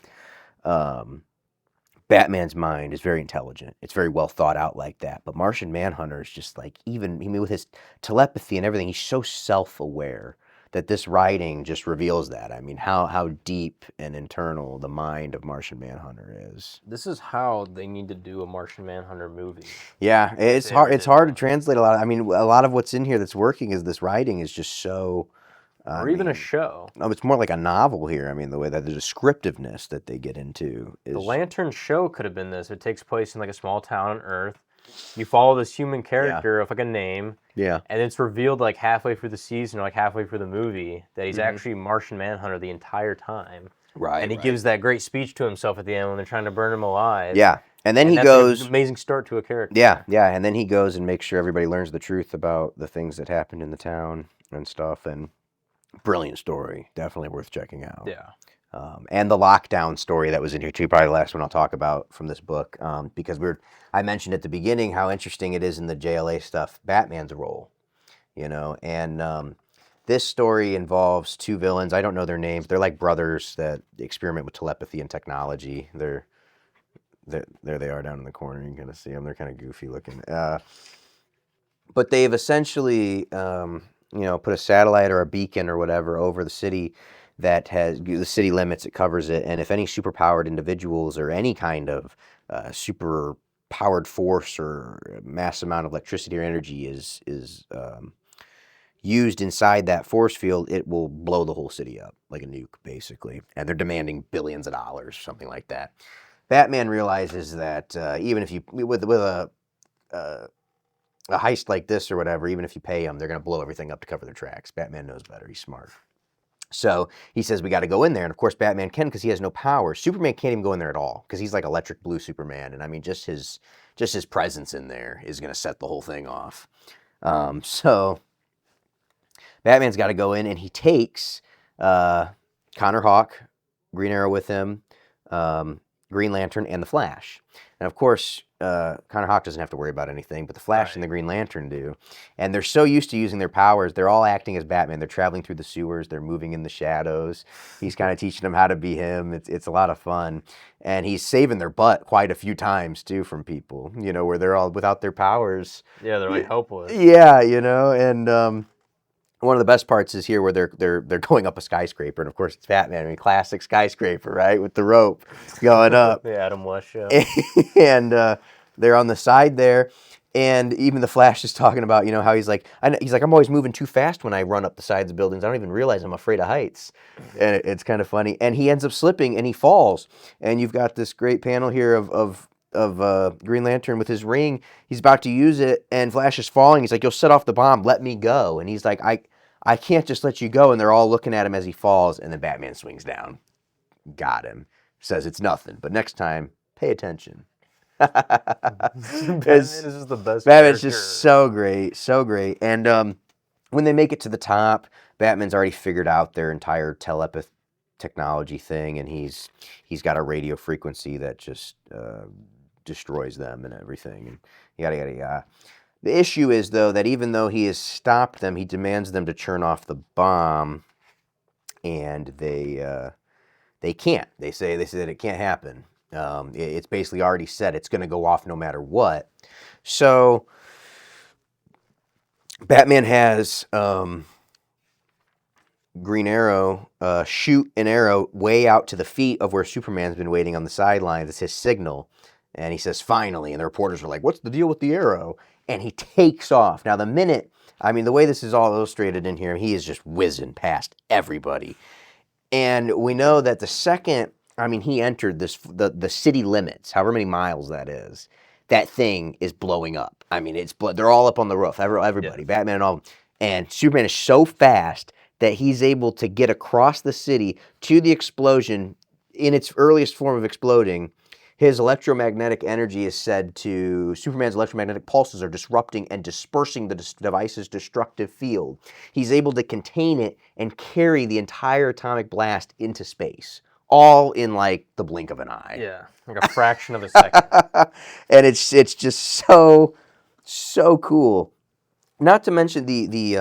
Speaker 3: Batman's mind is very intelligent. It's very well thought out like that. But Martian Manhunter is just like, with his telepathy and everything, he's so self-aware that this writing just reveals that. I mean, how deep and internal the mind of Martian Manhunter is.
Speaker 4: This is how they need to do a Martian Manhunter movie.
Speaker 3: Yeah, it's hard. It's hard to translate a lot. I mean, a lot of what's in here that's working is this writing is just so.
Speaker 4: Or even a show.
Speaker 3: No, it's more like a novel here. I mean, the way that the descriptiveness that they get into is.
Speaker 4: The Lantern show could have been this. It takes place in like a small town on Earth. You follow this human character of like a name.
Speaker 3: Yeah.
Speaker 4: And it's revealed like halfway through the season or like halfway through the movie that he's actually Martian Manhunter the entire time.
Speaker 3: Right.
Speaker 4: And he gives that great speech to himself at the end when they're trying to burn him alive.
Speaker 3: Yeah. And then he
Speaker 4: that's
Speaker 3: goes.
Speaker 4: An amazing start to a character.
Speaker 3: Yeah. And then he goes and makes sure everybody learns the truth about the things that happened in the town and stuff. And brilliant story. Definitely worth checking out.
Speaker 4: Yeah.
Speaker 3: And the lockdown story that was in here too, probably the last one I'll talk about from this book, because I mentioned at the beginning how interesting it is in the JLA stuff, Batman's role, and this story involves two villains. I don't know their names. They're like brothers that experiment with telepathy and technology. There they are down in the corner. You can kind of see them. They're kind of goofy looking. But they've essentially, put a satellite or a beacon or whatever over the city that has the city limits. It covers it, and if any superpowered individuals or any kind of super powered force or mass amount of electricity or energy is used inside that force field, it will blow the whole city up like a nuke, basically. And they're demanding billions of dollars, something like that. Batman realizes that even if you with a heist like this or whatever, even if you pay them, they're going to blow everything up to cover their tracks. Batman knows better. He's smart. So he says, we got to go in there. And of course, Batman can because he has no power. Superman can't even go in there at all because he's like electric blue Superman. And I mean, just his presence in there is going to set the whole thing off. So Batman's got to go in, and he takes Connor Hawke, Green Arrow with him, Green Lantern, and the Flash. And of course, Connor Hawke doesn't have to worry about anything, but the Flash and the Green Lantern do. And they're so used to using their powers, they're all acting as Batman. They're traveling through the sewers. They're moving in the shadows. He's kind of teaching them how to be him. It's a lot of fun. And he's saving their butt quite a few times, too, from people, where they're all without their powers.
Speaker 4: Yeah, they're like helpless.
Speaker 3: Yeah, and one of the best parts is here where they're going up a skyscraper, and of course it's Batman. I mean, classic skyscraper, right, with the rope going up.
Speaker 4: The Adam West show.
Speaker 3: And they're on the side there, and even the Flash is talking about how he's like I'm always moving too fast when I run up the sides of buildings. I don't even realize I'm afraid of heights, and it's kind of funny. And he ends up slipping and he falls, and you've got this great panel here of Green Lantern with his ring. He's about to use it, and Flash is falling. He's like, "You'll set off the bomb. Let me go." And he's like, I can't just let you go. And they're all looking at him as he falls, and then Batman swings down. Got him. Says it's nothing, but next time, pay attention.
Speaker 4: Batman is just the best.
Speaker 3: Batman's just so great. And when they make it to the top, Batman's already figured out their entire telepath technology thing, and he's got a radio frequency that just destroys them and everything, and yada yada yada. The issue is, though, that even though he has stopped them, he demands them to turn off the bomb, and they can't. They say that it can't happen. It's basically already said it's going to go off no matter what. So Batman has Green Arrow shoot an arrow way out to the feet of where Superman's been waiting on the sidelines. It's his signal. And he says, finally. And the reporters are like, what's the deal with the arrow? And he takes off. Now, the way this is all illustrated in here, he is just whizzing past everybody. And we know that the second, he entered the city limits, however many miles that is, that thing is blowing up. They're all up on the roof, everybody, yeah. Batman and all. And Superman is so fast that he's able to get across the city to the explosion in its earliest form of exploding. His electromagnetic energy is said to, Superman's electromagnetic pulses are disrupting and dispersing the device's destructive field. He's able to contain it and carry the entire atomic blast into space, all in like the blink of an eye.
Speaker 4: Yeah, like a fraction of a second.
Speaker 3: And it's just so cool. Not to mention the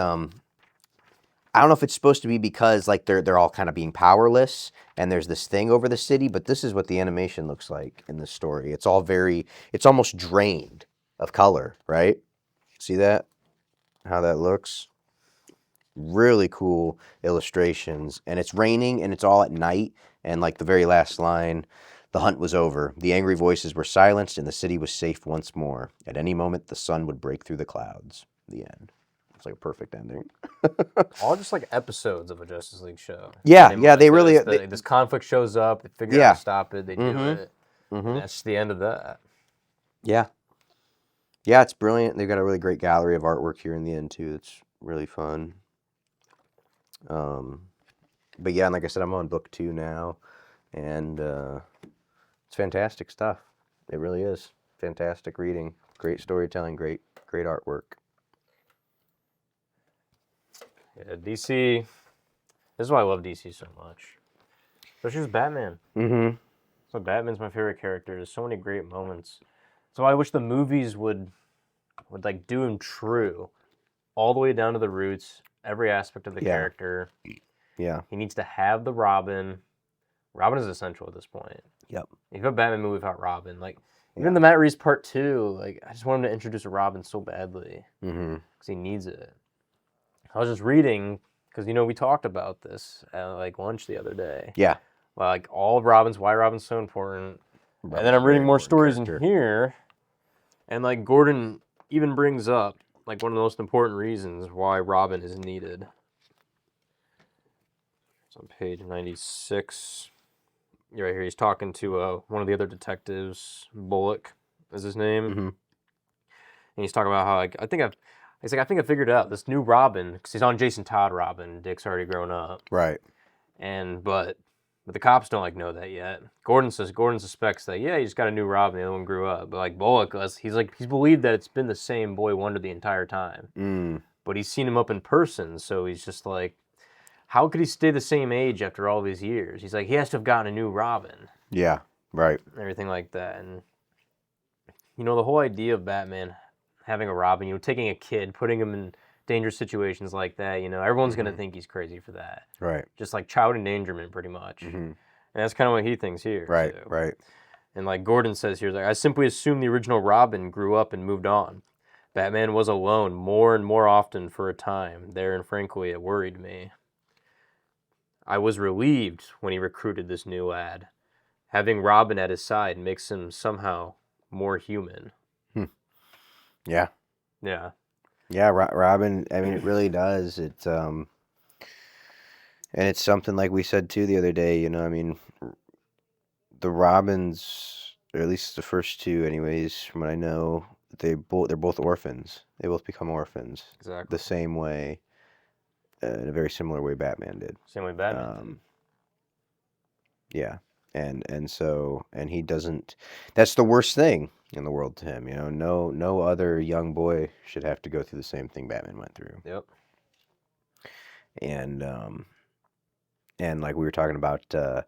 Speaker 3: I don't know if it's supposed to be because like they're all kind of being powerless and there's this thing over the city, but this is what the animation looks like in this story. It's almost drained of color, right? See that? How that looks? Really cool illustrations. And it's raining and it's all at night. And like the very last line, the hunt was over. The angry voices were silenced and the city was safe once more. At any moment, the sun would break through the clouds. The end. It's like a perfect ending.
Speaker 4: All just like episodes of a Justice League show.
Speaker 3: Yeah, they really...
Speaker 4: this conflict shows up, they figure out how to stop it, they do it. And that's the end of that.
Speaker 3: Yeah. Yeah, it's brilliant. They've got a really great gallery of artwork here in the end, too. It's really fun. But yeah, and like I said, I'm on book 2 now. And it's fantastic stuff. It really is. Fantastic reading. Great storytelling. Great artwork.
Speaker 4: Yeah, DC. This is why I love DC so much. Especially with Batman.
Speaker 3: Mm-hmm.
Speaker 4: So Batman's my favorite character. There's so many great moments. So I wish the movies would like do him true, all the way down to the roots, every aspect of the character.
Speaker 3: Yeah.
Speaker 4: He needs to have the Robin. Robin is essential at this point.
Speaker 3: Yep.
Speaker 4: If you have a Batman movie without Robin, like even the Matt Reeves Part 2, like I just want him to introduce a Robin so badly because he needs it. I was just reading because we talked about this at like lunch the other day.
Speaker 3: Yeah.
Speaker 4: Like all of why Robin's so important.
Speaker 3: Robin's
Speaker 4: and then I'm
Speaker 3: a very
Speaker 4: reading more
Speaker 3: important
Speaker 4: stories
Speaker 3: character.
Speaker 4: in here, and like Gordon even brings up like one of the most important reasons why Robin is needed. It's on page 96. Right here, he's talking to one of the other detectives, Bullock is his name,
Speaker 3: Mm-hmm.
Speaker 4: and he's talking about how like I think I figured it out. This new Robin, because he's on Jason Todd Robin. Dick's already grown up,
Speaker 3: Right.
Speaker 4: but the cops don't like know that yet. Gordon suspects that he just got a new Robin. The other one grew up, but like Bullock, he's believed that it's been the same Boy Wonder the entire time. But he's seen him up in person, so he's just like, how could he stay the same age after all these years? He's like, he has to have gotten a new Robin.
Speaker 3: Yeah. Right.
Speaker 4: Everything like that, and the whole idea of Batman having a Robin, taking a kid, putting him in dangerous situations like that, everyone's going to think he's crazy for that.
Speaker 3: Right.
Speaker 4: Just like child endangerment, pretty much. And that's kind of what he thinks here.
Speaker 3: Right,
Speaker 4: too.
Speaker 3: right.
Speaker 4: And like Gordon says here, like, I simply assumed the original Robin grew up and moved on. Batman was alone more and more often for a time there, and frankly, it worried me. I was relieved when he recruited this new lad. Having Robin at his side makes him somehow more human.
Speaker 3: Yeah.
Speaker 4: Yeah.
Speaker 3: Yeah, Robin, I mean, it really does. It's, and it's something like we said, too, the other day, I mean, the Robins, or at least the first two, anyways, from what I know, they're both orphans. They both become orphans.
Speaker 4: Exactly.
Speaker 3: The same way, in a very similar way Batman did.
Speaker 4: Same way Batman did.
Speaker 3: Yeah. And he doesn't, that's the worst thing in the world to him, no other young boy should have to go through the same thing Batman went through.
Speaker 4: Yep.
Speaker 3: And like we were talking about, the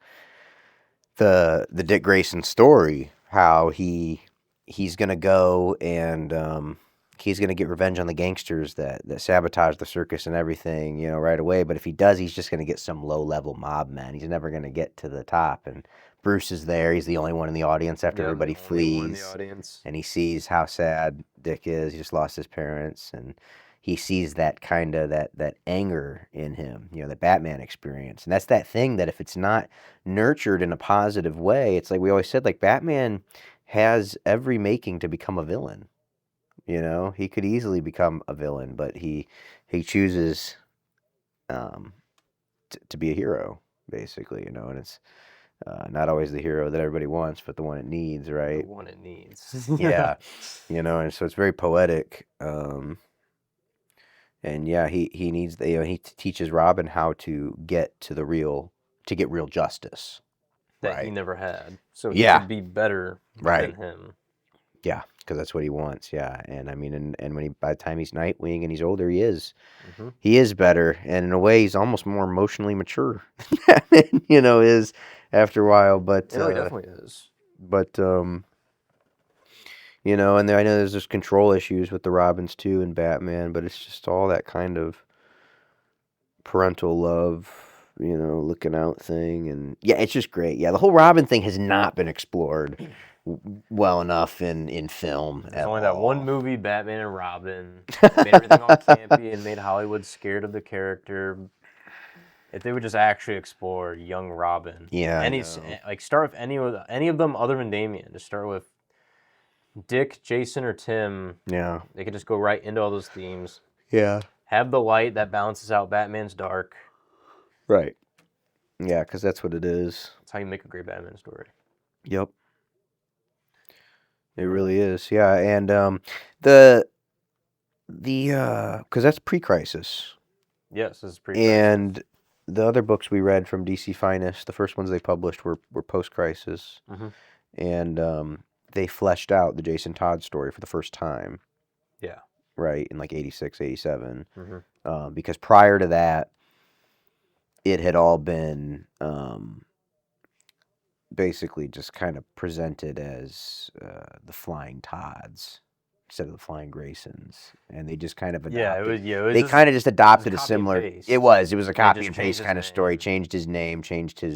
Speaker 3: Dick Grayson story, how he's gonna go and he's gonna get revenge on the gangsters that sabotage the circus and everything, right away. But if he does, he's just gonna get some low-level mob man. He's never gonna get to the top. And Bruce is there. He's the only one in the audience after everybody flees. And he sees how sad Dick is. He just lost his parents, and he sees that kind of that anger in him, that Batman experience. And that's that thing that if it's not nurtured in a positive way, it's like we always said, like Batman has every making to become a villain. He could easily become a villain, but he chooses to be a hero, basically, and it's not always the hero that everybody wants, but the one it needs, right?
Speaker 4: The one it needs.
Speaker 3: Yeah. And so it's very poetic. And yeah, he needs he teaches Robin how to get to real justice.
Speaker 4: That
Speaker 3: right?
Speaker 4: He never had. So he could be better than him.
Speaker 3: Yeah, because that's what he wants. Yeah, and I mean, and when by the time he's Nightwing and he's older, he is better, and in a way, he's almost more emotionally mature than Batman, is after a while. But
Speaker 4: he definitely is.
Speaker 3: But and then I know there's just control issues with the Robins too and Batman, but it's just all that kind of parental love, looking out thing, and yeah, it's just great. Yeah, the whole Robin thing has not been explored well enough in film.
Speaker 4: There's only that one movie, Batman and Robin, made everything all campy and made Hollywood scared of the character. If they would just actually explore young Robin, start with any of them other than Damian. Just start with Dick, Jason, or Tim.
Speaker 3: Yeah,
Speaker 4: they could just go right into all those themes.
Speaker 3: Yeah,
Speaker 4: have the light that balances out Batman's dark.
Speaker 3: Right. Yeah, because that's what it is.
Speaker 4: That's how you make a great Batman story.
Speaker 3: Yep. It really is. Yeah, and because that's pre-crisis.
Speaker 4: Yes, this is pre-crisis.
Speaker 3: And the other books we read from DC Finest, the first ones they published were post-crisis, and they fleshed out the Jason Todd story for the first time.
Speaker 4: Yeah.
Speaker 3: Right, in like 86, 87. Because prior to that, it had all been basically just kind of presented as the Flying Todds instead of the Flying Graysons, and they just kind of adopted. They kind of just adopted a similar. It was a copy and paste kind of story. Changed his name, changed a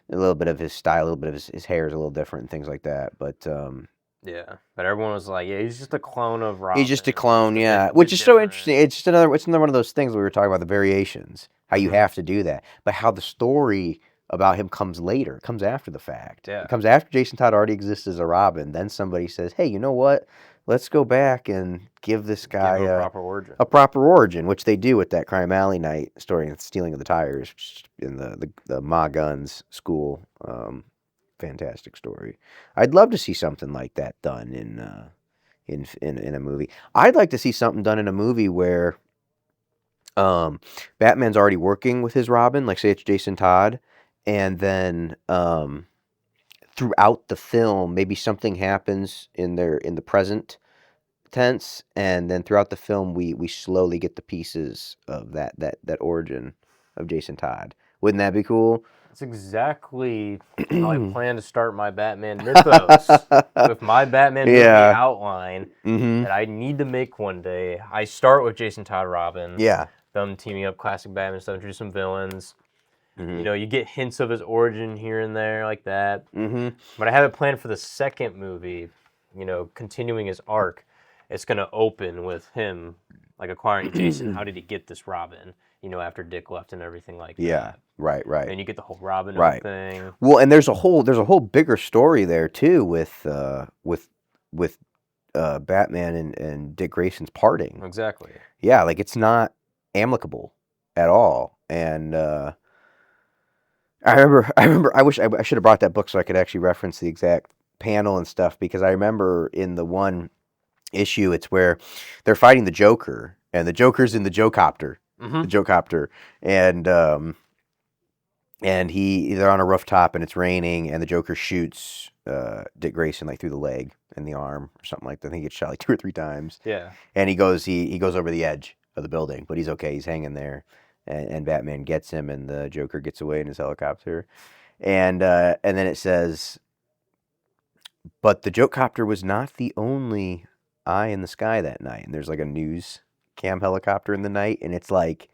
Speaker 3: little bit of his style, a little bit of his hair is a little different, and things like that. But
Speaker 4: Yeah, but everyone was like, yeah, he's just a clone of Robin.
Speaker 3: He's just a clone,
Speaker 4: Just
Speaker 3: yeah.
Speaker 4: bit
Speaker 3: Which is so
Speaker 4: different.
Speaker 3: interesting. It's just another one of those things we were talking about, the variations, how you
Speaker 4: Mhm.
Speaker 3: have to do that, but how the story about him comes later, comes after the fact.
Speaker 4: Yeah.
Speaker 3: It comes after Jason Todd already exists as a Robin. Then somebody says, hey, you know what? Let's go back and give this guy
Speaker 4: Give him a proper origin.
Speaker 3: a proper origin, which they do with that Crime Alley Night story and stealing of the tires, which is in the Ma Guns school. Fantastic story. I'd love to see something like that done in a movie. I'd like to see something done in a movie where Batman's already working with his Robin, like say it's Jason Todd, and then throughout the film, maybe something happens in the present tense, and then throughout the film, we slowly get the pieces of that origin of Jason Todd. Wouldn't that be cool?
Speaker 4: That's exactly how I plan to start my Batman mythos. With my Batman movie outline that I need to make one day. I start with Jason Todd Robin.
Speaker 3: Yeah.
Speaker 4: Them teaming up, classic Batman stuff, introduce some villains. You know, you get hints of his origin here and there like that. But I have it planned for the second movie, you know, continuing his arc. It's going to open with him, like, acquiring Jason. How did he get this Robin, you know, after Dick left and everything like that.
Speaker 3: Yeah, right.
Speaker 4: And you get the whole Robin thing.
Speaker 3: Well, and there's a whole bigger story there, too, with Batman and Dick Grayson's parting.
Speaker 4: Exactly.
Speaker 3: Yeah, like, it's not amicable at all. And I remember. I wish I should have brought that book so I could actually reference the exact panel and stuff, because I remember in the one issue, it's where they're fighting the Joker, and the Joker's in the Joe-copter, the Joe-copter, and they're on a rooftop and it's raining, and the Joker shoots Dick Grayson like through the leg and the arm or something like that. I think he gets shot like 2 or 3 times.
Speaker 4: Yeah.
Speaker 3: And he goes over the edge of the building, but he's okay. He's hanging there. And Batman gets him, and the Joker gets away in his helicopter, and then it says, "But the Joke-copter was not the only eye in the sky that night." And there's like a news cam helicopter in the night, and it's like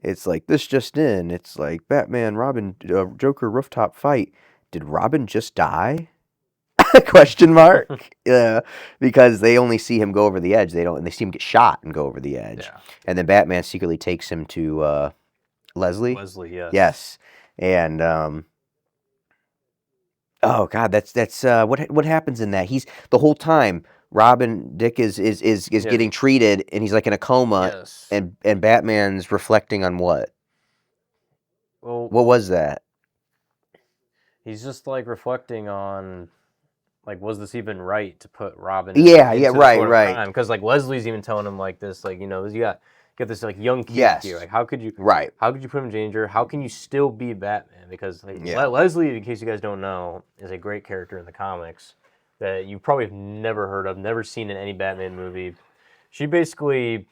Speaker 3: this just in. It's like Batman, Robin, Joker rooftop fight. Did Robin just die? Question mark. Yeah, because they only see him go over the edge. They see him get shot and go over the edge.
Speaker 4: Yeah.
Speaker 3: And then Batman secretly takes him to Leslie.
Speaker 4: Leslie, yes.
Speaker 3: Yes. And oh god, that's what happens in that? He's the whole time Dick is getting treated, and he's like in a coma.
Speaker 4: Yes.
Speaker 3: And Batman's reflecting on what?
Speaker 4: Well,
Speaker 3: what was that?
Speaker 4: He's just like reflecting on, like, was this even right to put Robin?
Speaker 3: Right.
Speaker 4: Because like Leslie's even telling him like this, like, you know, you got this like young kid here. Like, how could you How could you put him in danger? How can you still be Batman? Because like, Leslie, in case you guys don't know, is a great character in the comics that you probably have never heard of, never seen in any Batman movie. She basically, you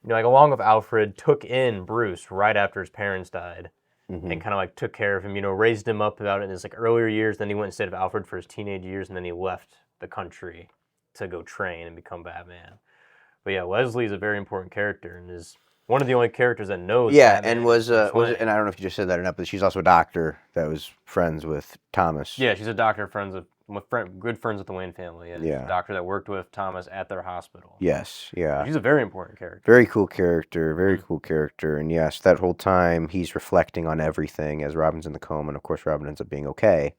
Speaker 4: know, like along with Alfred, took in Bruce right after his parents died. And kind of like took care of him, you know, raised him up about it in his like earlier years. Then he went instead of Alfred for his teenage years, and then he left the country to go train and become Batman. But yeah, Leslie's a very important character and is one of the only characters that knows.
Speaker 3: Yeah,
Speaker 4: Batman
Speaker 3: and and I don't know if you just said that or not, but she's also a doctor that was friends with Thomas.
Speaker 4: Yeah, she's a doctor, good friends with the Wayne family. Yeah, she's a doctor that worked with Thomas at their hospital.
Speaker 3: Yes, yeah.
Speaker 4: She's a very important character.
Speaker 3: Very cool character, and yes, that whole time he's reflecting on everything as Robin's in the coma, and of course Robin ends up being okay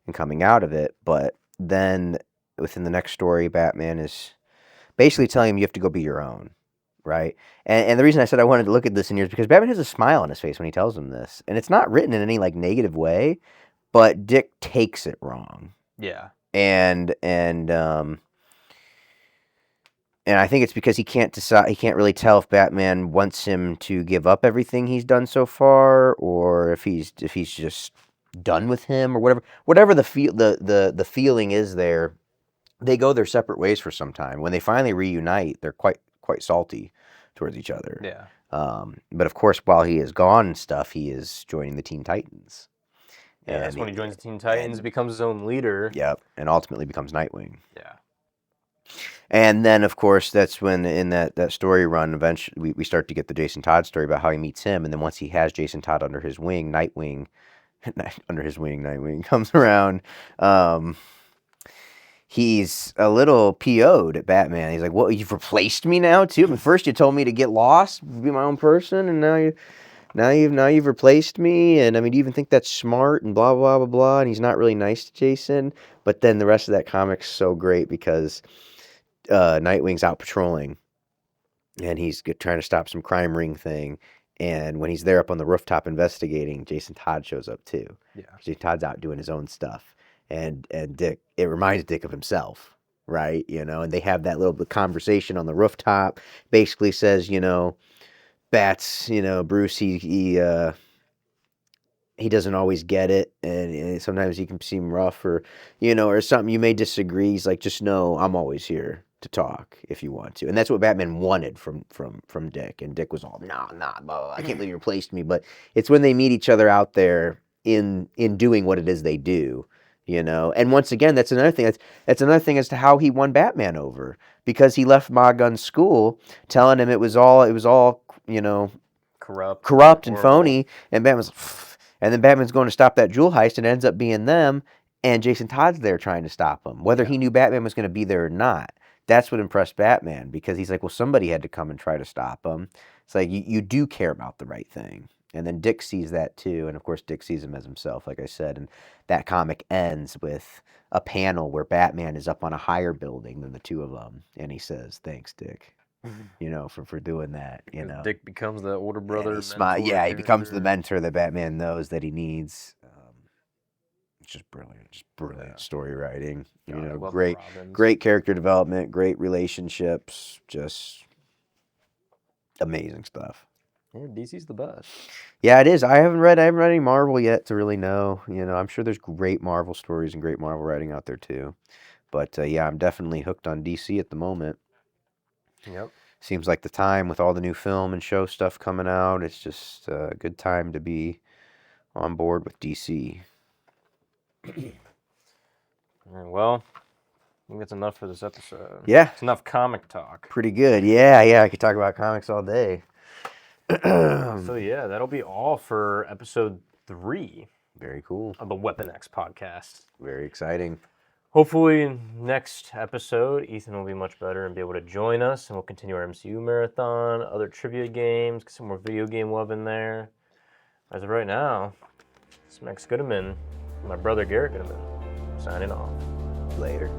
Speaker 3: and coming out of it. But then within the next story, Batman is basically telling him you have to go be your own, right? And the reason I said I wanted to look at this in here is because Batman has a smile on his face when he tells him this, and it's not written in any like negative way, but Dick takes it wrong.
Speaker 4: Yeah.
Speaker 3: And I think it's because he can't decide. He can't really tell if Batman wants him to give up everything he's done so far, or if he's just done with him, or whatever. Whatever the feeling is there, they go their separate ways for some time. When they finally reunite, they're quite salty towards each other.
Speaker 4: Yeah.
Speaker 3: But of course, while he is gone and stuff, he is joining the Teen Titans.
Speaker 4: Yeah, that's when he joins the Teen Titans, becomes his own leader.
Speaker 3: Yep, and ultimately becomes Nightwing.
Speaker 4: Yeah.
Speaker 3: And then, of course, that's when in that story run, eventually we start to get the Jason Todd story about how he meets him. And then once he has Jason Todd under his wing, Nightwing comes around. he's a little PO'd at Batman. He's like, "What? You've replaced me now too? I mean, first you told me to get lost, be my own person, and now you've replaced me. And I mean, do you even think that's smart?" And blah blah blah blah. And he's not really nice to Jason. But then the rest of that comic's so great because Nightwing's out patrolling, and he's trying to stop some crime ring thing. And when he's there up on the rooftop investigating, Jason Todd shows up too.
Speaker 4: Yeah.
Speaker 3: Jason Todd's out doing his own stuff. And Dick, it reminds Dick of himself, right? And they have that little bit conversation on the rooftop. Basically says, Bats, Bruce, he doesn't always get it, and sometimes he can seem rough or something. You may disagree. He's like, just know I'm always here to talk if you want to. And that's what Batman wanted from Dick. And Dick was all, nah, blah, blah, I can't believe you replaced me. But it's when they meet each other out there in doing what it is they do, And once again, that's another thing. That's another thing as to how he won Batman over, because he left Ma Gunn's school telling him it was all corrupt and phony, and Batman's like, and then Batman's going to stop that jewel heist, and it ends up being them, and Jason Todd's there trying to stop him, whether he knew Batman was going to be there or not. That's what impressed Batman, because he's like, well, somebody had to come and try to stop him. It's like, you do care about the right thing. And then Dick sees that too, and of course Dick sees him as himself, like I said, and that comic ends with a panel where Batman is up on a higher building than the two of them, and he says, "Thanks, Dick." For doing that,
Speaker 4: Dick becomes the older brother.
Speaker 3: He becomes the mentor that Batman knows that he needs. It's just brilliant story writing. Great character development, great relationships, just amazing stuff.
Speaker 4: Yeah, DC's the best.
Speaker 3: Yeah, it is. I haven't read any Marvel yet to really know. I'm sure there's great Marvel stories and great Marvel writing out there too. But yeah, I'm definitely hooked on DC at the moment.
Speaker 4: Yep.
Speaker 3: Seems like the time with all the new film and show stuff coming out. It's just a good time to be on board with DC.
Speaker 4: All right, well, I think that's enough for this episode.
Speaker 3: Yeah.
Speaker 4: It's enough comic talk.
Speaker 3: Pretty good. Yeah. I could talk about comics all day.
Speaker 4: So yeah, that'll be all for episode 3.
Speaker 3: Very cool.
Speaker 4: Of the Weapon X podcast.
Speaker 3: Very exciting.
Speaker 4: Hopefully, next episode, Ethan will be much better and be able to join us, and we'll continue our MCU marathon, other trivia games, get some more video game love in there. As of right now, it's Max Goodman, my brother Garrett Goodman, signing off.
Speaker 3: Later.